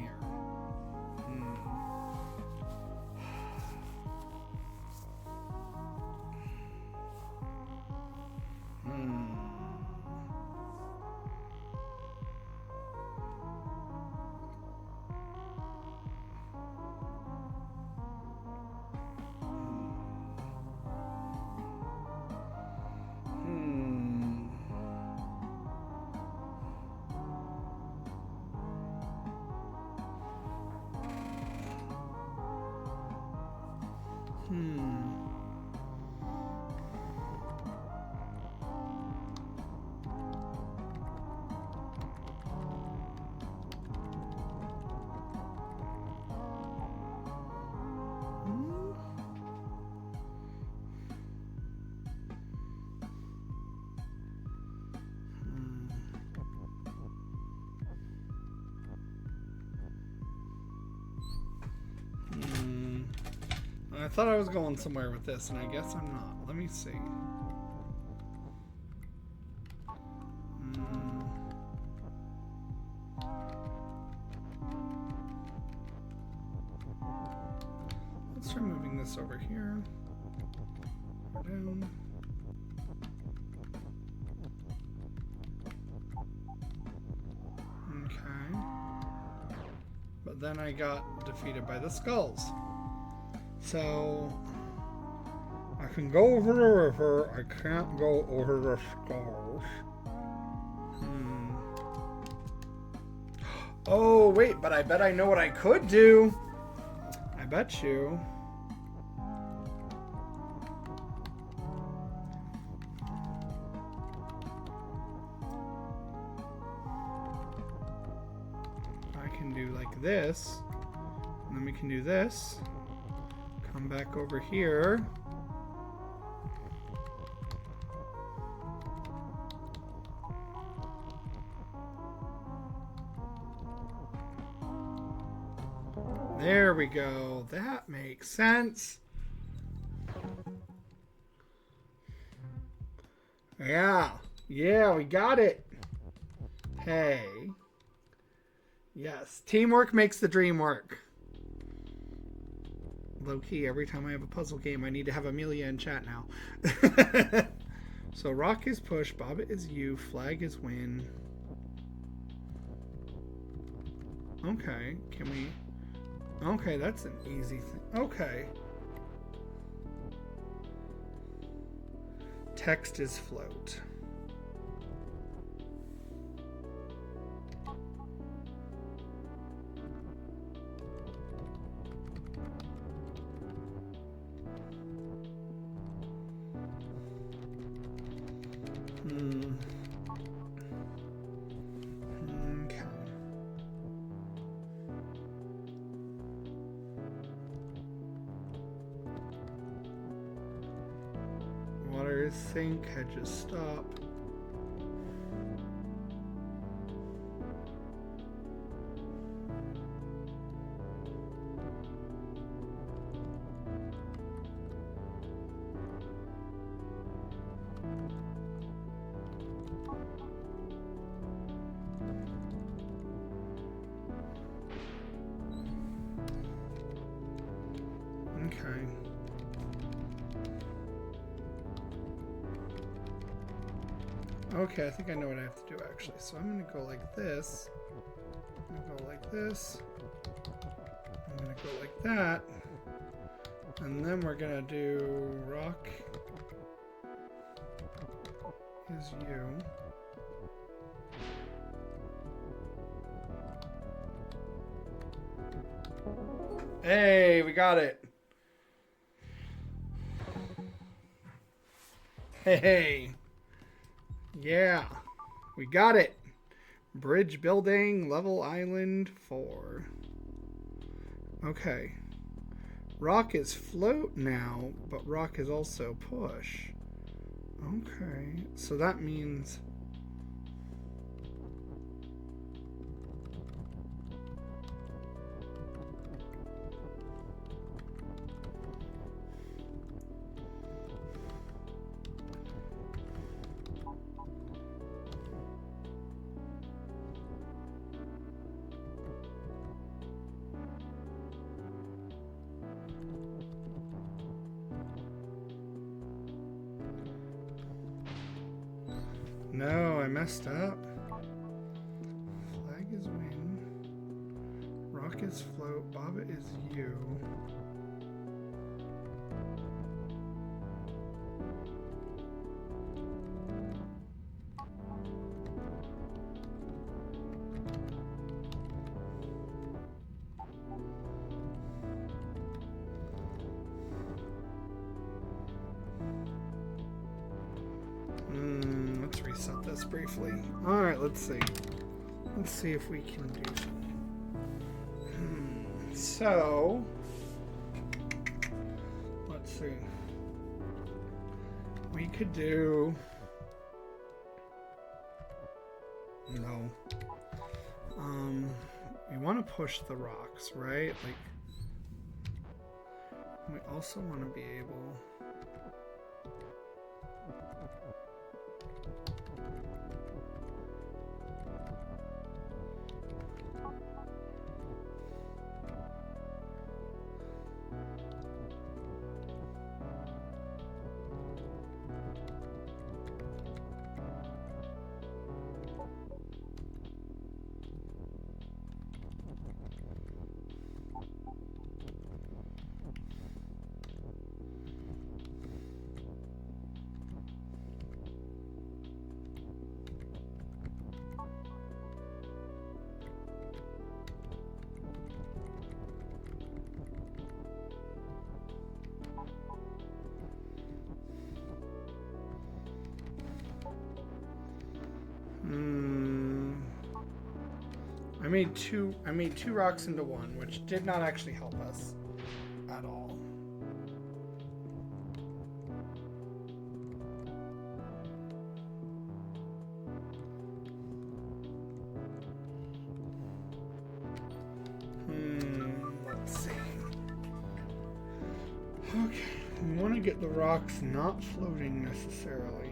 thought I was going somewhere with this, and I guess I'm not. Let me see. Let's try moving this over here. Down. Okay. But then I got defeated by the skulls. So I can go over the river, I can't go over the skulls. Oh, wait, but I bet I know what I could do. I bet you. I can do like this, and then we can do this. Come back over here. There we go. That makes sense. Yeah. Yeah, we got it. Hey. Yes. Teamwork makes the dream work. Low key, every time I have a puzzle game, I need to have Amelia in chat now. So rock is push, bobbit is you, flag is win. Okay, can we... Okay, that's an easy thing. Okay. Text is float. Okay. Water is sink, hedges stop. Okay. Okay, I think I know what I have to do actually. So I'm gonna go like this. I'm gonna go like this. I'm gonna go like that. And then we're gonna do rock is you. Hey, we got it. Hey. Yeah, we got it. Bridge building, level island 4. Okay. Rock is float now, but rock is also push. Okay, so that means... No, I messed up. Flag is win. Rock is float. Bobbit is you. Let's reset this briefly. Alright, let's see. Let's see if we can do something. So, let's see. We could do... No. We want to push the rocks, right? Like, We also want to be able... I made two rocks into one, which did not actually help us at all. Let's see. Okay, we want to get the rocks not floating necessarily.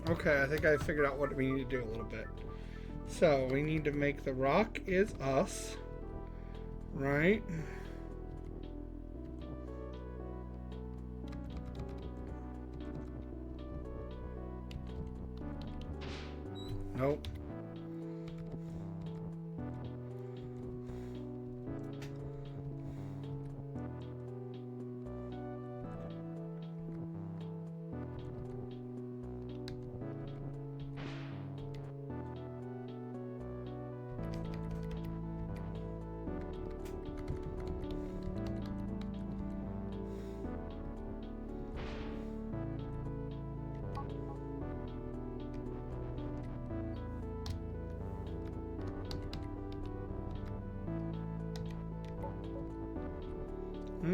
Okay, I think I figured out what we need to do a little bit. So, we need to make the rock is us, right? Nope.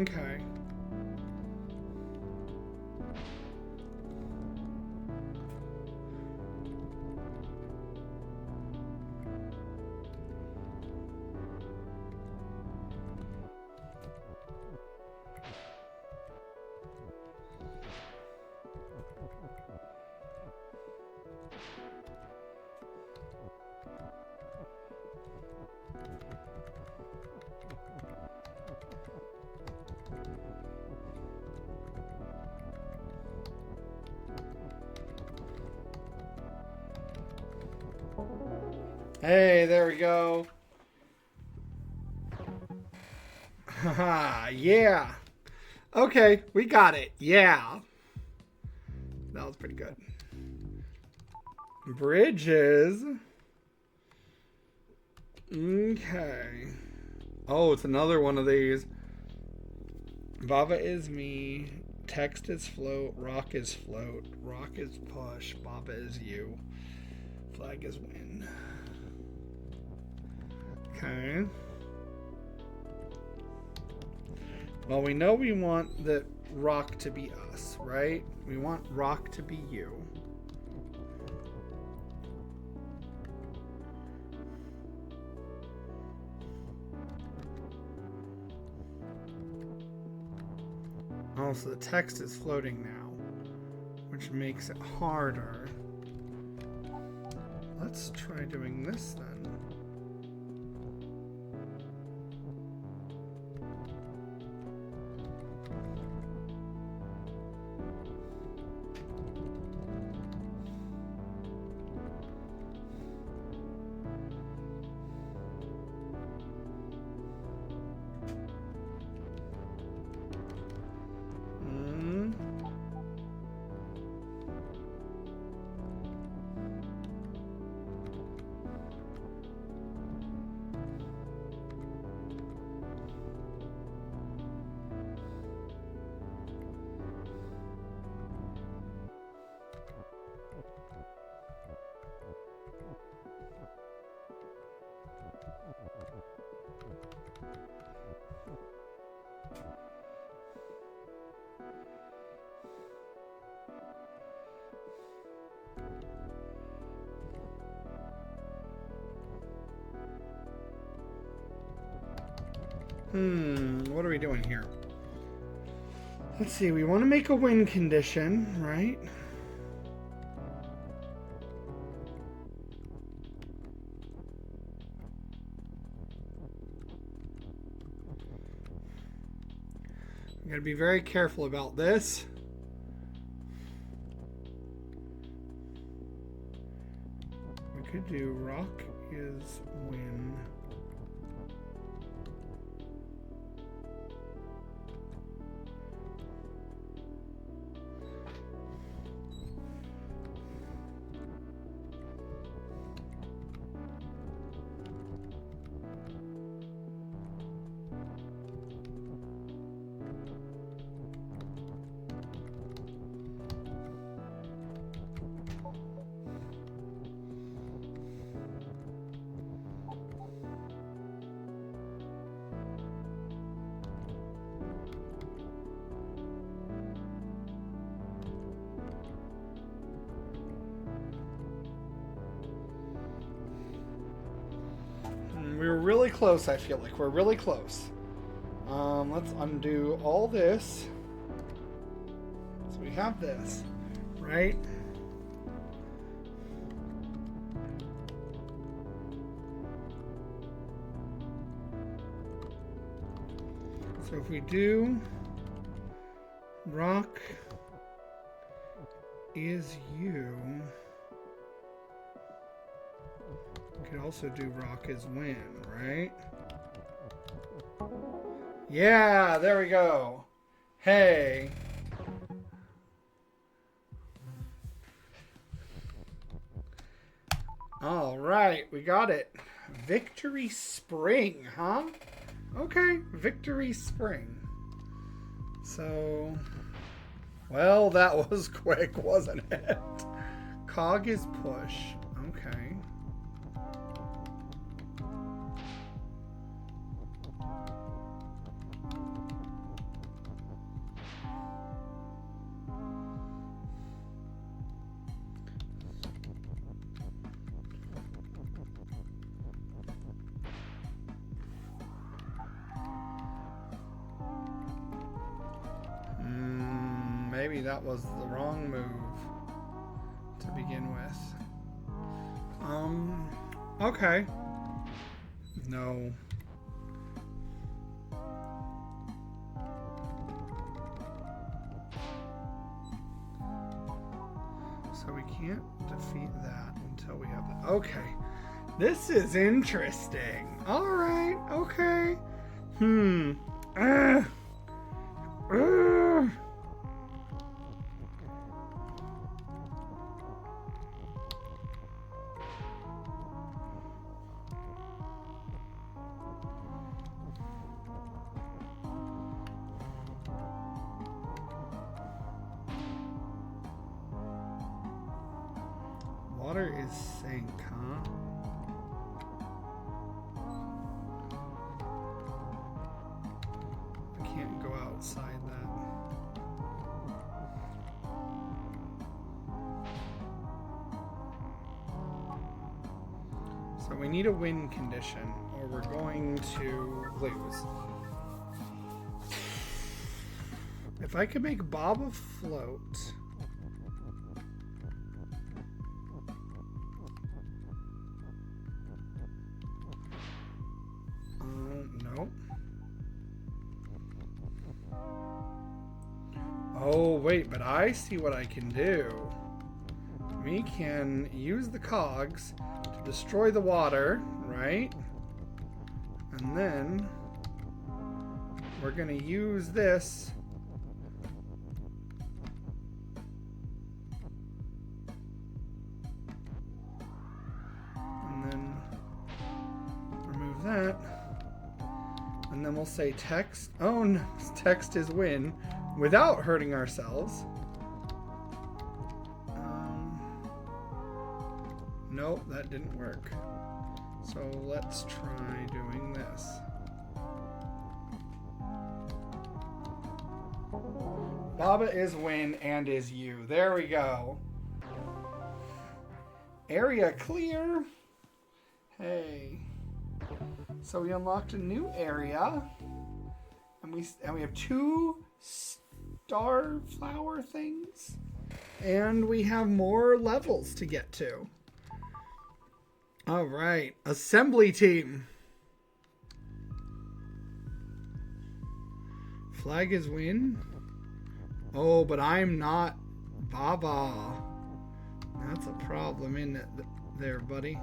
Okay. Hey, there we go. Haha, yeah. Okay, we got it. Yeah. That was pretty good. Bridges. Okay. Oh, it's another one of these. Baba is me. Text is float. Rock is float. Rock is push. Baba is you. Flag is win. Okay. Well, we know we want the rock to be us, right? We want rock to be you. also the text is floating now, which makes it harder. Let's try doing this then. What are we doing here? Let's see, we want to make a win condition, right? I'm going to be very careful about this. We could do rock is win. We were really close, I feel like. We're really close. Let's undo all this. So we have this, right? So if we do rock is you, we could also do rock is win, right? Yeah, there we go. Hey. All right, we got it. Victory Spring, huh? Okay, Victory Spring. So, well, that was quick, wasn't it? Cog is push. Okay. Maybe that was the wrong move to begin with. Okay. No. So we can't defeat that until we have that. Okay. This is interesting. All right. Okay. Water is sink, huh? I can't go outside that. So we need a win condition or we're going to lose. If If I could make Baba float. Nope. Oh, wait, but I see what I can do. We can use the cogs to destroy the water, right? And then we're going to use this and then remove that. And then we'll say text. Oh, no, text is win without hurting ourselves. Nope, that didn't work. So let's try doing this. Baba is win and is you. There we go. Area clear. Hey. So we unlocked a new area. And we have 2 star flower things. And we have more levels to get to. All right, assembly team. Flag is win. Oh, but I'm not Baba. That's a problem, isn't it, there, buddy?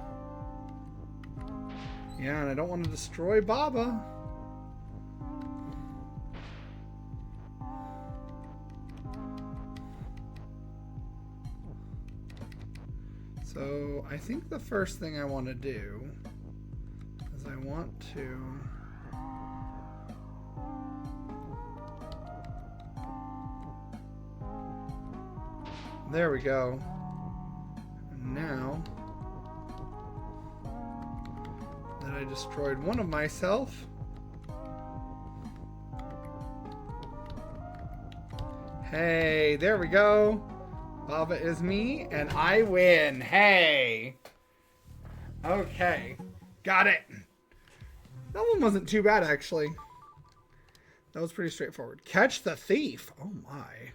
Yeah, and I don't want to destroy Baba. So I think the first thing I want to do is I want to there we go. And now that I destroyed one of myself, hey, there we go. Baba is me, and I win. Hey! Okay. Got it. That one wasn't too bad, actually. That was pretty straightforward. Catch the thief. Oh, my.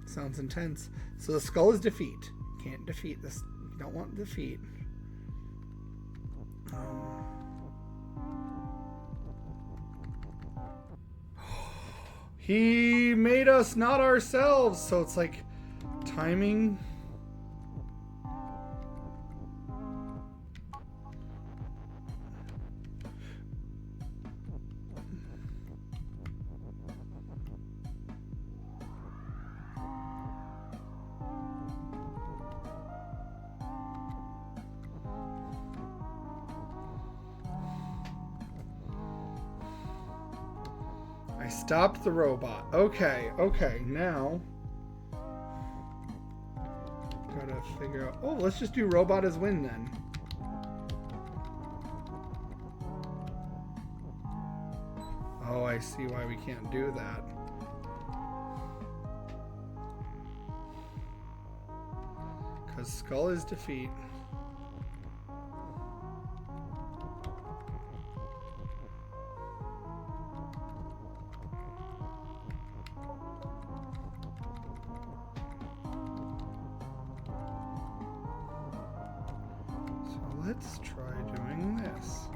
Sounds intense. So the skull is defeat. Can't defeat this. You don't want defeat. He made us, not ourselves. So it's like timing. I stopped the robot. Okay, now gotta figure out. Oh, let's just do robot as win then. Oh, I see why we can't do that. Because skull is defeat. Let's try doing this.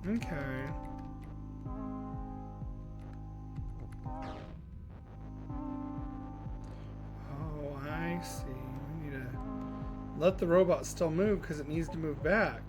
Okay. Oh, I see. We need to let the robot still move because it needs to move back.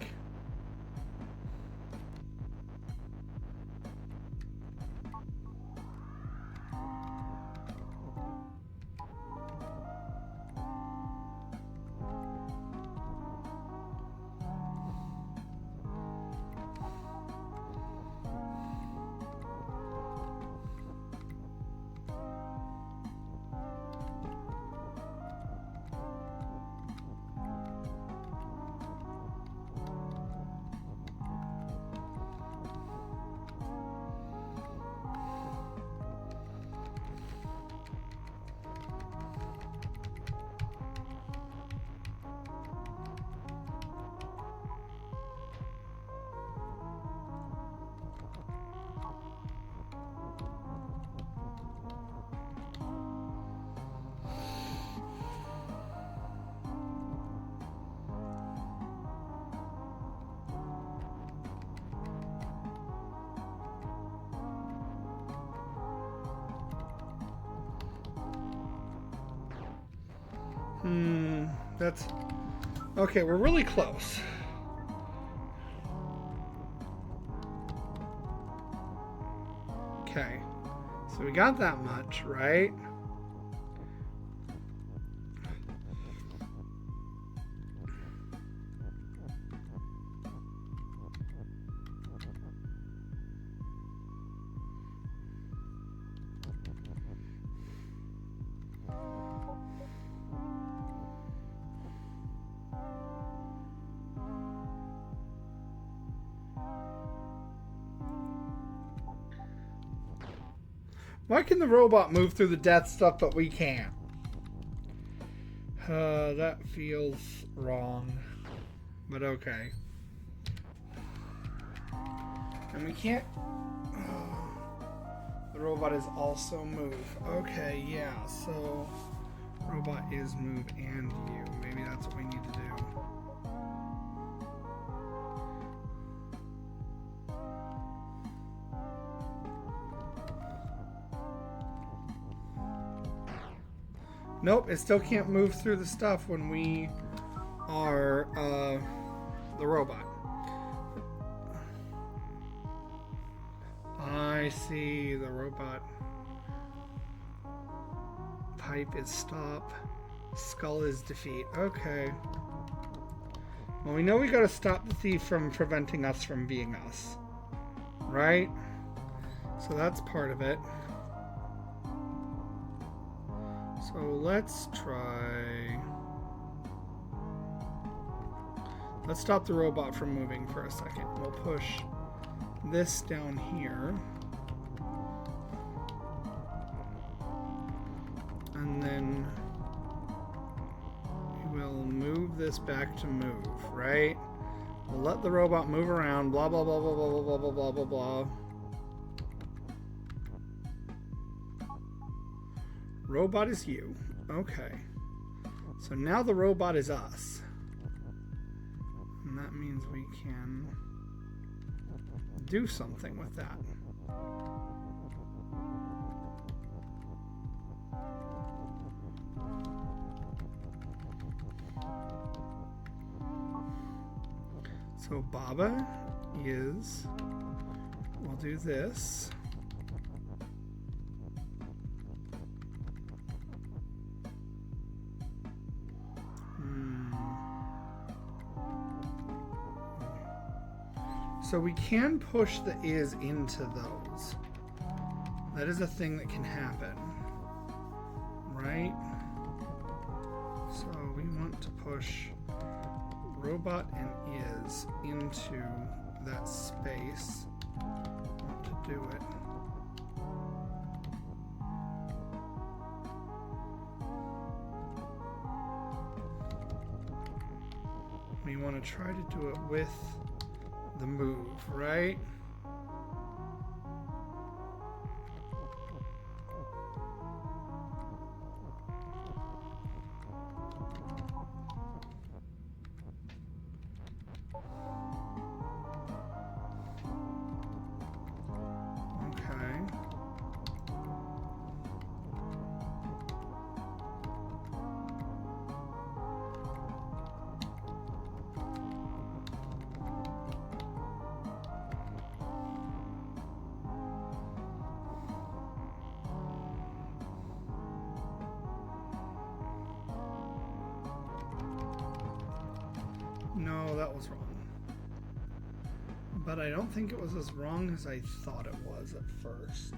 That's... Okay, we're really close. Okay. So we got that much, right? Why can the robot move through the death stuff, but we can't? That feels wrong. But okay. And we can't... The robot is also move. Okay, yeah, so... Robot is move and you. Maybe that's what we need to do. Nope, it still can't move through the stuff when we are the robot. I see, the robot pipe is stop, skull is defeat. Okay. Well, we know we gotta stop the thief from preventing us from being us. Right? So that's part of it. So let's try... Let's stop the robot from moving for a second. We'll push this down here. And then we will move this back to move, right? We'll let the robot move around, blah, blah, blah, blah, blah, blah, blah, blah, blah, blah. Robot is you. Okay. So now the robot is us. And that means we can do something with that. So Baba is, we'll do this. So we can push the is into those. That is a thing that can happen. Right? So we want to push robot and is into that space. I want to do it. We want to try to do it with the move, right? No, that was wrong. But I don't think it was as wrong as I thought it was at first.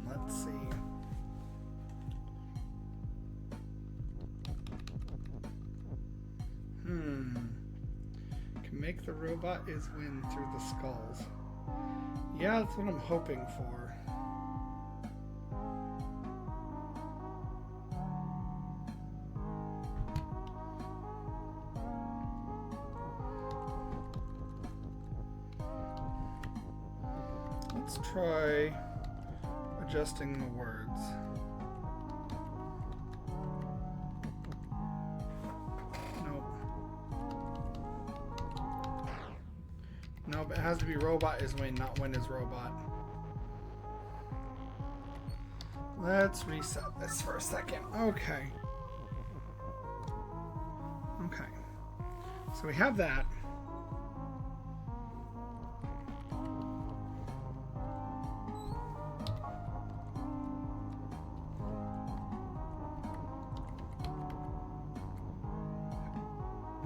Let's see. Can make the robot is win through the skulls. Yeah, that's what I'm hoping for. Let's try adjusting the words. Nope, it has to be robot is when, not when is robot. Let's reset this for a second. Okay. Okay. So we have that.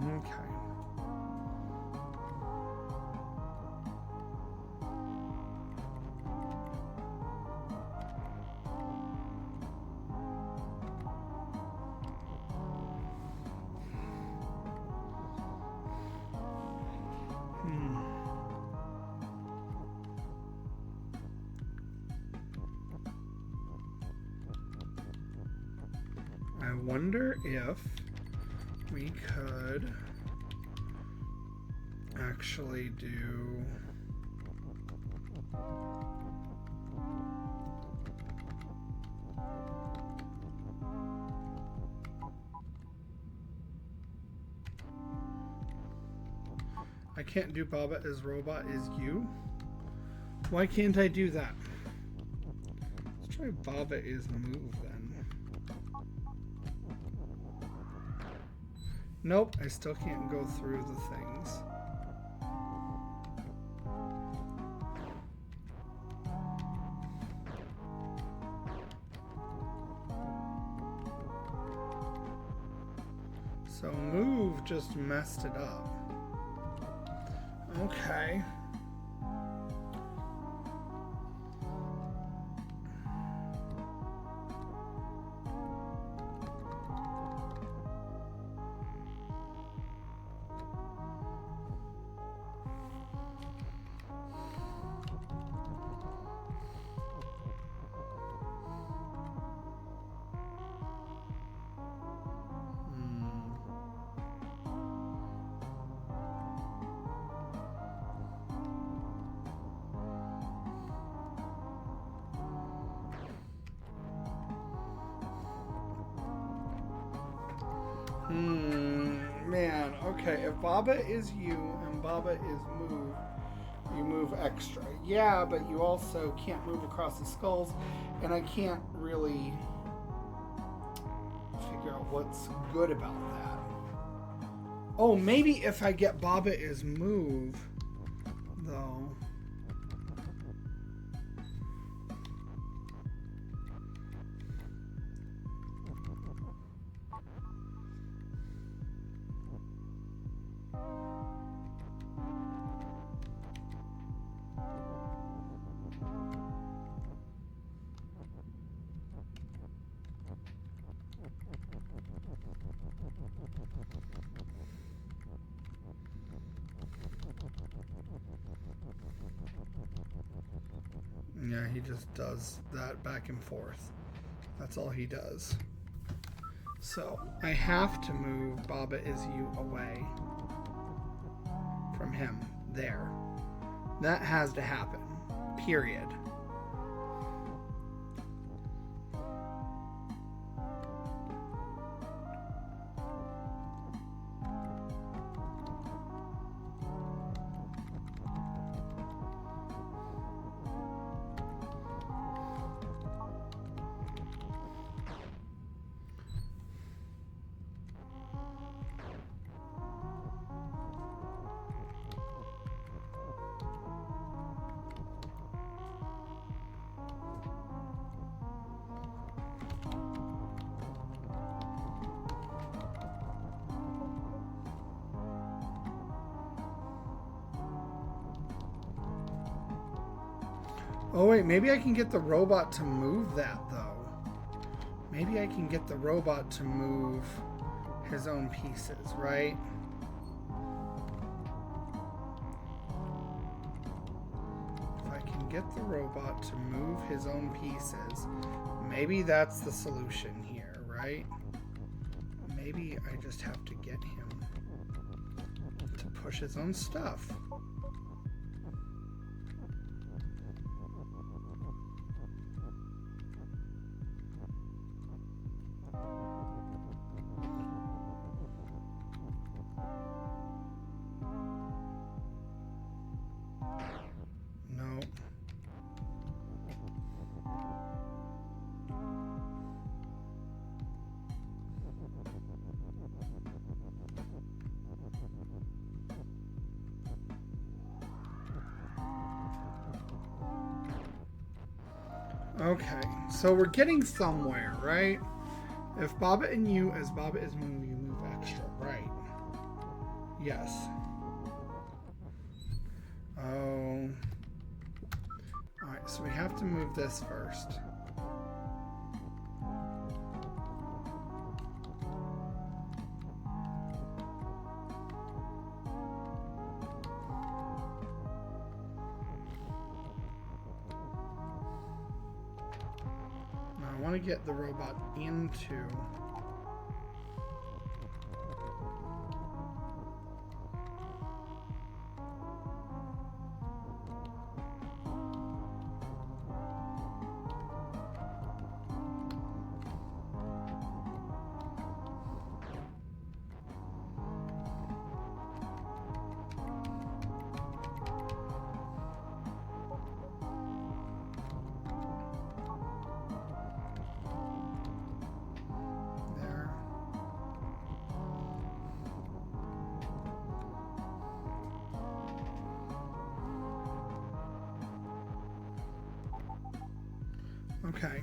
Okay. I wonder if we could actually do I can't do Baba as robot is you. Why can't I do that? Let's try Baba is move then. Nope, I still can't go through the things. So move just messed it up. Okay. Man, okay, if Baba is you and Baba is move, you move extra. Yeah, but you also can't move across the skulls, and I can't really figure out what's good about that. Oh, maybe if I get Baba is move, though. Yeah, he just does that back and forth. That's all he does. So, I have to move Baba is you away from him. There. That has to happen. Period. Oh wait, maybe I can get the robot to move that though. Maybe I can get the robot to move his own pieces, right? If I can get the robot to move his own pieces, maybe that's the solution here, right? Maybe I just have to get him to push his own stuff. Okay, so we're getting somewhere, right? If Bobbit and you, as Bobbit is moving, you move extra, right? Yes. Oh. Alright, so we have to move this first. I want to get the robot into... Okay.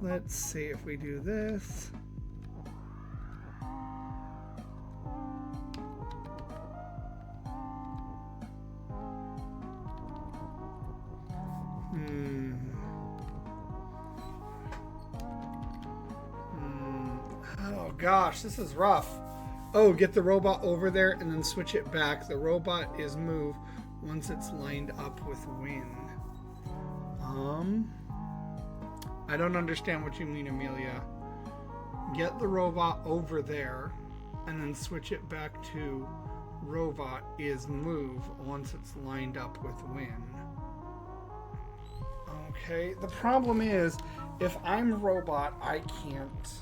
Let's see if we do this. Oh gosh, this is rough. Oh, get the robot over there and then switch it back. The robot is moved once it's lined up with wind. I don't understand what you mean, Amelia. Get the robot over there and then switch it back to robot is move once it's lined up with win. Okay, the problem is if I'm robot, I can't.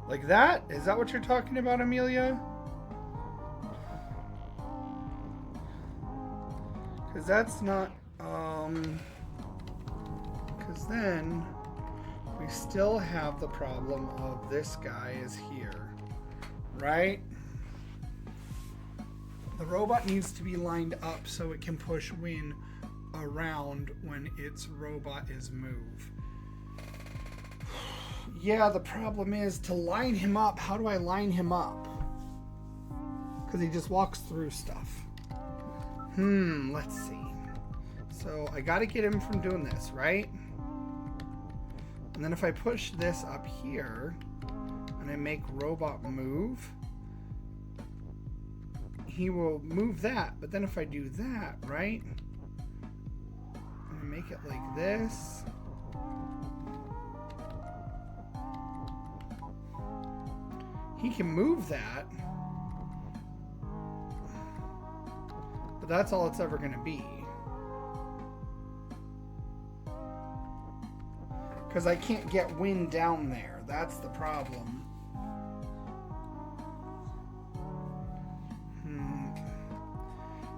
Like that? Is that what you're talking about, Amelia? Because that's not, because then we still have the problem of this guy is here, right? The robot needs to be lined up so it can push Win around when its robot is move. Yeah, the problem is to line him up. How do I line him up? Because he just walks through stuff. Let's see. So I got to get him from doing this, right? And then if I push this up here and I make robot move, he will move that. But then if I do that, right? And I make it like this. He can move that, but that's all it's ever going to be. Because I can't get wind down there. That's the problem.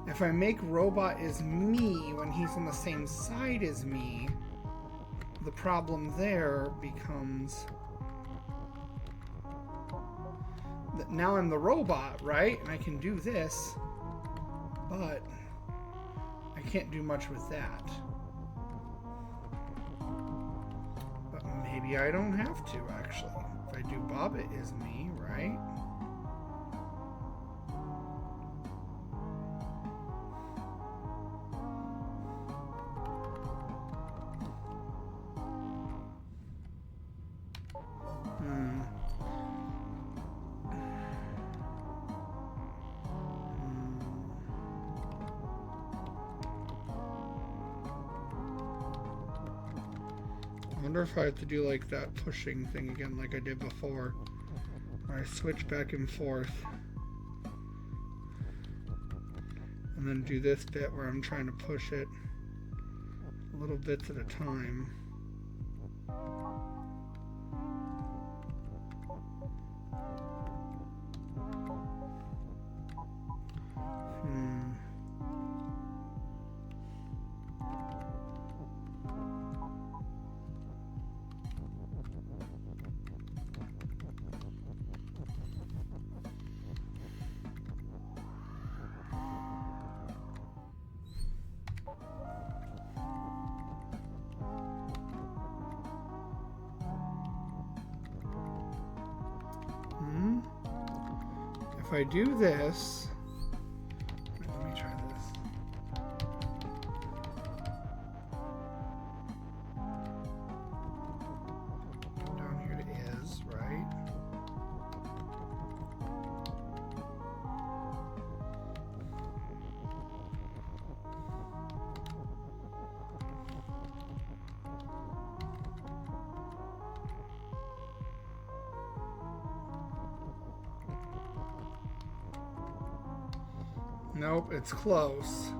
If I make robot is me when he's on the same side as me, the problem there becomes... Now I'm the robot, right? And I can do this, but I can't do much with that. But maybe I don't have to, actually. If I do Bobbit is me, right? I wonder if I have to do like that pushing thing again like I did before. Where I switch back and forth. And then do this bit where I'm trying to push it little bits at a time. If I do this, let me try this. Down here it is, right? Nope, it's close.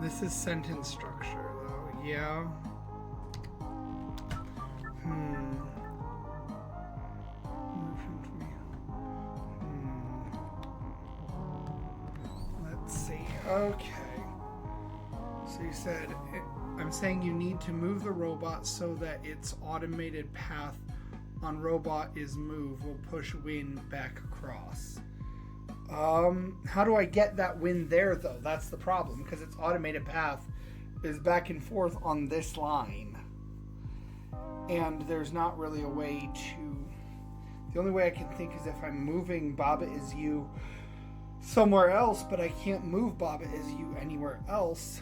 This is sentence structure, though. Yeah. Let's see. Okay. So you said... I'm saying you need to move the robot so that its automated path on robot is move will push wind back across. How do I get that wind there though? That's the problem, because its automated path is back and forth on this line. And there's not really a way to... The only way I can think is if I'm moving Baba Is You somewhere else, but I can't move Baba Is You anywhere else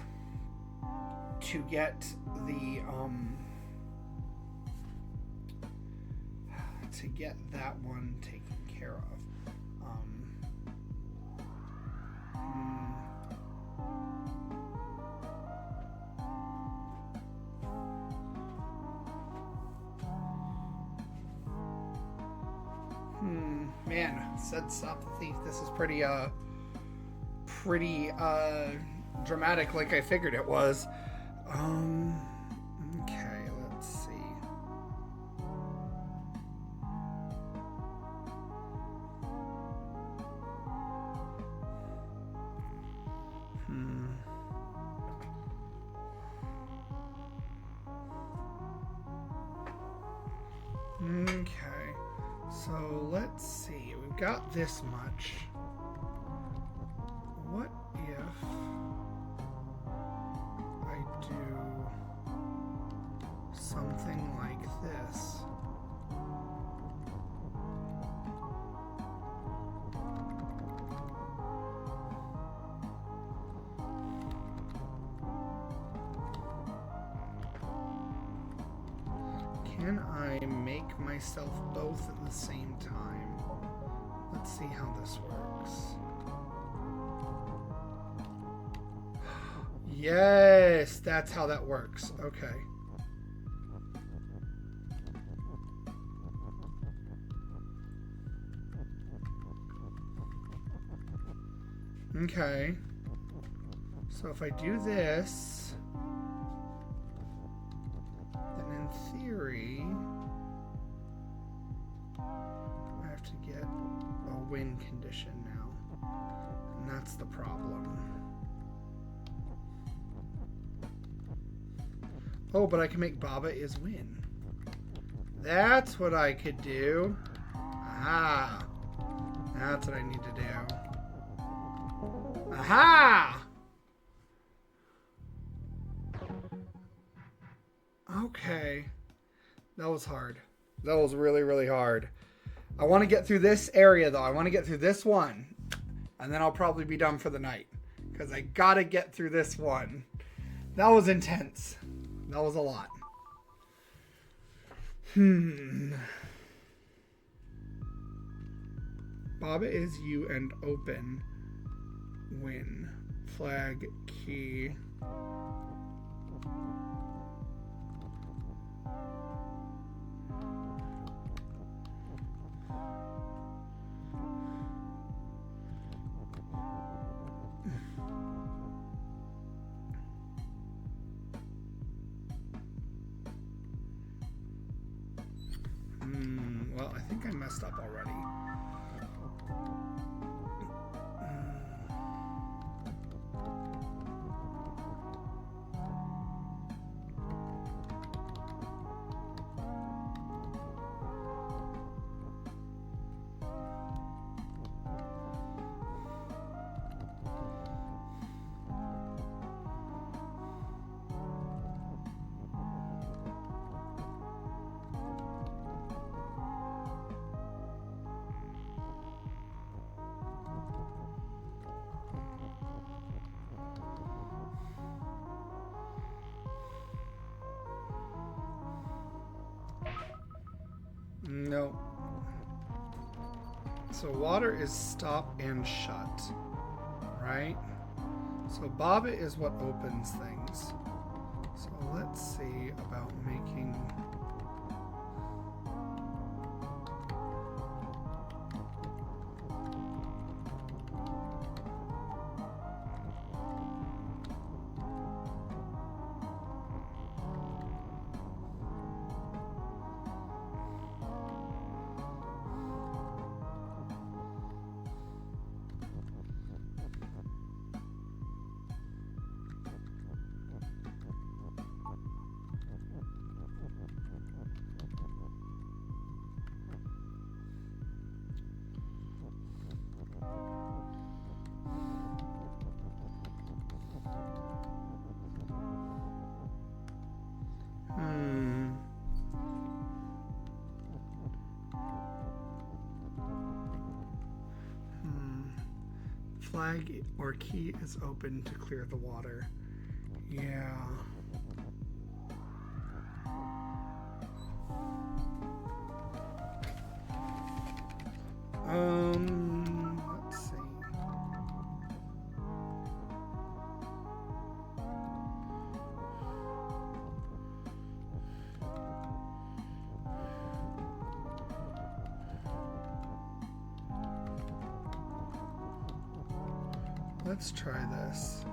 to get the to get that one taken care of. Man, said stop the thief. This is pretty dramatic, like I figured it was. Okay, let's see. Okay, so let's see. We've got this much. What if I do something like this? Can I make myself both at the same time? Let's see how this works. Yes, that's how that works. Okay. Okay. So if I do this, then in theory, I have to get a win condition now. And that's the problem. Oh, but I can make Baba Is win. That's what I could do. Ah. That's what I need to do. Aha! Okay. That was hard. That was really, really hard. I want to get through this area, though. I want to get through this one. And then I'll probably be done for the night. Because I got to get through this one. That was intense. That was a lot. Baba is you and open. Win. Flag, key. Well, I think I messed up already. No. So water is stop and shut, right? So Baba is what opens things. So let's see about making... Flag or key is open to clear the water. Yeah. Let's see. Let's try this.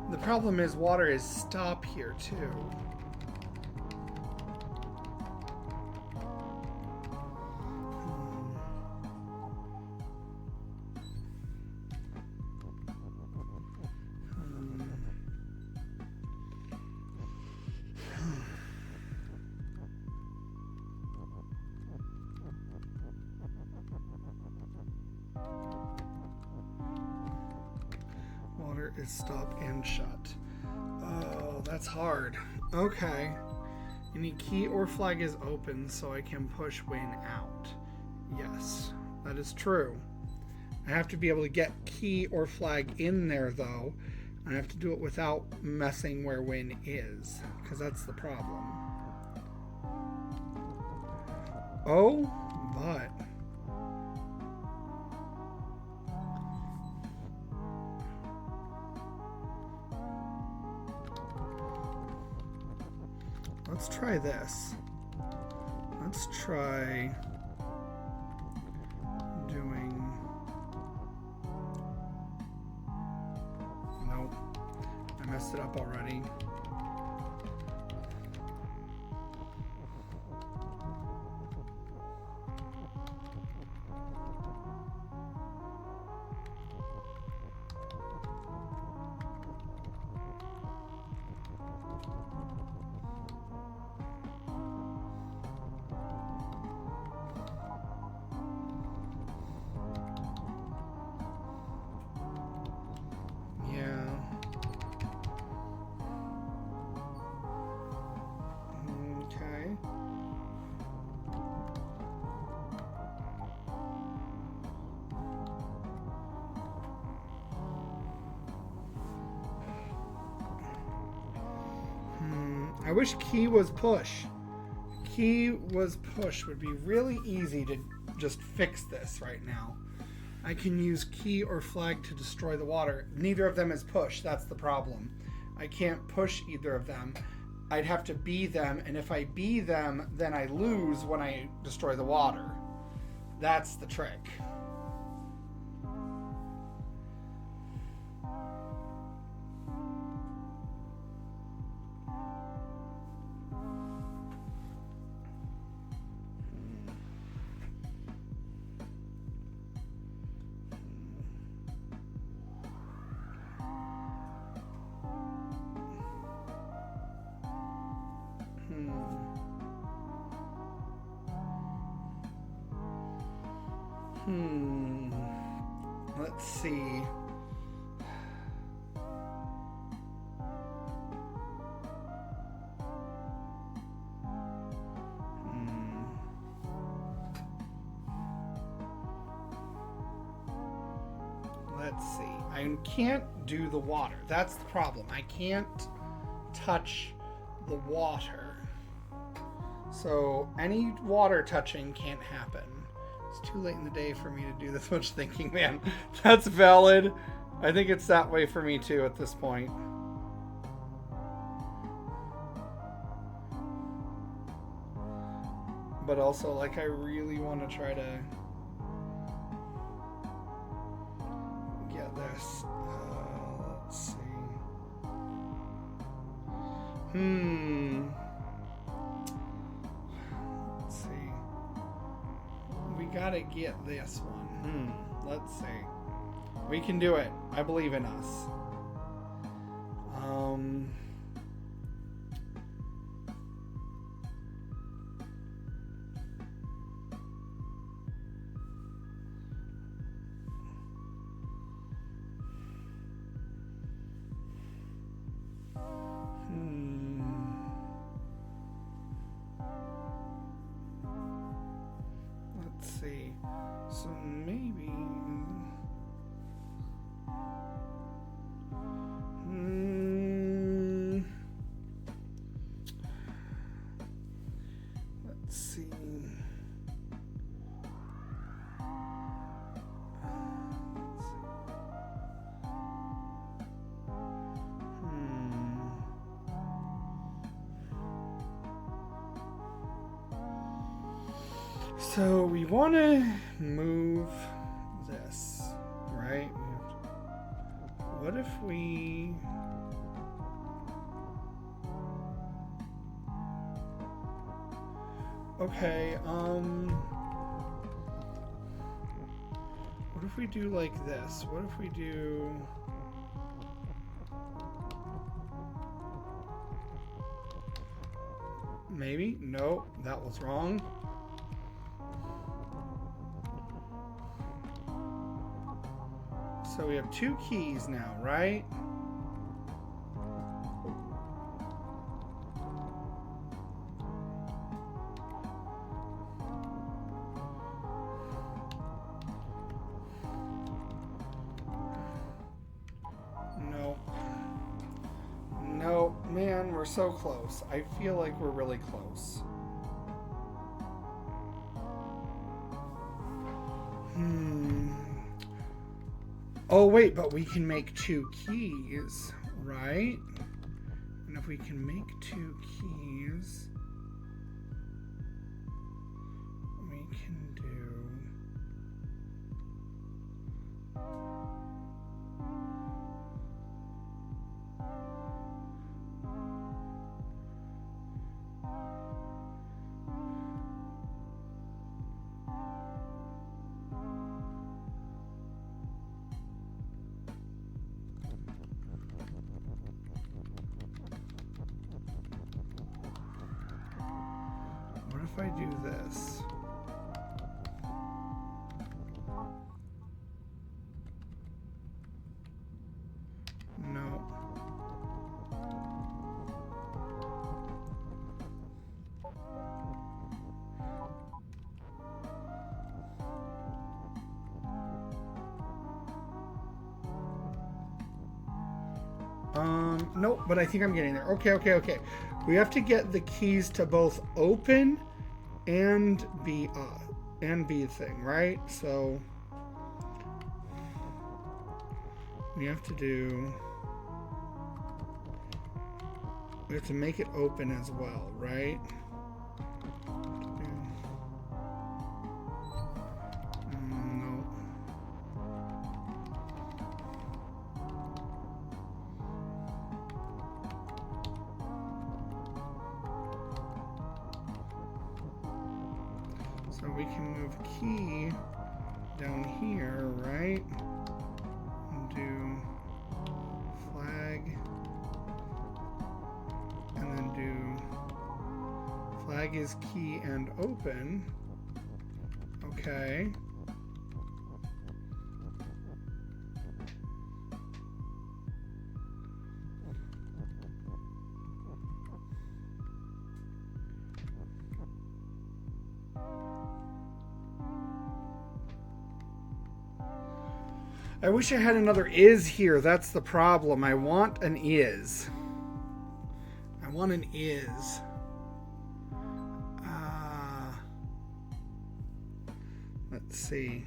The problem is water is stop here too. Water is stop and shut. Oh, that's hard. Okay. Any key or flag is open so I can push Wayne out. Yes, that is true. I have to be able to get key or flag in there though. I have to do it without messing where Wayne is, because that's the problem. Oh, but... let's try this. Let's try doing... nope. I messed it up already. I wish key was push. Key was push would be really easy to just fix this right now. I can use key or flag to destroy the water. Neither of them is push. That's the problem. I can't push either of them. I'd have to be them, and if I be them, then I lose when I destroy the water. That's the trick. Let's see. Let's see. I can't do the water. That's the problem. I can't touch the water. So any water touching can't happen. It's too late in the day for me to do this much thinking, man. That's valid. I think it's that way for me too at this point. But also, like, I really want to try to get this. Let's see. Let's see. We gotta get this one. Let's see. We can do it. I believe in us. Let's see. So maybe. Let's see. So we want to move this, right? What if we... Okay, what if we do like this? What if we do... Maybe? No, that was wrong. So we have two keys now, right? No. No, man, we're so close. I feel like we're really close. Oh, wait, but we can make two keys, right? And if we can make two keys, we can do... What if I do this? No. Nope, but I think I'm getting there. Okay. We have to get the keys to both open and be the thing, right? So we have to make it open as well, right? No. So we can move key down here, right? And do flag. And then do flag is key and open. Okay. I wish I had another is here. That's the problem. I want an is. I want an is. Let's see.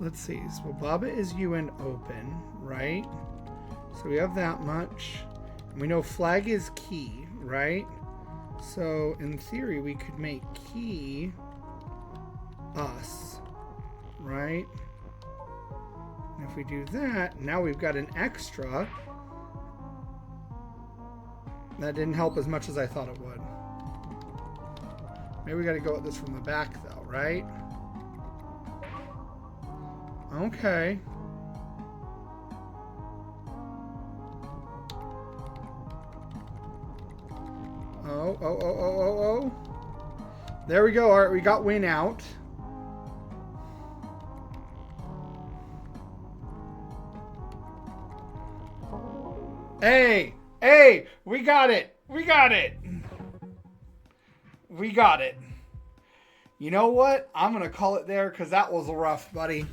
Let's see. So Baba is UN open, right? So we have that much. And we know flag is key, right? So in theory, we could make key us, right? And if we do that, now we've got an extra. That didn't help as much as I thought it would. Maybe we got to go at this from the back though, right? Okay. Oh. There we go. All right, we got win out. Hey, we got it. We got it. You know what? I'm going to call it there because that was rough, buddy.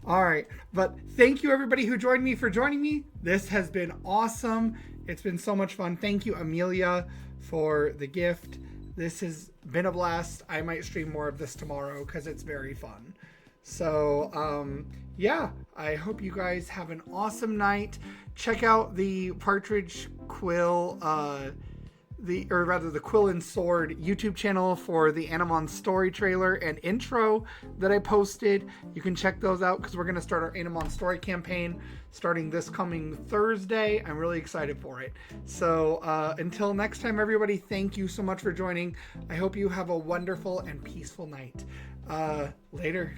All right, but thank you everybody who joined me for joining me. This has been awesome. It's been so much fun. Thank you, Amelia, for the gift. This has been a blast. I might stream more of this tomorrow because it's very fun. So, yeah, I hope you guys have an awesome night. Check out the Partridge Quill, the Quill and Sword YouTube channel for the Animon story trailer and intro that I posted. You can check those out because we're going to start our Animon story campaign starting this coming Thursday. I'm really excited for it. So until next time, everybody, thank you so much for joining. I hope you have a wonderful and peaceful night. Later.